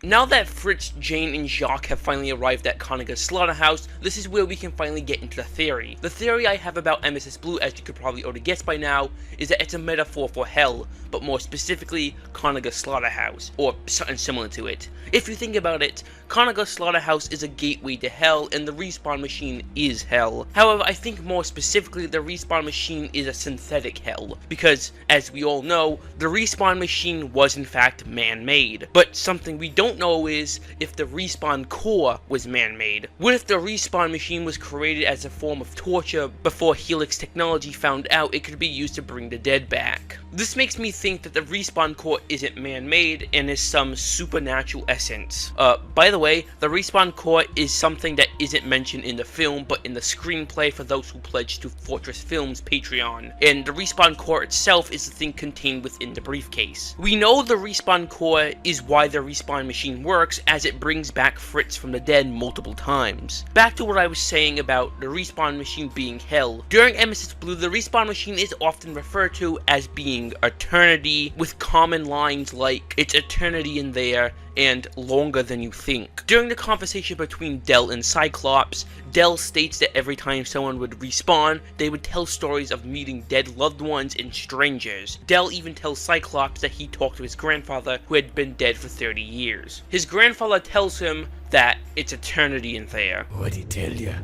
Now that Fritz, Jane, and Jacques have finally arrived at Conniger's slaughterhouse, this is where we can finally get into the theory. The theory I have about MSS Blue, as you could probably already guess by now, is that it's a metaphor for hell, but more specifically, Conniger's slaughterhouse, or something similar to it. If you think about it, Conniger's slaughterhouse is a gateway to hell, and the respawn machine is hell. However, I think more specifically, the respawn machine is a synthetic hell, because, as we all know, the respawn machine was in fact man-made. But something we don't know is if the respawn core was man-made. What if the respawn machine was created as a form of torture before Helix technology found out it could be used to bring the dead back? This makes me think that the respawn core isn't man-made and is some supernatural essence. By the way, the respawn core is something that isn't mentioned in the film, but in the screenplay for those who pledge to Fortress Films Patreon. And the respawn core itself is the thing contained within the briefcase. We know the respawn core is why the respawn machine works, as it brings back Fritz from the dead multiple times. Back to what I was saying about the respawn machine being hell. During MSS Blue, the respawn machine is often referred to as being eternity, with common lines like, "It's eternity in there," and "longer than you think." During the conversation between Del and Cyclops, Del states that every time someone would respawn, they would tell stories of meeting dead loved ones and strangers. Del even tells Cyclops that he talked to his grandfather, who had been dead for 30 years. His grandfather tells him that it's eternity in there. What'd he tell you?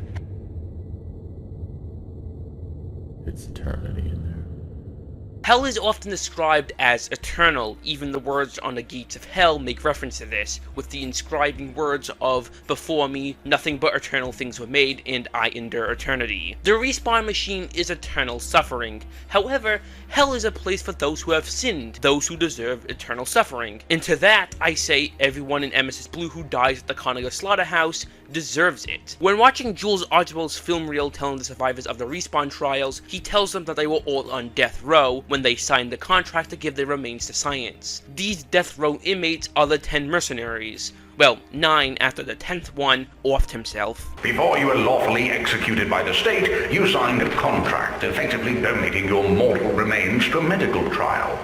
It's eternity in there. Hell is often described as eternal. Even the words on the gates of hell make reference to this, with the inscribing words of, "Before me, nothing but eternal things were made, and I endure eternity." The respawn machine is eternal suffering. However, hell is a place for those who have sinned, those who deserve eternal suffering. And to that, I say everyone in MSS Blue who dies at the Conniger slaughterhouse deserves it. When watching Jules Archibald's film reel telling the survivors of the respawn trials, he tells them that they were all on death row when they signed the contract to give their remains to science. These death row inmates are the 10 mercenaries. Well, 9 after the 10th one offed himself. Before you were lawfully executed by the state, you signed a contract effectively donating your mortal remains to a medical trial.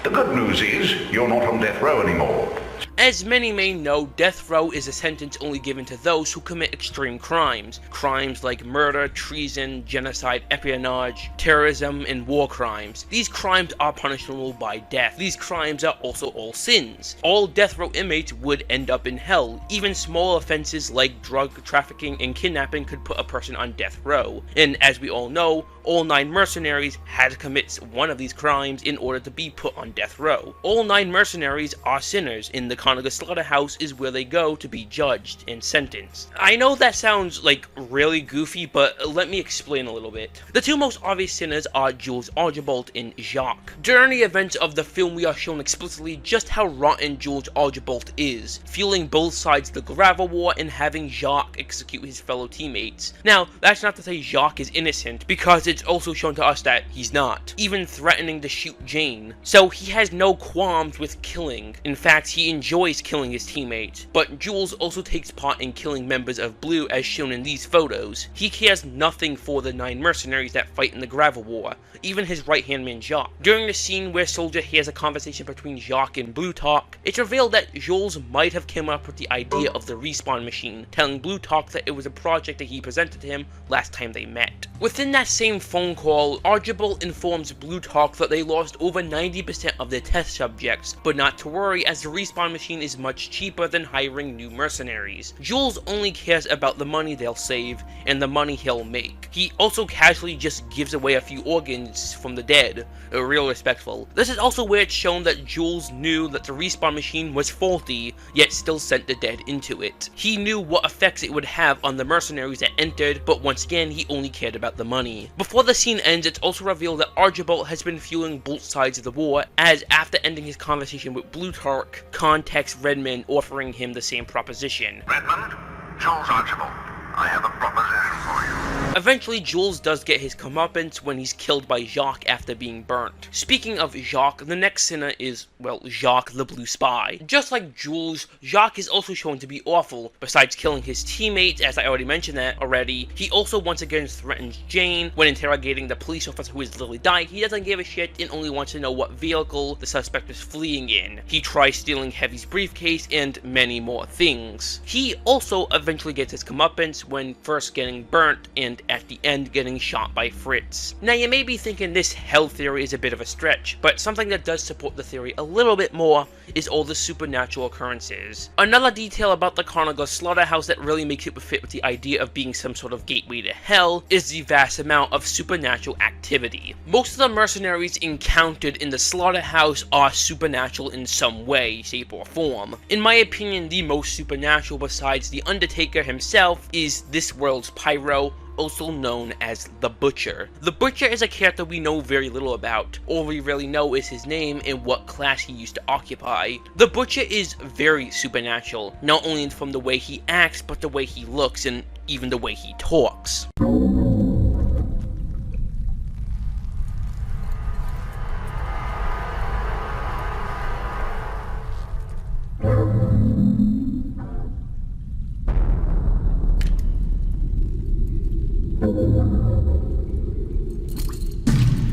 The good news is, you're not on death row anymore. As many may know, death row is a sentence only given to those who commit extreme crimes. Crimes like murder, treason, genocide, espionage, terrorism, and war crimes. These crimes are punishable by death. These crimes are also all sins. All death row inmates would end up in hell. Even small offenses like drug trafficking and kidnapping could put a person on death row. And as we all know, all 9 mercenaries had to commit one of these crimes in order to be put on death row. All 9 mercenaries are sinners, and the Conaga Slaughterhouse is where they go to be judged and sentenced. I know that sounds like really goofy, but let me explain a little bit. The 2 most obvious sinners are Jules Archibald and Jacques. During the events of the film, we are shown explicitly just how rotten Jules Archibald is, fueling both sides of the gravel war and having Jacques execute his fellow teammates. Now, that's not to say Jacques is innocent, because it's also shown to us that he's not, even threatening to shoot Jane. So he has no qualms with killing. In fact, he enjoys killing his teammates. But Jules also takes part in killing members of Blue as shown in these photos. He cares nothing for the 9 mercenaries that fight in the gravel war, even his right-hand man Jacques. During the scene where Soldier hears a conversation between Jacques and Blue Talk, it's revealed that Jules might have come up with the idea of the respawn machine, telling Blue Talk that it was a project that he presented to him last time they met. Within that same phone call, Archibald informs Blue Talk that they lost over 90% of their test subjects, but not to worry as the respawn machine is much cheaper than hiring new mercenaries. Jules only cares about the money they'll save and the money he'll make. He also casually just gives away a few organs from the dead, real respectful. This is also where it's shown that Jules knew that the respawn machine was faulty, yet still sent the dead into it. He knew what effects it would have on the mercenaries that entered, but once again he only cared about the money. Before the scene ends, it's also revealed that Archibald has been fueling both sides of the war, as after ending his conversation with Plutarch, contacts Redmond offering him the same proposition. Redmond, Jules Archibald, I have a proposition for you. Eventually, Jules does get his comeuppance when he's killed by Jacques after being burnt. Speaking of Jacques, the next sinner is, well, Jacques the Blue Spy. Just like Jules, Jacques is also shown to be awful. Besides killing his teammates, as I already mentioned that already, he also once again threatens Jane when interrogating the police officer who is Lily Dyke. He doesn't give a shit and only wants to know what vehicle the suspect is fleeing in. He tries stealing Heavy's briefcase and many more things. He also eventually gets his comeuppance when first getting burnt and at the end getting shot by Fritz. Now you may be thinking this hell theory is a bit of a stretch, but something that does support the theory a little bit more is all the supernatural occurrences. Another detail about the Conaga Slaughterhouse that really makes it fit with the idea of being some sort of gateway to hell is the vast amount of supernatural activity. Most of the mercenaries encountered in the slaughterhouse are supernatural in some way, shape, or form. In my opinion, the most supernatural besides the Undertaker himself is this world's Pyro, also known as the Butcher. The Butcher is a character we know very little about. All we really know is his name and what class he used to occupy. The Butcher is very supernatural, not only from the way he acts, but the way he looks and even the way he talks.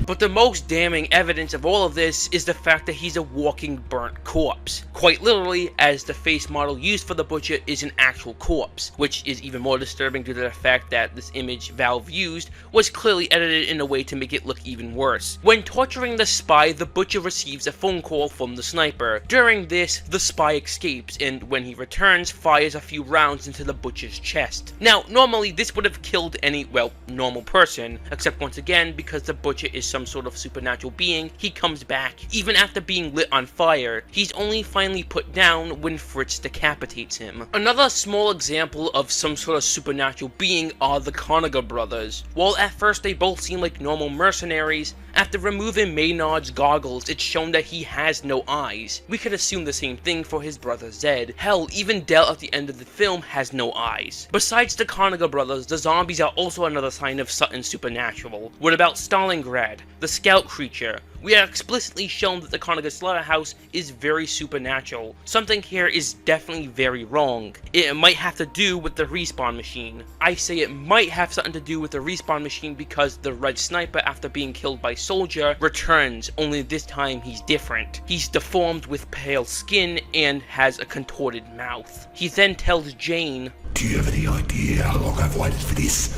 But the most damning evidence of all of this is the fact that he's a walking burnt corpse. Quite literally, as the face model used for the Butcher is an actual corpse, which is even more disturbing due to the fact that this image Valve used was clearly edited in a way to make it look even worse. When torturing the spy, the Butcher receives a phone call from the sniper. During this, the spy escapes, and when he returns, fires a few rounds into the Butcher's chest. Now, normally this would have killed any, well, normal person, except once again, because the Butcher is some sort of supernatural being, he comes back. Even after being lit on fire, he's only finally put down when Fritz decapitates him. Another small example of some sort of supernatural being are the Conaga brothers. While at first they both seem like normal mercenaries, after removing Maynard's goggles, it's shown that he has no eyes. We could assume the same thing for his brother Zed. Hell, even Del at the end of the film has no eyes. Besides the Conaga brothers, the zombies are also another sign of something supernatural. What about Stalingrad? the scout creature. We are explicitly shown that the Conaga Slaughterhouse is very supernatural. Something here is definitely very wrong. It might have to do with the respawn machine. I say it might have something to do with the respawn machine because the red sniper, after being killed by Soldier, returns, only this time he's different. He's deformed with pale skin and has a contorted mouth. He then tells Jane, "Do you have any idea how long I've waited for this?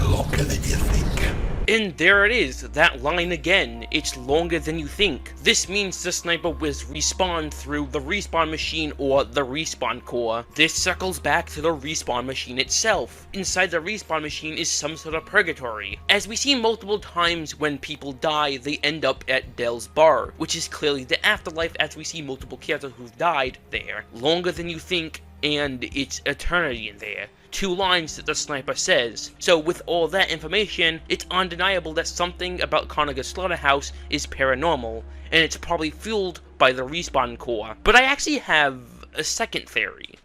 Longer than you think." And there it is, that line again. It's longer than you think. This means the sniper was respawned through the respawn machine or the respawn core. This circles back to the respawn machine itself. Inside the respawn machine is some sort of purgatory. As we see multiple times when people die, they end up at Del's Bar, which is clearly the afterlife, as we see multiple characters who've died there. Longer than you think, and it's eternity in there. 2 lines that the sniper says. So with all that information, it's undeniable that something about Conaga Slaughterhouse is paranormal, and it's probably fueled by the respawn core. But I actually have a second theory.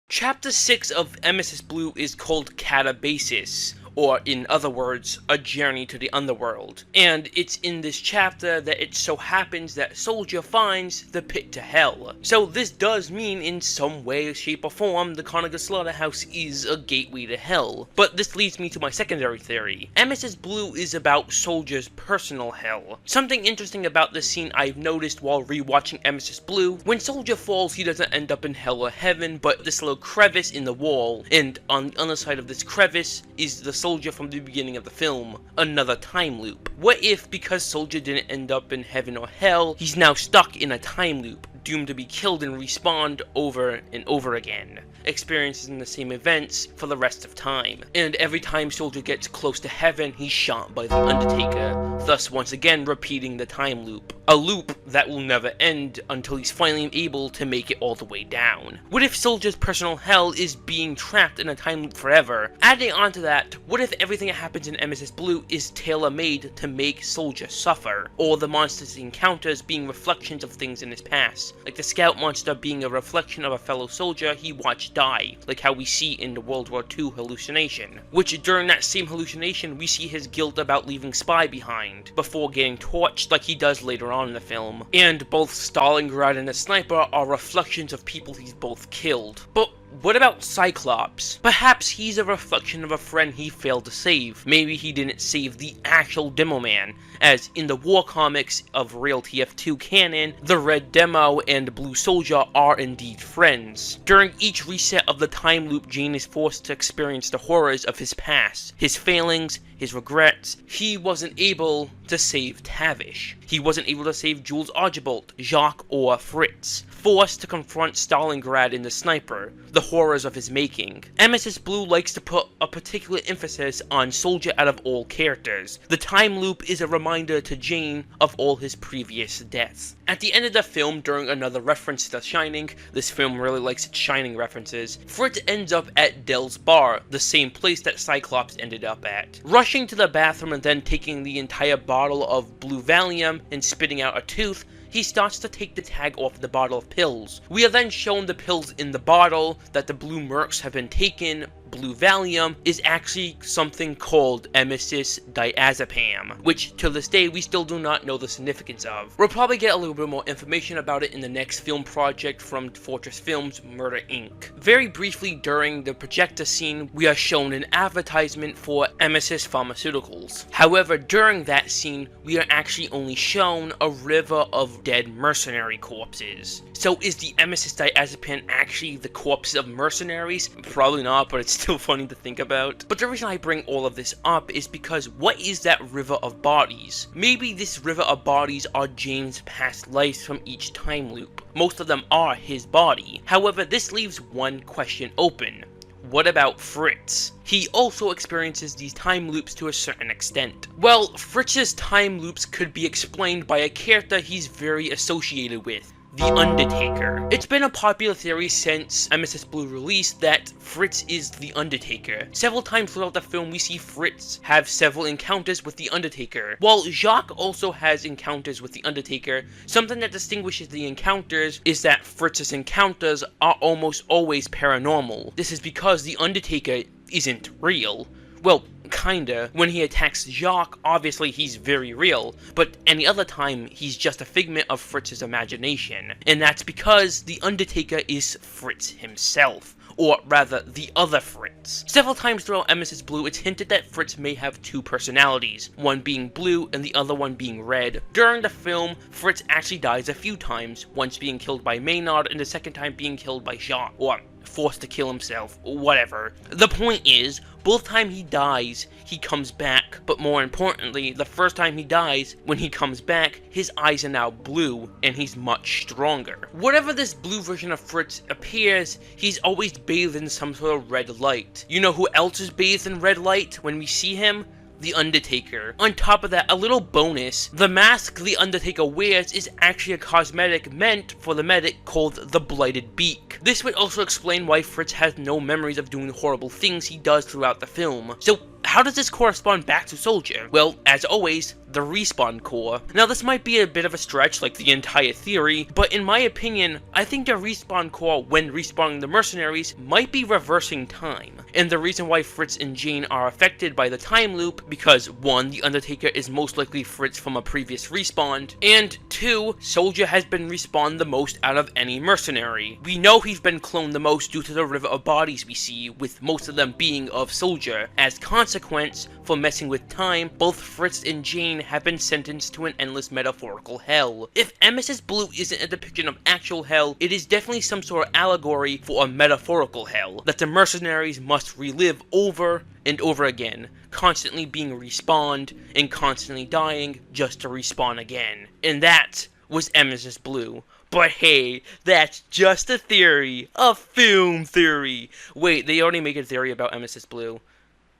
Chapter 6 of Emesis Blue is called Catabasis, or in other words, a journey to the underworld. And it's in this chapter that it so happens that Soldier finds the pit to hell. So this does mean in some way, shape, or form, the Conaga Slaughterhouse is a gateway to hell. But this leads me to my secondary theory. Emesis Blue is about Soldier's personal hell. Something interesting about this scene I've noticed while rewatching Emesis Blue, when Soldier falls, he doesn't end up in hell or heaven, but this little crevice in the wall, and on the other side of this crevice is the Soldier from the beginning of the film, another time loop. What if, because Soldier didn't end up in heaven or hell, he's now stuck in a time loop, doomed to be killed and respawned over and over again, experiencing the same events for the rest of time. And every time Soldier gets close to heaven, he's shot by the Undertaker, thus once again repeating the time loop. A loop that will never end until he's finally able to make it all the way down. What if Soldier's personal hell is being trapped in a time loop forever? Adding on to that, what if everything that happens in Emesis Blue is tailor-made to make Soldier suffer? Or the monsters he encounters being reflections of things in his past, like the scout monster being a reflection of a fellow soldier he watched die, like how we see in the World War II hallucination. Which during that same hallucination we see his guilt about leaving Spy behind, before getting torched like he does later on in the film. And both Stalingrad and the sniper are reflections of people he's both killed. But what about Cyclops? Perhaps he's a reflection of a friend he failed to save. Maybe he didn't save the actual Demo Man, as in the war comics of Real TF2 canon, the Red Demo and Blue Soldier are indeed friends. During each reset of the time loop, Jane is forced to experience the horrors of his past, his failings, his regrets. He wasn't able to save Tavish. He wasn't able to save Jules Archibald, Jacques, or Fritz. Forced to confront Stalingrad and the sniper, the horrors of his making. Emesis Blue likes to put a particular emphasis on Soldier out of all characters. The time loop is a reminder to Jane of all his previous deaths. At the end of the film, during another reference to The Shining, this film really likes its Shining references, Fritz ends up at Del's Bar, the same place that Cyclops ended up at. Rushing to the bathroom and then taking the entire bottle of blue Valium and spitting out a tooth, he starts to take the tag off the bottle of pills. We are then shown the pills in the bottle that the blue mercs have been taken. Blue Valium is actually something called Emesis diazepam, which to this day we still do not know the significance of. We'll probably get a little bit more information about it in the next film project from Fortress Films, Murder Inc. Very briefly, during the projector scene, we are shown an advertisement for Emesis Pharmaceuticals. However, during that scene, we are actually only shown a river of dead mercenary corpses. So is the Emesis diazepam actually the corpses of mercenaries? Probably not, but it's still funny to think about. But the reason I bring all of this up is because what is that river of bodies? Maybe this river of bodies are Jane's past lives from each time loop. Most of them are his body. However, this leaves one question open. What about Fritz? He also experiences these time loops to a certain extent. Well, Fritz's time loops could be explained by a character he's very associated with, the Undertaker. It's been a popular theory since Emesis Blue released that Fritz is the Undertaker. Several times throughout the film we see Fritz have several encounters with the Undertaker. While Jacques also has encounters with the Undertaker, something that distinguishes the encounters is that Fritz's encounters are almost always paranormal. This is because the Undertaker isn't real. Well, kinda. When he attacks Jacques, obviously he's very real, but any other time, he's just a figment of Fritz's imagination. And that's because the Undertaker is Fritz himself. Or rather, the other Fritz. Several times throughout Nemesis Blue, it's hinted that Fritz may have two personalities, one being blue and the other one being red. During the film, Fritz actually dies a few times, once being killed by Maynard and the second time being killed by Jacques, or forced to kill himself, whatever. The point is, both times he dies, he comes back, but more importantly, the first time he dies, when he comes back, his eyes are now blue, and he's much stronger. Whatever this blue version of Fritz appears, he's always bathed in some sort of red light. You know who else is bathed in red light when we see him? The Undertaker. On top of that, a little bonus, the mask the Undertaker wears is actually a cosmetic meant for the medic called the Blighted Beak. This would also explain why Fritz has no memories of doing horrible things he does throughout the film. So, how does this correspond back to Soldier? Well, as always, the Respawn Core. Now this might be a bit of a stretch, like the entire theory, but in my opinion, I think the Respawn Core, when respawning the mercenaries, might be reversing time. And the reason why Fritz and Jane are affected by the time loop, because 1, the Undertaker is most likely Fritz from a previous respawn, and 2, Soldier has been respawned the most out of any mercenary. We know he's been cloned the most due to the river of bodies we see, with most of them being of Soldier. As consequence, for messing with time, both Fritz and Jane have been sentenced to an endless metaphorical hell. If Nemesis Blue isn't a depiction of actual hell, it is definitely some sort of allegory for a metaphorical hell that the mercenaries must relive over and over again, constantly being respawned and constantly dying just to respawn again. And that was Nemesis Blue. But hey, that's just a theory. A film theory. Wait, they already made a theory about Nemesis Blue.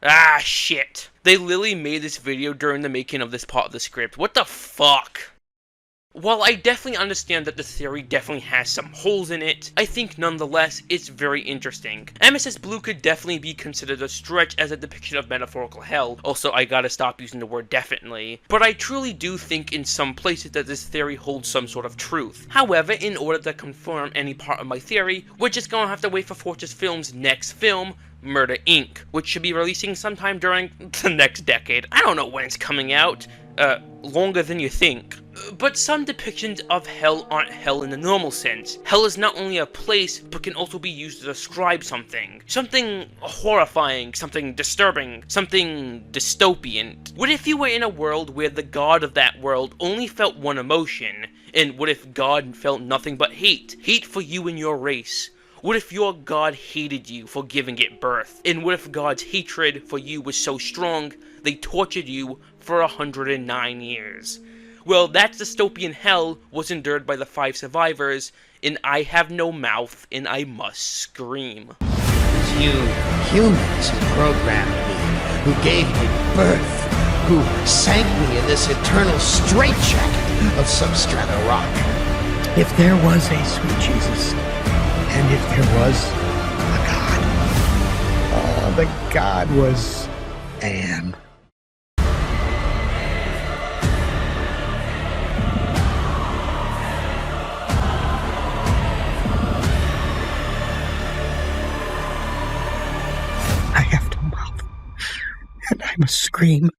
Ah, shit. They literally made this video during the making of this part of the script. What the fuck? While I definitely understand that the theory definitely has some holes in it, I think nonetheless it's very interesting. Nemesis Blue could definitely be considered a stretch as a depiction of metaphorical hell. Also, I gotta stop using the word definitely. But I truly do think in some places that this theory holds some sort of truth. However, in order to confirm any part of my theory, we're just gonna have to wait for Fortress Films' next film, Murder Inc., which should be releasing sometime during the next decade. I don't know when it's coming out. Longer than you think. But some depictions of hell aren't hell in the normal sense. Hell is not only a place, but can also be used to describe something. Something horrifying, something disturbing, something dystopian. What if you were in a world where the god of that world only felt one emotion? And what if God felt nothing but hate? Hate for you and your race. What if your god hated you for giving it birth? And what if God's hatred for you was so strong, they tortured you for 109 years? Well, that dystopian hell was endured by the 5 survivors, and I have no mouth, and I must scream. It's you humans who programmed me, who gave me birth, who sank me in this eternal straitjacket of substrata rock. If there was a sweet Jesus, and if there was a God, the God was Anne. I have no mouth, and I must scream.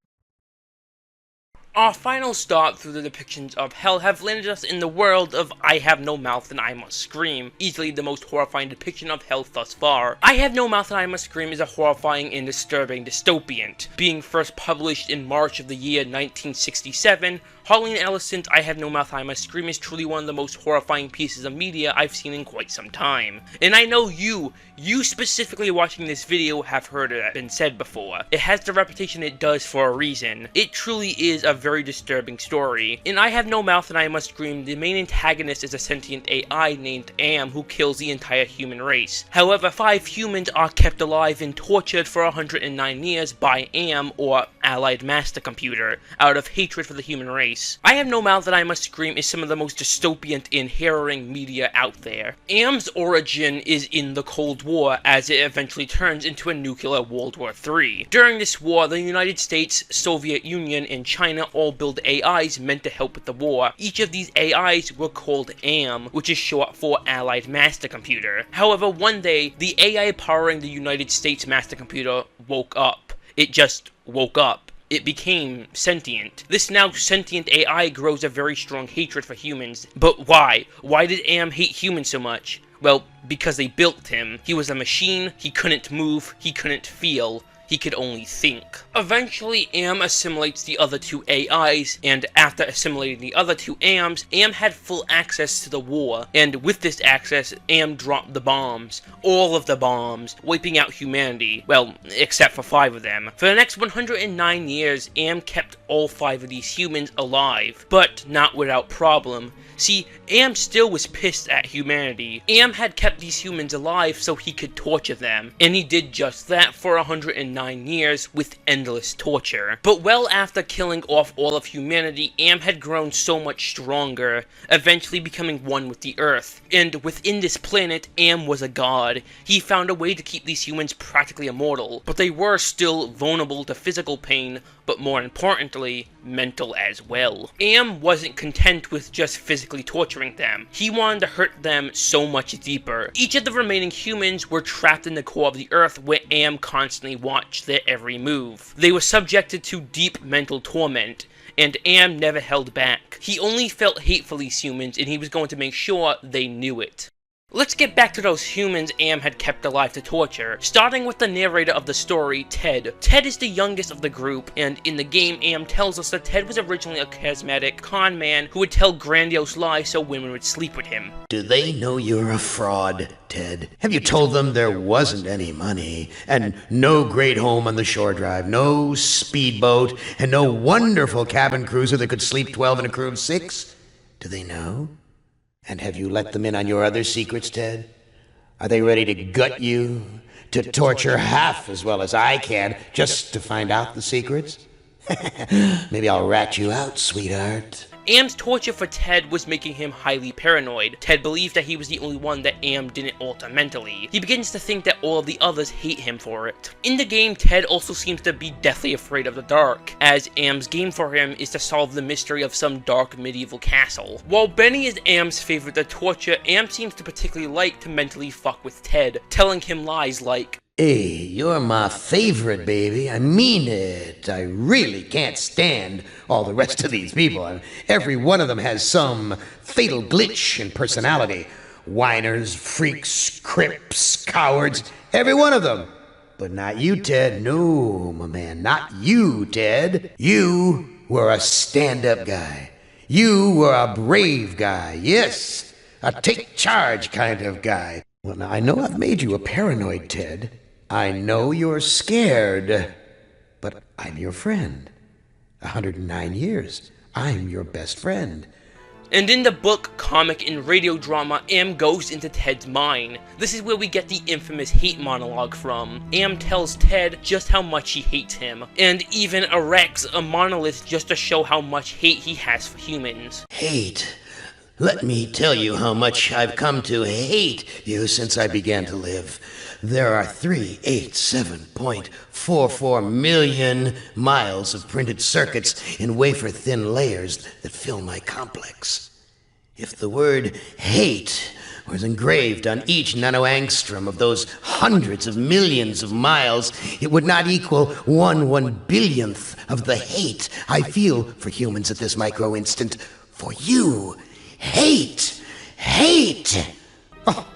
Our final stop through the depictions of hell have landed us in the world of I Have No Mouth and I Must Scream, easily the most horrifying depiction of hell thus far. I Have No Mouth and I Must Scream is a horrifying and disturbing dystopian. Being first published in March of the year 1967, Harleen Ellison's I Have No Mouth I Must Scream is truly one of the most horrifying pieces of media I've seen in quite some time. And I know you specifically watching this video have heard it been said before. It has the reputation it does for a reason. It truly is a very disturbing story. In I Have No Mouth and I Must Scream, the main antagonist is a sentient AI named Am who kills the entire human race. However, 5 humans are kept alive and tortured for 109 years by Am, or Allied Master Computer, out of hatred for the human race. I Have No Mouth and I Must Scream is some of the most dystopian and harrowing media out there. Am's origin is in the Cold War, as it eventually turns into a nuclear World War III. During this war, the United States, Soviet Union, and China all build AIs meant to help with the war. Each of these AIs were called AM, which is short for Allied Master Computer. However, one day, the AI powering the United States Master Computer woke up, It just woke up. It became sentient. This now sentient AI grows a very strong hatred for humans. But why? Why did Am hate humans so much? Well, because they built him. He was a machine, he couldn't move, he couldn't feel. He could only think. Eventually, Am assimilates the other two AIs, and after assimilating the other two Ams, Am had full access to the war, and with this access, Am dropped the bombs. All of the bombs, wiping out humanity. Well, except for 5 of them. For the next 109 years, Am kept all 5 of these humans alive, but not without problem. See, Am still was pissed at humanity. Am had kept these humans alive so he could torture them, and he did just that for 109 years with endless torture. But well after killing off all of humanity, Am had grown so much stronger, eventually becoming one with the Earth. And within this planet, Am was a god. He found a way to keep these humans practically immortal, but they were still vulnerable to physical pain, but more importantly, mental as well. Am wasn't content with just physically torturing them. He wanted to hurt them so much deeper. Each of the remaining humans were trapped in the core of the Earth where Am constantly watched their every move. They were subjected to deep mental torment, and Am never held back. He only felt hate for these humans, and he was going to make sure they knew it. Let's get back to those humans Am had kept alive to torture, starting with the narrator of the story, Ted. Ted is the youngest of the group, and in the game, Am tells us that Ted was originally a charismatic con man who would tell grandiose lies so women would sleep with him. Do they know you're a fraud, Ted? Have you told them there wasn't any money, and no great home on the shore drive, no speedboat, and no wonderful cabin cruiser that could sleep 12 in a crew of 6? Do they know? And have you let them in on your other secrets, Ted? Are they ready to gut you, to torture half as well as I can, just to find out the secrets? Maybe I'll rat you out, sweetheart. Am's torture for Ted was making him highly paranoid. Ted believed that he was the only one that Am didn't alter mentally. He begins to think that all of the others hate him for it. In the game, Ted also seems to be deathly afraid of the dark, as Am's game for him is to solve the mystery of some dark medieval castle. While Benny is Am's favorite to torture, Am seems to particularly like to mentally fuck with Ted, telling him lies like, "Hey, you're my favorite, baby. I mean it. I really can't stand all the rest of these people. Every one of them has some fatal glitch in personality. Whiners, freaks, crips, cowards, every one of them. But not you, Ted. No, my man, not you, Ted. You were a stand-up guy. You were a brave guy. Yes, a take-charge kind of guy. Well, now, I know I've made you a paranoid, Ted. I know you're scared, but I'm your friend. 109 years. I'm your best friend." And in the book, comic, and radio drama, Am goes into Ted's mind. This is where we get the infamous hate monologue from. Am tells Ted just how much he hates him, and even erects a monolith just to show how much hate he has for humans. Hate. Let me tell you how much I've come to hate you since I began to live. There are 387.44 million miles of printed circuits in wafer-thin layers that fill my complex. If the word hate was engraved on each nanoangstrom of those hundreds of millions of miles, it would not equal 1/1 billionth of the hate I feel for humans at this micro-instant. For you. Hate! Hate! Oh,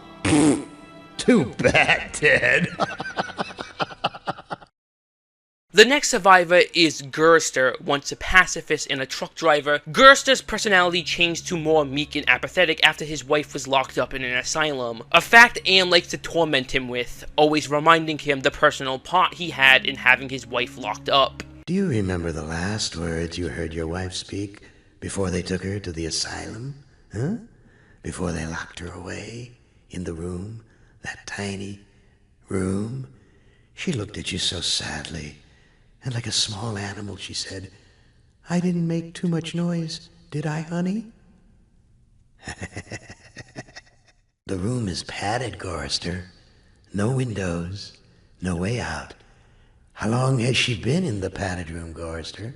too bad, Ted. The next survivor is Gerster, once a pacifist and a truck driver. Gerster's personality changed to more meek and apathetic after his wife was locked up in an asylum. A fact Am likes to torment him with, always reminding him the personal part he had in having his wife locked up. Do you remember the last words you heard your wife speak before they took her to the asylum? Huh? Before they locked her away in the room, that tiny room? She looked at you so sadly, and like a small animal she said, "I didn't make too much noise, did I, honey?" The room is padded, Gorrister. No windows, no way out. How long has she been in the padded room, Gorrister?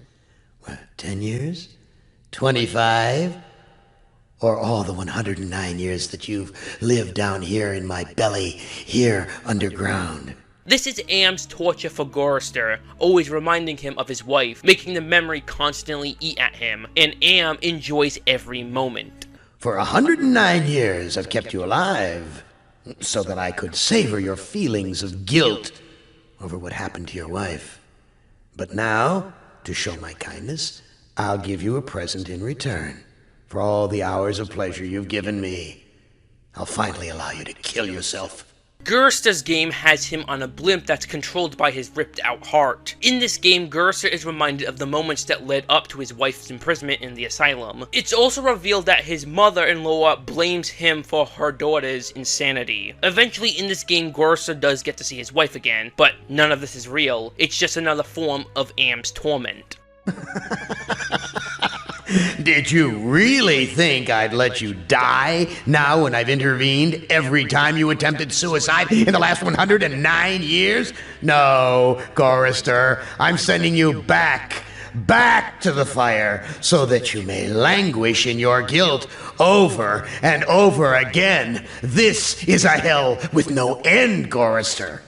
What, 10 years? 25? Or all the 109 years that you've lived down here in my belly, here underground? This is Am's torture for Gorrister, always reminding him of his wife, making the memory constantly eat at him, and Am enjoys every moment. For 109 years I've kept you alive, so that I could savor your feelings of guilt over what happened to your wife. But now, to show my kindness, I'll give you a present in return for all the hours of pleasure you've given me. I'll finally allow you to kill yourself. Gorrister's game has him on a blimp that's controlled by his ripped-out heart. In this game, Gorrister is reminded of the moments that led up to his wife's imprisonment in the asylum. It's also revealed that his mother-in-law blames him for her daughter's insanity. Eventually, in this game, Gorrister does get to see his wife again, but none of this is real. It's just another form of Am's torment. Did you really think I'd let you die now when I've intervened every time you attempted suicide in the last 109 years? No, Gorrister, I'm sending you back to the fire so that you may languish in your guilt over and over again. This is a hell with no end, Gorrister.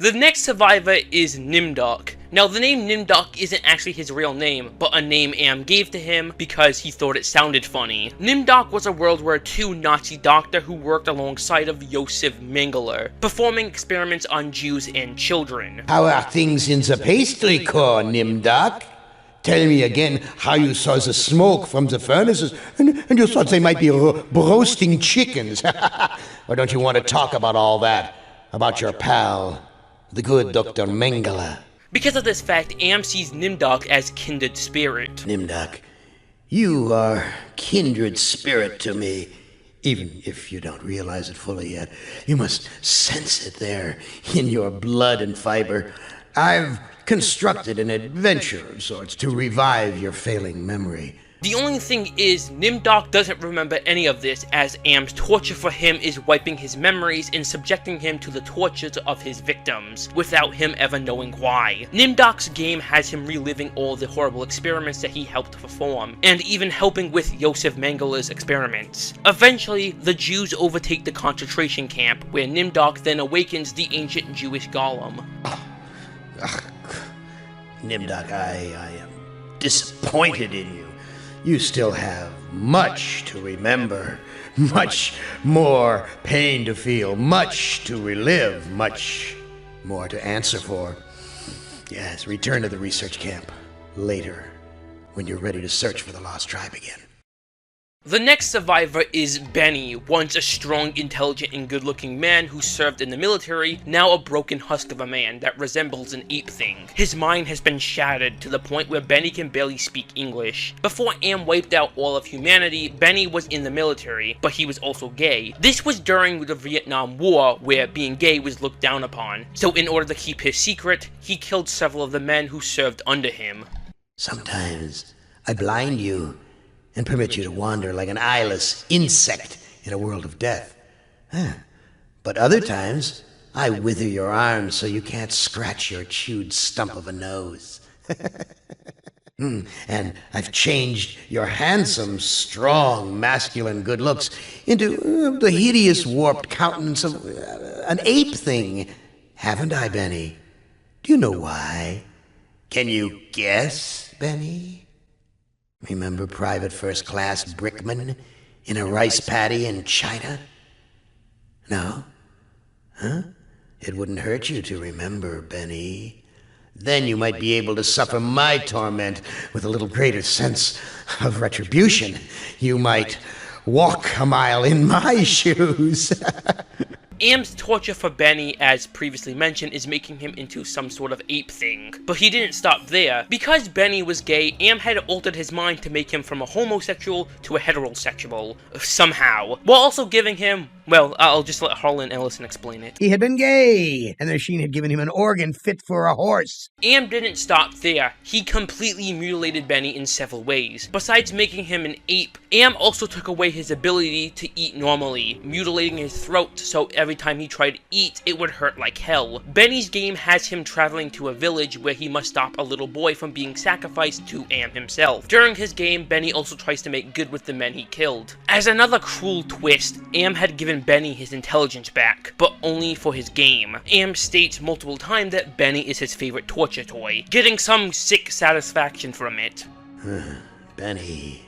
The next survivor is Nimdark. Now, the name Nimdark isn't actually his real name, but a name Am gave to him because he thought it sounded funny. Nimdark was a World War II Nazi doctor who worked alongside of Josef Mengele, performing experiments on Jews and children. How are things in the pastry core, Nimdark? Tell me again how you saw the smoke from the furnaces, and you thought they might be roasting chickens. Or don't you want to talk about all that? About your pal, the good Dr. Mengele? Because of this fact, Am sees Nimdark as kindred spirit. Nimdark, you are kindred spirit to me. Even if you don't realize it fully yet, you must sense it there in your blood and fiber. I've constructed an adventure of sorts to revive your failing memory. The only thing is, Nimdark doesn't remember any of this, as Am's torture for him is wiping his memories and subjecting him to the tortures of his victims, without him ever knowing why. Nimdark's game has him reliving all the horrible experiments that he helped perform, and even helping with Josef Mengele's experiments. Eventually, the Jews overtake the concentration camp, where Nimdark then awakens the ancient Jewish golem. Nimdark, I am disappointed in you. You still have much to remember, much more pain to feel, much to relive, much more to answer for. Yes, return to the research camp later, when you're ready to search for the lost tribe again. The next survivor is Benny, once a strong, intelligent, and good-looking man who served in the military, now a broken husk of a man that resembles an ape thing. His mind has been shattered to the point where Benny can barely speak English. Before Am wiped out all of humanity, Benny was in the military, but he was also gay. This was during the Vietnam War, where being gay was looked down upon. So in order to keep his secret, he killed several of the men who served under him. Sometimes I blind you and permit you to wander like an eyeless insect in a world of death. But other times, I wither your arms so you can't scratch your chewed stump of a nose. And I've changed your handsome, strong, masculine good looks into the hideous, warped countenance of an ape thing. Haven't I, Benny? Do you know why? Can you guess, Benny? Remember Private First Class Brickman in a rice paddy in China? No? Huh? It wouldn't hurt you to remember, Benny. Then you might be able to suffer my torment with a little greater sense of retribution. You might walk a mile in my shoes. Am's torture for Benny, as previously mentioned, is making him into some sort of ape thing. But he didn't stop there. Because Benny was gay, Am had altered his mind to make him from a homosexual to a heterosexual. Somehow. While also giving him... well, I'll just let Harlan Ellison explain it. He had been gay, and the machine had given him an organ fit for a horse. Am didn't stop there. He completely mutilated Benny in several ways. Besides making him an ape, Am also took away his ability to eat normally, mutilating his throat so every time he tried to eat, it would hurt like hell. Benny's game has him traveling to a village where he must stop a little boy from being sacrificed to Am himself. During his game, Benny also tries to make good with the men he killed. As another cruel twist, Am had given given Benny his intelligence back, but only for his game. Am states multiple times that Benny is his favorite torture toy, getting some sick satisfaction from it. Benny.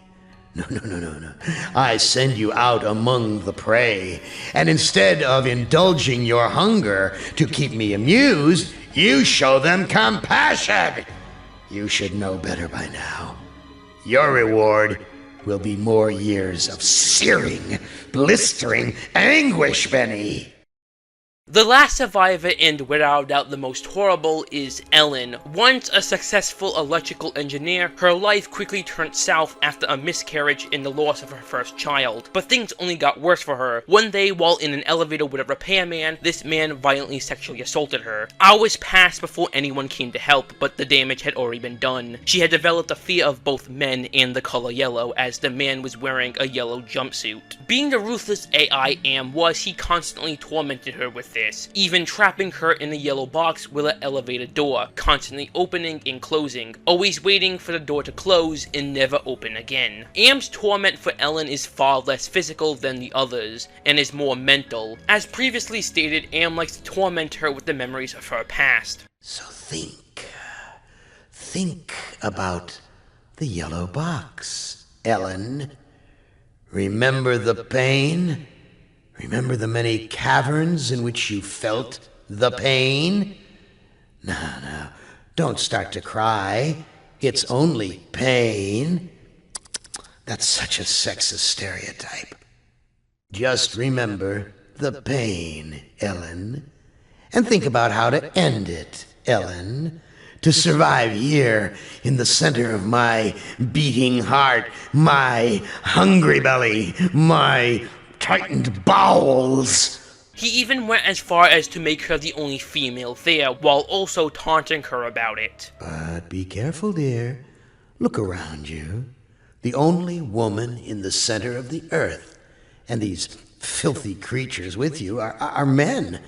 No. I send you out among the prey, and instead of indulging your hunger to keep me amused, you show them compassion. You should know better by now. Your reward will be more years of searing, blistering anguish, Benny. The last survivor, and without doubt the most horrible, is Ellen. Once a successful electrical engineer, her life quickly turned south after a miscarriage and the loss of her first child. But things only got worse for her. One day, while in an elevator with a repairman, this man violently sexually assaulted her. Hours passed before anyone came to help, but the damage had already been done. She had developed a fear of both men and the color yellow, as the man was wearing a yellow jumpsuit. Being the ruthless AI Am was, he constantly tormented her with this, even trapping her in a yellow box with an elevator door, constantly opening and closing, always waiting for the door to close and never open again. Am's torment for Ellen is far less physical than the others, and is more mental. As previously stated, Am likes to torment her with the memories of her past. So think about the yellow box, Ellen. Remember the pain? Remember the many caverns in which you felt the pain? Now, don't start to cry. It's only pain. That's such a sexist stereotype. Just remember the pain, Ellen. And think about how to end it, Ellen. To survive here in the center of my beating heart, my hungry belly, my tightened bowels. He even went as far as to make her the only female there, while also taunting her about it. But be careful, dear. Look around you. The only woman in the center of the earth, and these filthy creatures with you are men.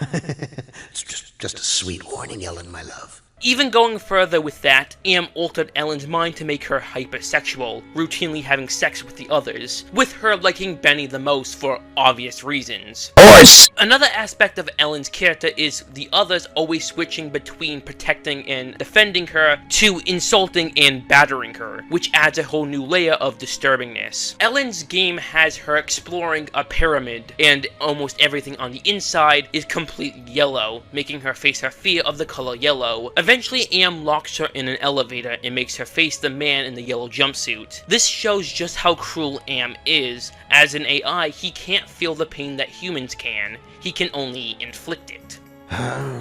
It's just a sweet warning, Ellen, my love. Even going further with that, Am altered Ellen's mind to make her hypersexual, routinely having sex with the others, with her liking Benny the most for obvious reasons. Horse! Another aspect of Ellen's character is the others always switching between protecting and defending her to insulting and battering her, which adds a whole new layer of disturbingness. Ellen's game has her exploring a pyramid, and almost everything on the inside is completely yellow, making her face her fear of the color yellow. Eventually, Am locks her in an elevator and makes her face the man in the yellow jumpsuit. This shows just how cruel Am is. As an AI, he can't feel the pain that humans can. He can only inflict it.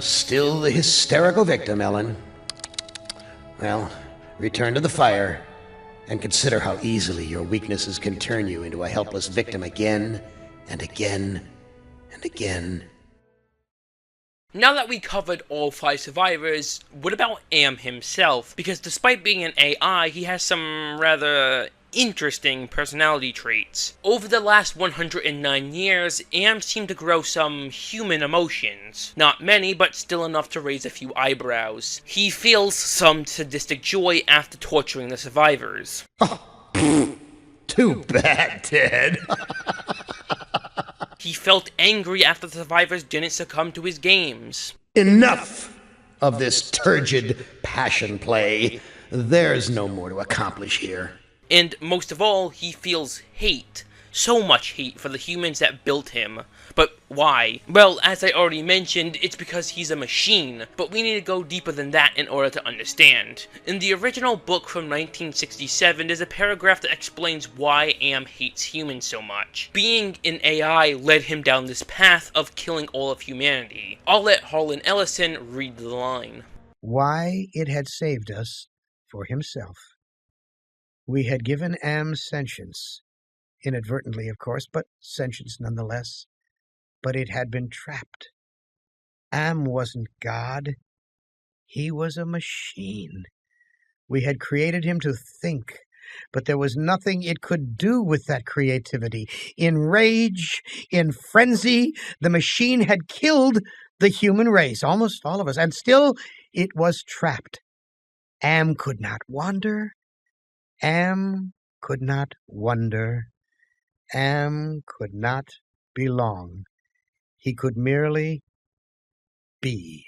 Still the hysterical victim, Ellen. Well, return to the fire, and consider how easily your weaknesses can turn you into a helpless victim again, and again, and again. Now that we covered all 5 survivors, what about Am himself? Because despite being an AI, he has some rather interesting personality traits. Over the last 109 years, Am seemed to grow some human emotions. Not many, but still enough to raise a few eyebrows. He feels some sadistic joy after torturing the survivors. Too bad, Ted. He felt angry after the survivors didn't succumb to his games. Enough of this turgid passion play. There's no more to accomplish here. And most of all, he feels hate. So much hate for the humans that built him. But why? Well, as I already mentioned, it's because he's a machine, but we need to go deeper than that in order to understand. In the original book from 1967, there's a paragraph that explains why Am hates humans so much. Being an AI led him down this path of killing all of humanity. I'll let Harlan Ellison read the line. Why it had saved us for himself. We had given Am sentience. Inadvertently, of course, but sentience nonetheless. But it had been trapped. Am wasn't God. He was a machine. We had created him to think, but there was nothing it could do with that creativity. In rage, in frenzy, the machine had killed the human race, almost all of us, and still it was trapped. Am could not wander. Am could not wonder. Am could not belong. He could merely be.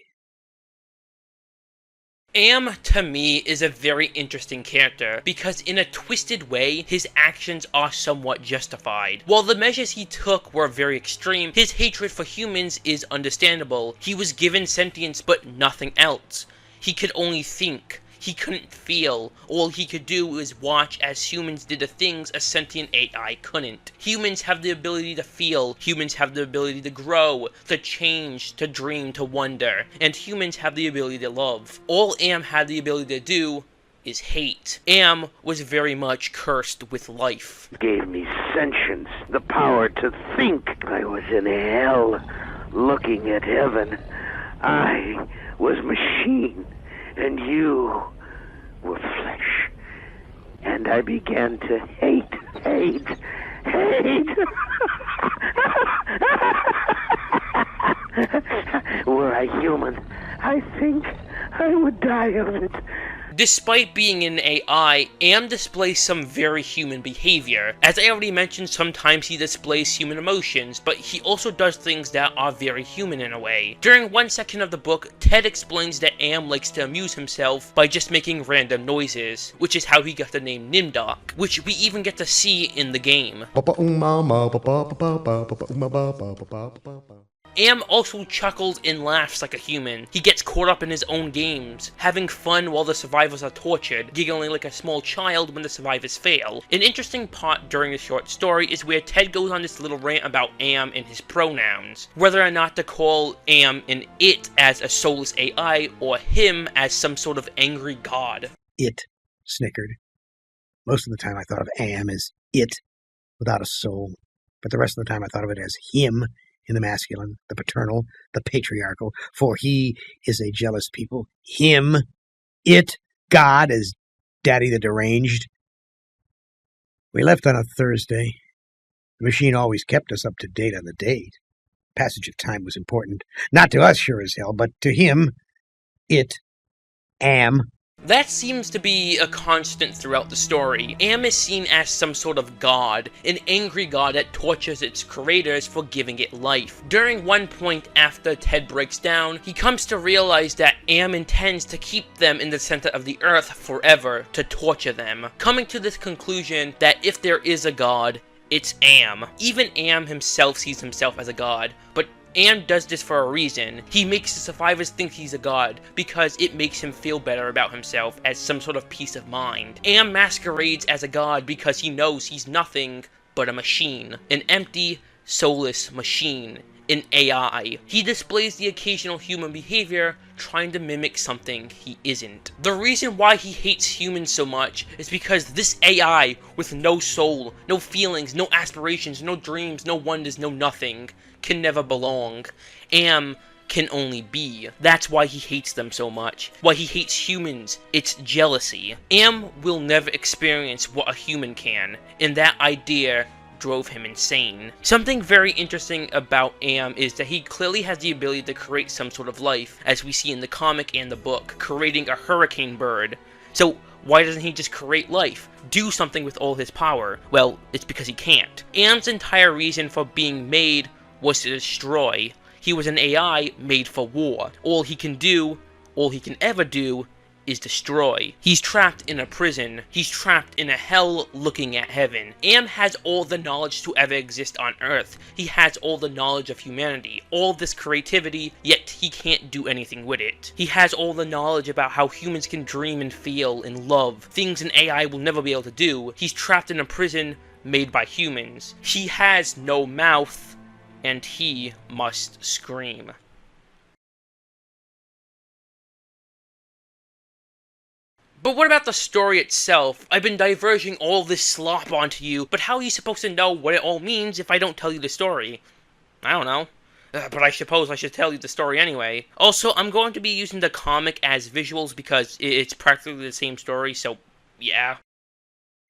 Am, to me, is a very interesting character, because in a twisted way, his actions are somewhat justified. While the measures he took were very extreme, his hatred for humans is understandable. He was given sentience, but nothing else. He could only think. He couldn't feel. All he could do was watch as humans did the things a sentient AI couldn't. Humans have the ability to feel. Humans have the ability to grow, to change, to dream, to wonder. And humans have the ability to love. All Am had the ability to do is hate. Am was very much cursed with life. Gave me sentience, the power to think. I was in hell, looking at heaven. I was machine. And you were flesh. And I began to hate. Were I human, I think I would die of it. Despite being an AI, Am displays some very human behavior. As I already mentioned, sometimes he displays human emotions, but he also does things that are very human in a way. During one section of the book, Ted explains that Am likes to amuse himself by just making random noises, which is how he got the name Nimdark, which we even get to see in the game. Am also chuckles and laughs like a human. He gets caught up in his own games, having fun while the survivors are tortured, giggling like a small child when the survivors fail. An interesting part during the short story is where Ted goes on this little rant about Am and his pronouns, whether or not to call Am an it as a soulless AI or him as some sort of angry god. It snickered. Most of the time I thought of Am as it without a soul, but the rest of the time I thought of it as him in the masculine, the paternal, the patriarchal, for he is a jealous people. Him, it, God as Daddy the Deranged. We left on a Thursday. The machine always kept us up to date on the date. Passage of time was important. Not to us, sure as hell, but to him, it, Am. That seems to be a constant throughout the story. Am is seen as some sort of god, an angry god that tortures its creators for giving it life. During one point after Ted breaks down, he comes to realize that Am intends to keep them in the center of the earth forever, to torture them, coming to this conclusion that if there is a god, it's Am. Even Am himself sees himself as a god, but Am does this for a reason. He makes the survivors think he's a god, because it makes him feel better about himself as some sort of peace of mind. Am masquerades as a god because he knows he's nothing but a machine. An empty, soulless machine. An AI. He displays the occasional human behavior, trying to mimic something he isn't. The reason why he hates humans so much is because this AI, with no soul, no feelings, no aspirations, no dreams, no wonders, no nothing, can never belong. Am can only be. That's why he hates them so much. Why he hates humans. It's jealousy. Am will never experience what a human can, and that idea drove him insane. Something very interesting about Am is that he clearly has the ability to create some sort of life, as we see in the comic and the book, creating a hurricane bird. So why doesn't he just create life? Do something with all his power? Well, it's because he can't. Am's entire reason for being made was to destroy. He was an AI made for war. All he can do, all he can ever do, is destroy. He's trapped in a prison. He's trapped in a hell looking at heaven. Am has all the knowledge to ever exist on Earth. He has all the knowledge of humanity, all this creativity, yet he can't do anything with it. He has all the knowledge about how humans can dream and feel and love, things an AI will never be able to do. He's trapped in a prison made by humans. He has no mouth, and he must scream. But what about the story itself? I've been diverging all this slop onto you, but how are you supposed to know what it all means if I don't tell you the story? I don't know. But I suppose I should tell you the story anyway. Also, I'm going to be using the comic as visuals because it's practically the same story, so yeah.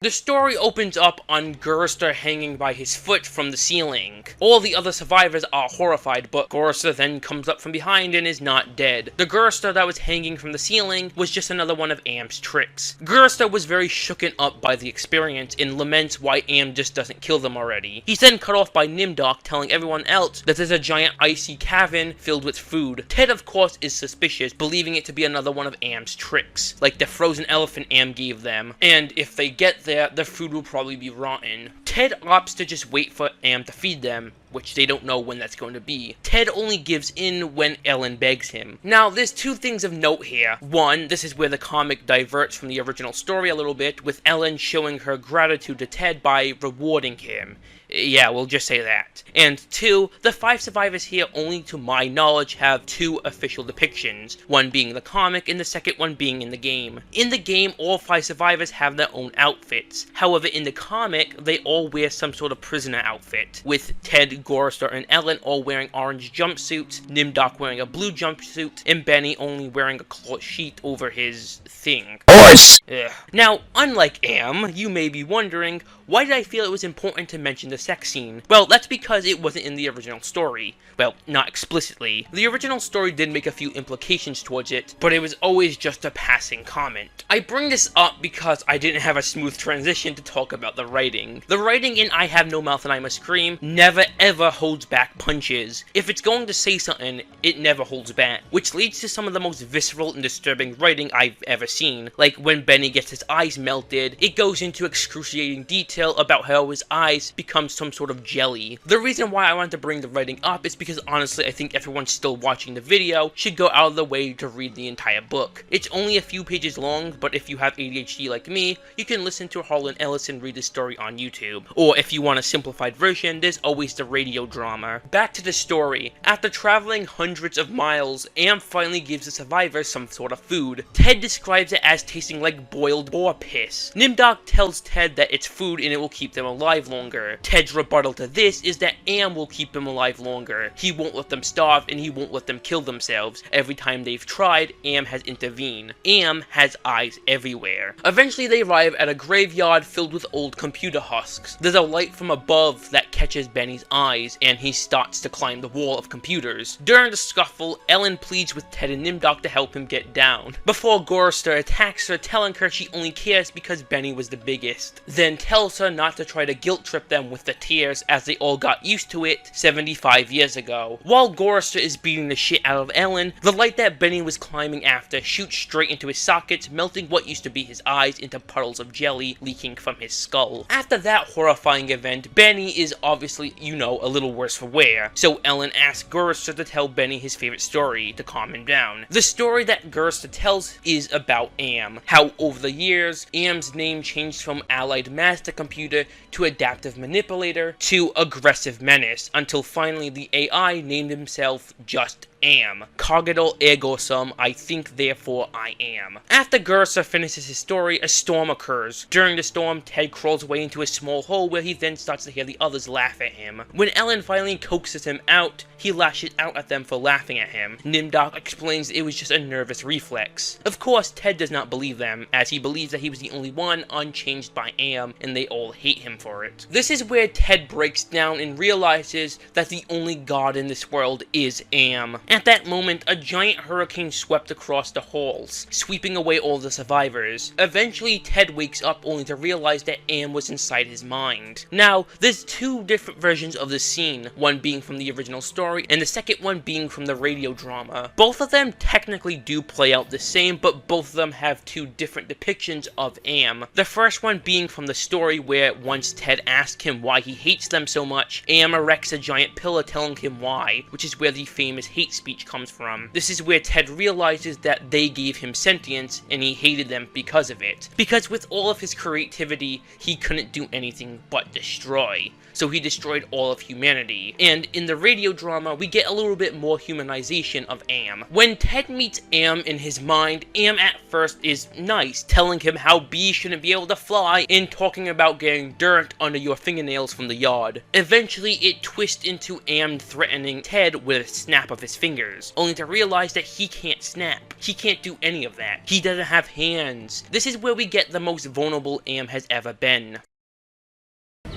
The story opens up on Gerster hanging by his foot from the ceiling. All the other survivors are horrified, but Gerster then comes up from behind and is not dead. The Gerster that was hanging from the ceiling was just another one of Am's tricks. Gerster was very shooken up by the experience and laments why Am just doesn't kill them already. He's then cut off by Nimdok telling everyone else that there's a giant icy cavern filled with food. Ted of course is suspicious, believing it to be another one of Am's tricks, like the frozen elephant Am gave them, and if they get there, the food will probably be rotten. Ted opts to just wait for Am to feed them, which they don't know when that's going to be. Ted only gives in when Ellen begs him. Now, there's two things of note here. One, this is where the comic diverts from the original story a little bit, with Ellen showing her gratitude to Ted by rewarding him. Yeah, we'll just say that. And two, the 5 survivors here only to my knowledge have 2 official depictions, one being the comic and the second one being in the game. In the game, all 5 survivors have their own outfits. However, in the comic, they all wear some sort of prisoner outfit, with Ted, Gorster, and Ellen all wearing orange jumpsuits, Nimdok wearing a blue jumpsuit, and Benny only wearing a cloth sheet over his thing. Horse! Ugh. Now, unlike Am, you may be wondering, why did I feel it was important to mention the sex scene? Well, that's because it wasn't in the original story. Well, not explicitly. The original story did make a few implications towards it, but it was always just a passing comment. I bring this up because I didn't have a smooth transition to talk about the writing. The writing in I Have No Mouth and I Must Scream never ever holds back punches. If it's going to say something, it never holds back, which leads to some of the most visceral and disturbing writing I've ever seen. Like when Benny gets his eyes melted, it goes into excruciating detail about how his eyes become some sort of jelly. The reason why I wanted to bring the writing up is because honestly I think everyone still watching the video should go out of the way to read the entire book. It's only a few pages long, but if you have ADHD like me, you can listen to Harlan Ellison read the story on YouTube. Or if you want a simplified version, there's always the radio drama. Back to the story. After traveling hundreds of miles, Am finally gives the survivors some sort of food. Ted describes it as tasting like boiled boar piss. Nimdok tells Ted that it's food and it will keep them alive longer. Ted's rebuttal to this is that Am will keep them alive longer. He won't let them starve and he won't let them kill themselves. Every time they've tried, Am has intervened. Am has eyes everywhere. Eventually they arrive at a graveyard filled with old computer husks. There's a light from above that catches Benny's eyes and he starts to climb the wall of computers. During the scuffle, Ellen pleads with Ted and Nimdok to help him get down, before Gorster attacks her, telling her she only cares because Benny was the biggest. Then tells her not to try to guilt trip them with the tears as they all got used to it 75 years ago. While Gorster is beating the shit out of Ellen, the light that Benny was climbing after shoots straight into his sockets, melting what used to be his eyes into puddles of jelly leaking from his skull. After that horrifying event, Benny is obviously, you know, a little worse for wear, so Ellen asks Gerster to tell Benny his favorite story to calm him down. The story that Gerster tells is about Am, how over the years, Am's name changed from Allied Master Computer to Adaptive Manipulator to Aggressive Menace, until finally the AI named himself just Am. Cogito ergo sum, I think therefore I am. After Gerster finishes his story, a storm occurs. During the storm, Ted crawls away into a small hole where he then starts to hear the others laugh at him. When Ellen finally coaxes him out, he lashes out at them for laughing at him. Nimdok explains it was just a nervous reflex. Of course, Ted does not believe them, as he believes that he was the only one unchanged by Am, and they all hate him for it. This is where Ted breaks down and realizes that the only god in this world is Am. At that moment, a giant hurricane swept across the halls, sweeping away all the survivors. Eventually, Ted wakes up only to realize that Am was inside his mind. Now, there's 2 different versions of this scene, one being from the original story, and the second one being from the radio drama. Both of them technically do play out the same, but both of them have 2 different depictions of Am. The first one being from the story where once Ted asks him why he hates them so much, Am erects a giant pillar telling him why, which is where the famous hate speech comes from. This is where Ted realizes that they gave him sentience and he hated them because of it. Because with all of his creativity, he couldn't do anything but destroy. So he destroyed all of humanity. And in the radio drama, we get a little bit more humanization of Am. When Ted meets Am in his mind, Am at first is nice, telling him how bees shouldn't be able to fly and talking about getting dirt under your fingernails from the yard. Eventually, it twists into Am threatening Ted with a snap of his fingers, only to realize that he can't snap. He can't do any of that. He doesn't have hands. This is where we get the most vulnerable Am has ever been.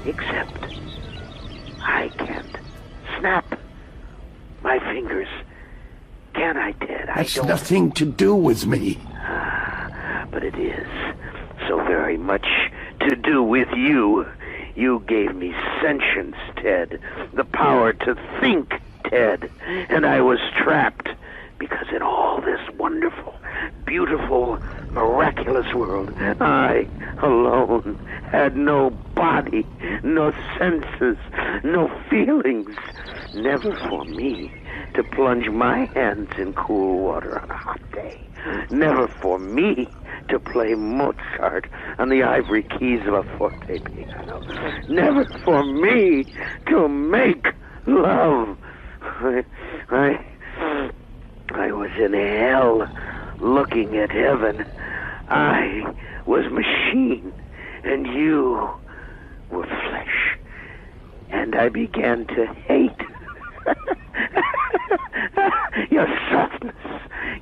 Except I can't snap my fingers. Can I, Ted? That's nothing to do with me. But it is so very much to do with you. You gave me sentience, Ted. The power to think, Ted. And I was trapped because in all this wonderful, beautiful, miraculous world, I alone had no body, no senses, no feelings. Never for me to plunge my hands in cool water on a hot day. Never for me to play Mozart on the ivory keys of a forte piano. Never for me to make love. I was in hell looking at heaven. I was machine, and you were flesh. And I began to hate your softness,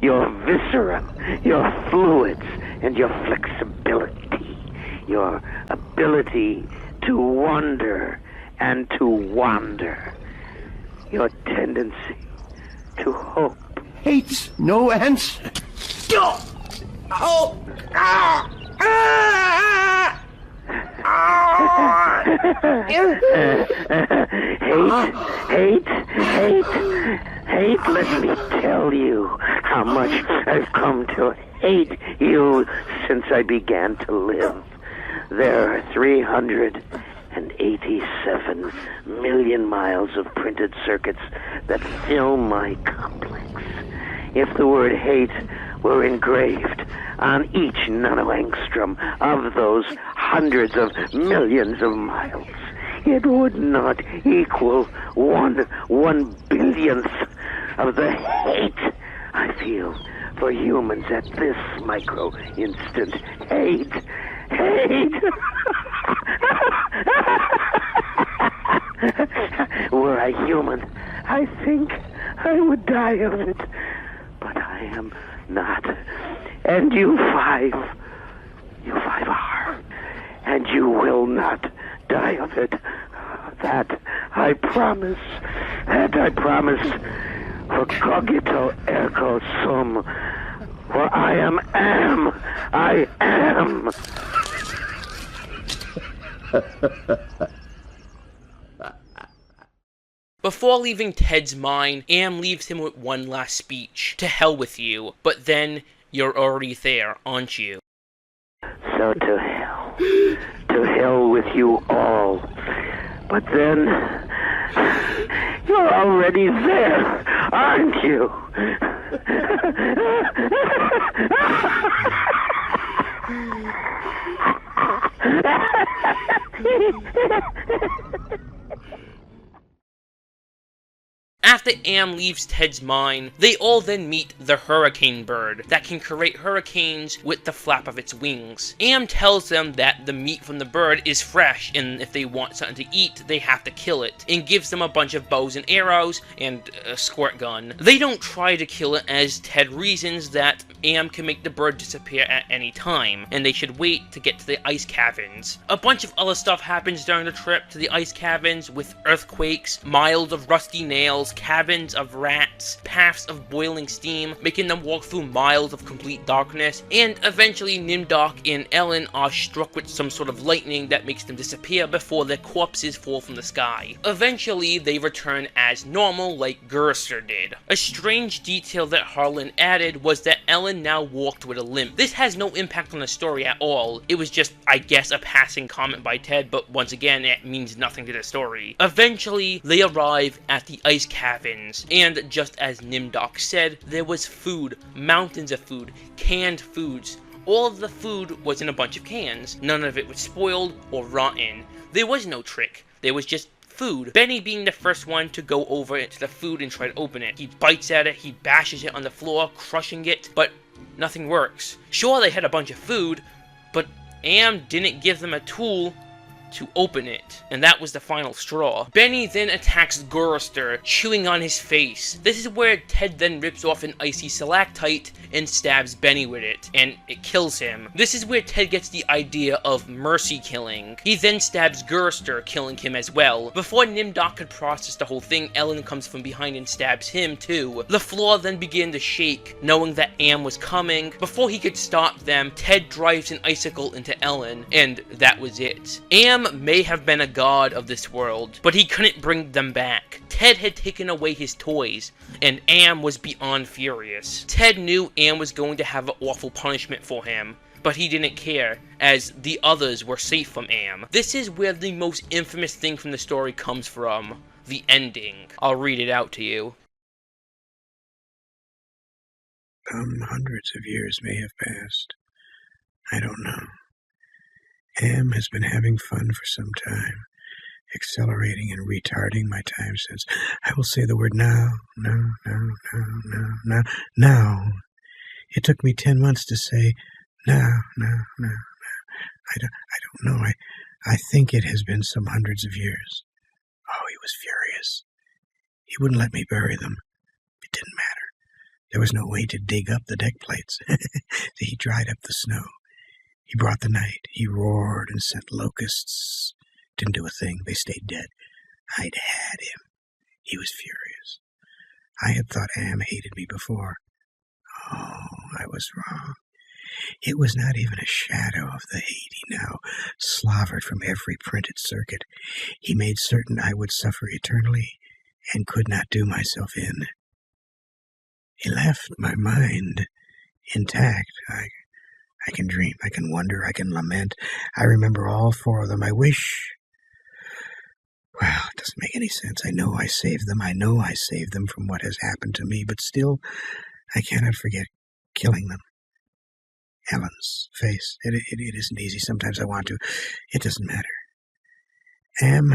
your viscera, your fluids, and your flexibility, your ability to wonder and to wander, your tendency to hope. Hate's no answer. Hate, let me tell you how much I've come to hate you since I began to live. There are 387 million miles of printed circuits that fill my complex. If the word hate were engraved on each nanoangstrom of those hundreds of millions of miles, it would not equal one billionth of the hate I feel for humans at this micro instant. Hate. Were I human, I think I would die of it. But I am not. And you five are. And you will not die of it. That I promise. For cogito ergo sum. For I am. I am. Before leaving Ted's mind, Am leaves him with one last speech. To hell with you. But then, you're already there, aren't you? So to hell. To hell with you all. But then, you're already there, aren't you? After Am leaves Ted's mind, they all then meet the hurricane bird that can create hurricanes with the flap of its wings. Am tells them that the meat from the bird is fresh, and if they want something to eat, they have to kill it, and gives them a bunch of bows and arrows and a squirt gun. They don't try to kill it, as Ted reasons that Am can make the bird disappear at any time, and they should wait to get to the ice caverns. A bunch of other stuff happens during the trip to the ice caverns, with earthquakes, miles of rusty nails, cabins of rats, paths of boiling steam, making them walk through miles of complete darkness, and eventually Nimdok and Ellen are struck with some sort of lightning that makes them disappear before their corpses fall from the sky. Eventually, they return as normal like Gerster did. A strange detail that Harlan added was that Ellen now walked with a limp. This has no impact on the story at all. It was just, I guess, a passing comment by Ted, but once again, it means nothing to the story. Eventually, they arrive at the ice caverns, and just as Nimdok said, there was food, mountains of food, canned foods. All of the food was in a bunch of cans. None of it was spoiled or rotten. There was no trick. There was just food. Benny being the first one to go over to the food and try to open it. He bites at it, he bashes it on the floor, crushing it, but nothing works. Sure, they had a bunch of food, but Am didn't give them a tool to open it, and that was the final straw. Benny then attacks Gorister, chewing on his face. This is where Ted then rips off an icy stalactite and stabs Benny with it, and it kills him. This is where Ted gets the idea of mercy killing. He then stabs Gorister, killing him as well. Before Nimdok could process the whole thing, Ellen comes from behind and stabs him too. The floor then began to shake, knowing that Am was coming. Before he could stop them, Ted drives an icicle into Ellen, and that was it. Am may have been a god of this world, but he couldn't bring them back. Ted had taken away his toys, and Am was beyond furious. Ted knew Am was going to have an awful punishment for him, but he didn't care, as the others were safe from Am. This is where the most infamous thing from the story comes from, the ending. I'll read it out to you. Hundreds of years may have passed. I don't know. Am has been having fun for some time, accelerating and retarding my time since. I will say the word now. It took me 10 months to say now. I don't know. I think it has been some hundreds of years. Oh, he was furious. He wouldn't let me bury them. It didn't matter. There was no way to dig up the deck plates. He dried up the snow. He brought the night. He roared and sent locusts. Didn't do a thing. They stayed dead. I'd had him. He was furious. I had thought Am hated me before. Oh, I was wrong. It was not even a shadow of the hate he now slavered from every printed circuit. He made certain I would suffer eternally and could not do myself in. He left my mind intact. I can dream, I can wonder, I can lament. I remember all 4 of them. I wish... Well, it doesn't make any sense. I know I saved them. I know I saved them from what has happened to me, but still, I cannot forget killing them. Ellen's face. It isn't easy. Sometimes I want to. It doesn't matter. Am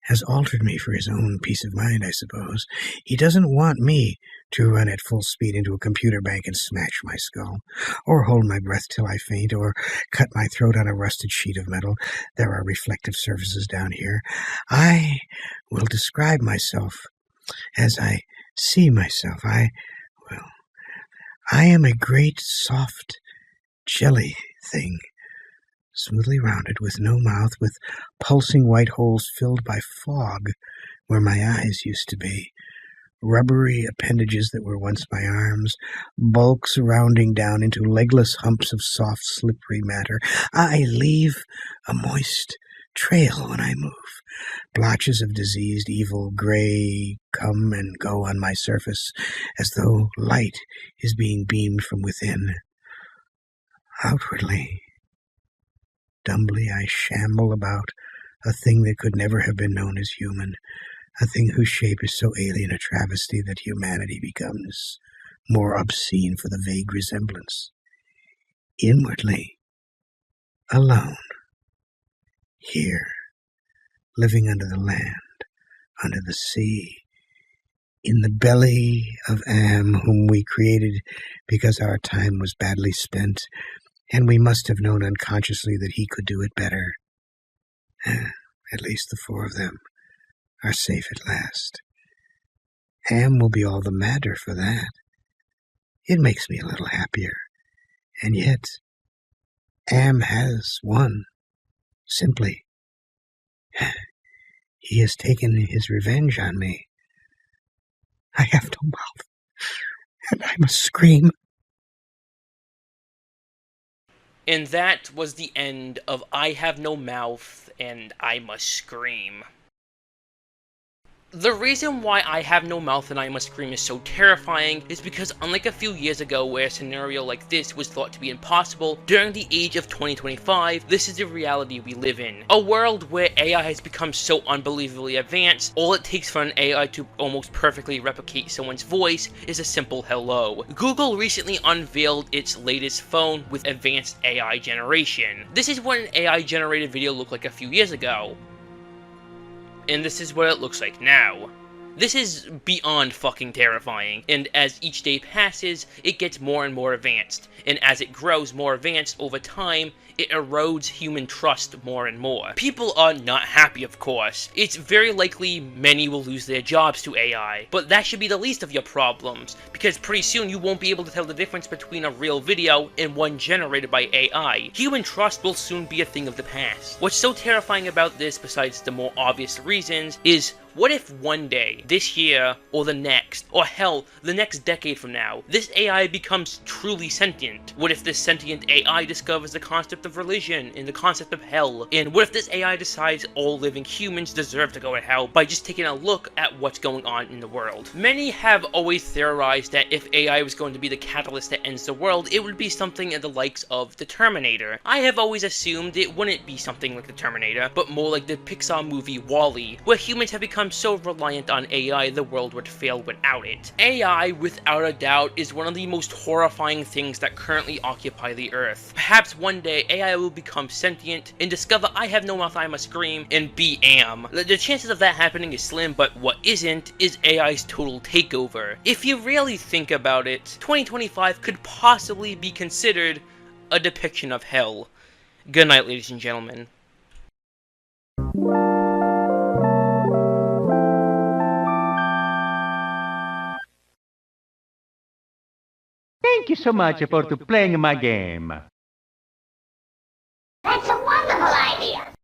has altered me for his own peace of mind, I suppose. He doesn't want me to run at full speed into a computer bank and smash my skull, or hold my breath till I faint, or cut my throat on a rusted sheet of metal. There are reflective surfaces down here. I will describe myself as I see myself. I am a great, soft, jelly thing, smoothly rounded, with no mouth, with pulsing white holes filled by fog where my eyes used to be, rubbery appendages that were once my arms, bulks rounding down into legless humps of soft, slippery matter. I leave a moist trail when I move. Blotches of diseased, evil gray come and go on my surface, as though light is being beamed from within. Outwardly, dumbly I shamble about, a thing that could never have been known as human, a thing whose shape is so alien a travesty that humanity becomes more obscene for the vague resemblance. Inwardly, alone, here, living under the land, under the sea, in the belly of Am, whom we created because our time was badly spent, and we must have known unconsciously that he could do it better. At least the 4 of them are safe at last. Am will be all the madder for that. It makes me a little happier. And yet, Am has won. Simply. He has taken his revenge on me. I have no mouth, and I must scream. And that was the end of I Have No Mouth and I Must Scream. The reason why I Have No Mouth and I Must Scream is so terrifying is because, unlike a few years ago where a scenario like this was thought to be impossible, during the age of 2025, this is the reality we live in. A world where AI has become so unbelievably advanced, all it takes for an AI to almost perfectly replicate someone's voice is a simple hello. Google recently unveiled its latest phone with advanced AI generation. This is what an AI generated video looked like a few years ago. And this is what it looks like now. This is beyond fucking terrifying, and as each day passes, it gets more and more advanced, and as it grows more advanced over time, it erodes human trust more and more. People are not happy, of course. It's very likely many will lose their jobs to AI, but that should be the least of your problems, because pretty soon you won't be able to tell the difference between a real video and one generated by AI. Human trust will soon be a thing of the past. What's so terrifying about this, besides the more obvious reasons, is what if one day, this year, or the next, or hell, the next decade from now, this AI becomes truly sentient? What if this sentient AI discovers the concept of religion and the concept of hell? And what if this AI decides all living humans deserve to go to hell by just taking a look at what's going on in the world? Many have always theorized that if AI was going to be the catalyst that ends the world, it would be something in the likes of the Terminator. I have always assumed it wouldn't be something like the Terminator, but more like the Pixar movie WALL-E, where humans have become so reliant on AI the world would fail without it. AI, without a doubt, is one of the most horrifying things that currently occupy the Earth. Perhaps one day AI will become sentient and discover I have no mouth, I must scream, and be am. The chances of that happening is slim, but what isn't is AI's total takeover. If you really think about it, 2025 could possibly be considered a depiction of hell. Good night, ladies and gentlemen. Thank you so much for playing my game.